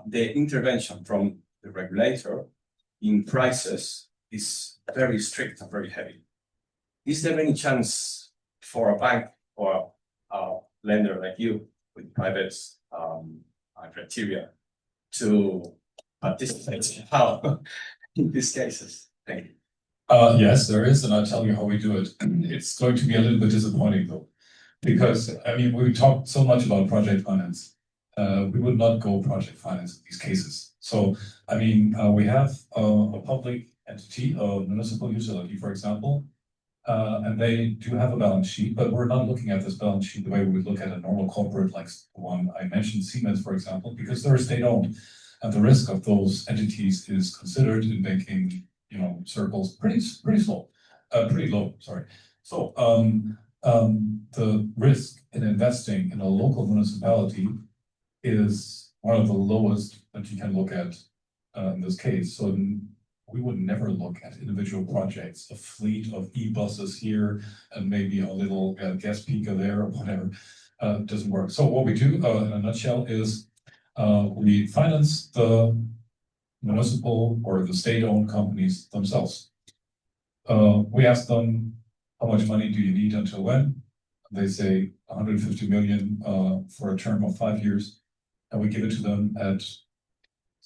the intervention from the regulator in prices is very strict and very heavy. Is there any chance for a bank or a lender like you with private criteria to participate in these cases? Thank you. Yes, there is, and I'll tell you how we do it. It's going to be a little bit disappointing though, because I mean, we talked so much about project finance. We would not go project finance in these cases. So, I mean, we have a public entity, a municipal utility, for example, and they do have a balance sheet, but we're not looking at this balance sheet the way we would look at a normal corporate, like the one I mentioned, Siemens, for example, because they're state-owned, and the risk of those entities is considered in banking, you know, circles pretty low. Sorry. So the risk in investing in a local municipality is one of the lowest that you can look at in this case. So we would never look at individual projects, a fleet of e-buses here and maybe a little gas peaker there or whatever. Doesn't work. So what we do in a nutshell is we finance the municipal or the state-owned companies themselves. We ask them, how much money do you need until when? They say 150 million for a term of 5 years, and we give it to them at,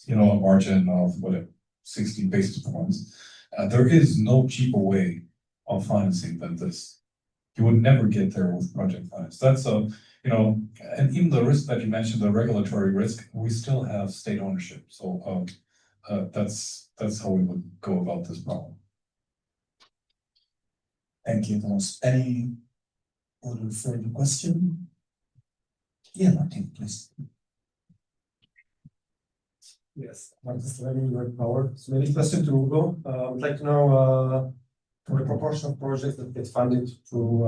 you know, a margin of whatever, 60 basis points. There is no cheaper way of financing than this. you would never get there with project finance. That's a, you know, and even the risk that you mentioned, the regulatory risk, we still have state ownership. So that's how we would go about this problem. Thank you, Thomas. Any other further question? Yeah, Martin, please. Yes, Martin Euroheat Power. So maybe question to Ugo. I would like to know for the proportion of projects that get funded through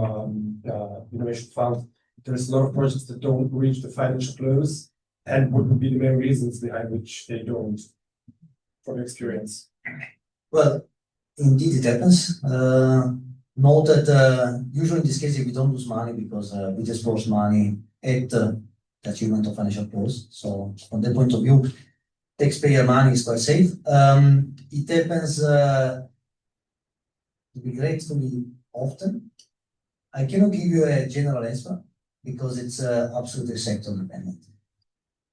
innovation fund, there's a lot of projects that don't reach the financial close, and what would be the main reasons behind which they don't, from your experience? Well, indeed it happens. Note that usually in this case we don't lose money because we disperse money at the achievement of financial close. So from that point of view, taxpayer money is quite safe. It happens to be gratefully often. I cannot give you a general answer because it's absolutely sector dependent.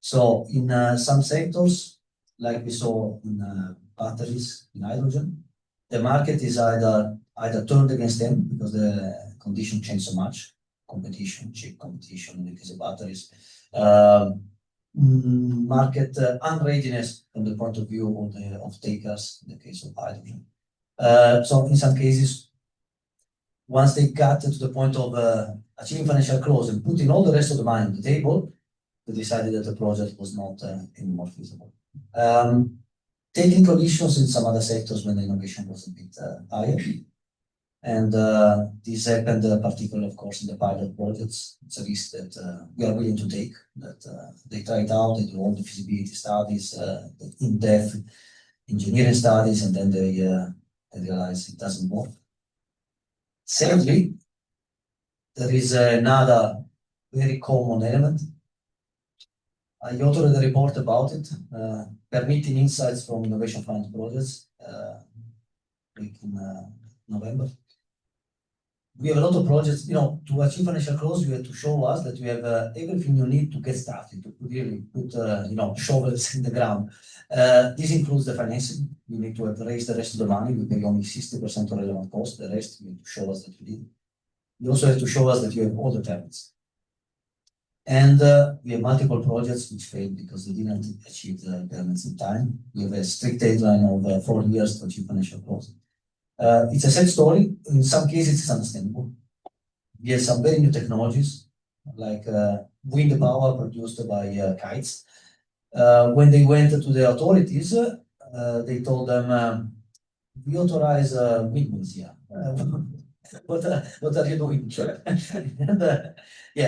So in some sectors, like we saw in batteries, in hydrogen, the market is either turned against them because the condition changed so much, competition, cheap competition in the case of batteries, market unreadiness from the point of view of the off-takers in the case of hydrogen. So in some cases, once they got to the point of achieving financial close and putting all the rest of the money on the table, they decided that the project was not anymore feasible. Technical issues in some other sectors when the innovation was a bit higher. And this happened particularly, of course, in the pilot projects. It's a risk that we are willing to take, that they try it out, they do all the feasibility studies, the in-depth engineering studies, and then they realize it doesn't work. Sadly, there is another very common element. I authored a report about it, permitting insights from innovation fund projects back in November. We have a lot of projects, you know, to achieve financial close, you have to show us that you have everything you need to get started, to really put, you know, shovels in the ground. This includes the financing. You need to have raised the rest of the money. We pay only 60% of relevant cost. The rest, you need to show us that you did. You also have to show us that you have all the permits. And we have multiple projects which failed because they didn't achieve the permits in time. We have a strict deadline of 4 years to achieve financial close. It's a sad story. In some cases, it's understandable. We have some very new technologies, like wind power produced by kites. When they went to the authorities, they told them, we authorize windmills here. What are you doing?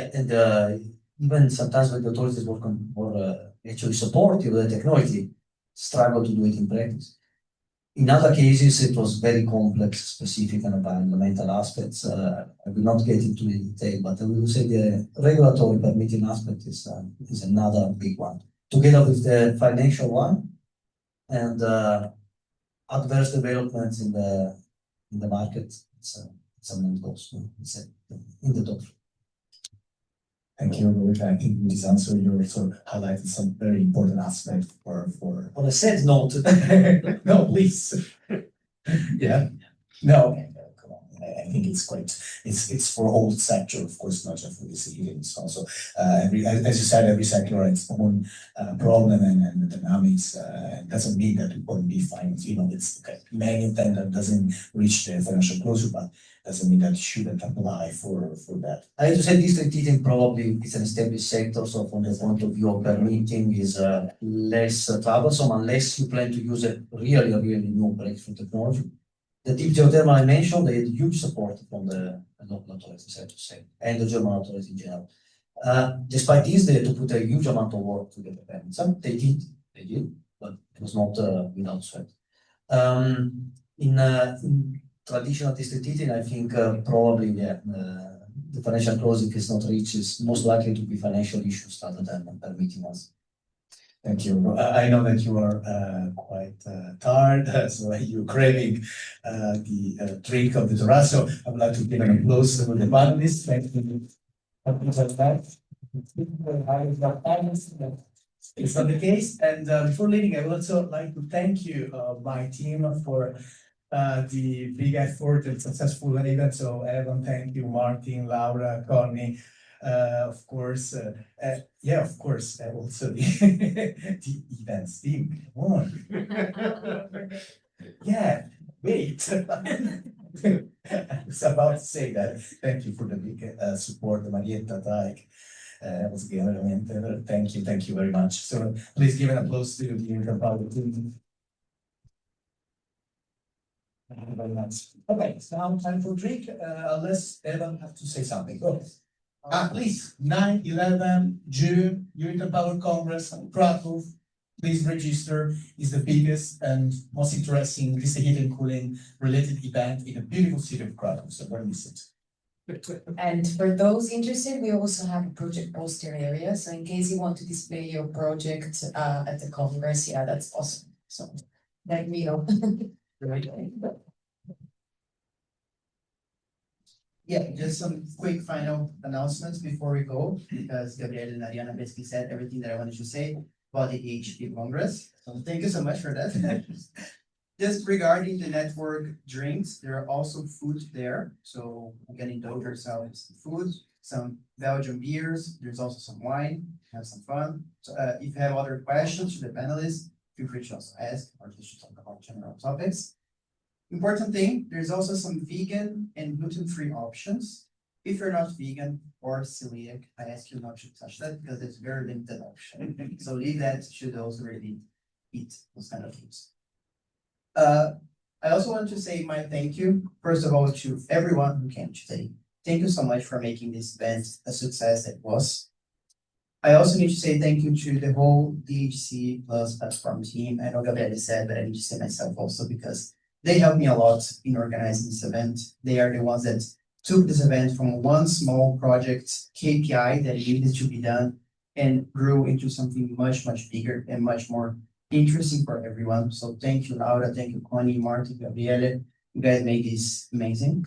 And even sometimes when the authorities were actually supportive of the technology, struggle to do it in practice. In other cases, it was very complex, specific and environmental aspects. I will not get into the detail, but I will say the regulatory permitting aspect is another big one, together with the financial one and adverse developments in the market. It's something goes in the top. Thank you, I think with this answer, you sort of highlighted some very important aspect for. On a sad note, no, please. Yeah, no, come on. I think it's quite. It's for all sector, of course, not just for the city. It's also as you said, every sector has its own problem and the dynamics. Doesn't mean that it won't be fine. You know, it's okay. Many of them that doesn't reach the financial closure, but doesn't mean that it shouldn't apply for that. I have to say district heating probably is an established sector, so from the point of view of permitting is less troublesome unless you plan to use a really new breakthrough technology. The deep geothermal I mentioned, they had huge support from the local authorities, I have to say, and the German authorities in general. Despite this, they had to put a huge amount of work to get the permits. They did, but it was not without sweat. In traditional district heating, I think probably the financial close, if it's not reached, is most likely to be financial issues rather than permitting us. Thank you. I know that you are quite tired, so you're craving the drink of the terrazzo. I would like to give an applause to the panelists. Thank you. It's not the case. And before leaving, I would also like to thank you, my team, for the big effort and successful event. So Evan, thank you, Martin, Laura, Connie, of course, yeah, of course, also the, the events team. Come on. Yeah, wait. I was about to say that. Thank you for the big support, Marietta, Taik. Thank you very much. So please give an applause to the Euroheat Power team. Thank you very much. Okay, it's now time for drink. Unless Evan have to say something. Go. Please, 9-11 June, Euroheat Power Congress, Krakow. Please register. It's the biggest and most interesting district heating and cooling related event in the beautiful city of Krakow. So don't miss it. And for those interested, we also have a project poster area. So in case you want to display your project at the Congress, yeah, that's awesome. So let me know. Yeah, just some quick final announcements before we go, because Gabriele and Ariana basically said everything that I wanted to say about the HP Congress. So thank you so much for that. Just regarding the network drinks, there are also food there. So you can indulge yourselves in food, some Belgian beers. There's also some wine, have some fun. So if you have other questions to the panelists, feel free to also ask or just to talk about general topics. Important thing, there's also some vegan and gluten-free options. If you're not vegan or celiac, I ask you not to touch that because it's very limited option. So leave that to those who really eat those kind of foods. I also want to say my thank you, first of all, to everyone who came today. Thank you so much for making this event a success it was. I also need to say thank you to the whole DHC Plus platform team. I know Gabriele said, but I need to say myself also because they helped me a lot in organizing this event. They are the ones that took this event from one small project KPI that needed to be done and grew into something much, much bigger and much more interesting for everyone. So thank you, Laura. Thank you, Connie, Martin, Gabriele. You guys made this amazing.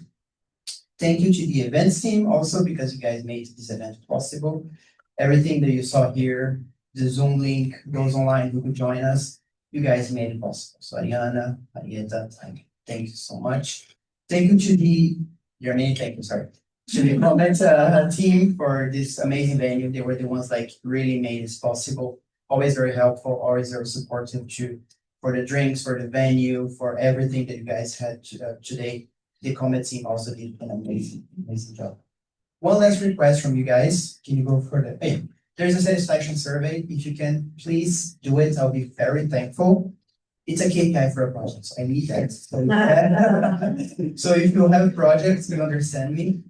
Thank you to the events team also because you guys made this event possible. Everything that you saw here, the Zoom link, those online who could join us, you guys made it possible. So Ariana, Marietta, thank you so much. Thank you to the to the comment team for this amazing venue. They were the ones like really made this possible. Always very helpful, always very supportive for the drinks, for the venue, for everything that you guys had today. The comment team also did an amazing job. One last request from you guys. Can you go for the, hey, there's a satisfaction survey. If you can, please do it. I'll be very thankful. It's a KPI for a project, so I need that. So if you have projects, you understand me.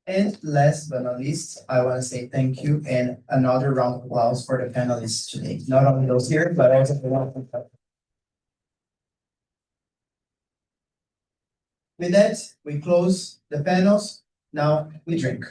And last but not least, I want to say thank you and another round of applause for the panelists today. Not only those here, but also the one. With that, we close the panels. Now we drink.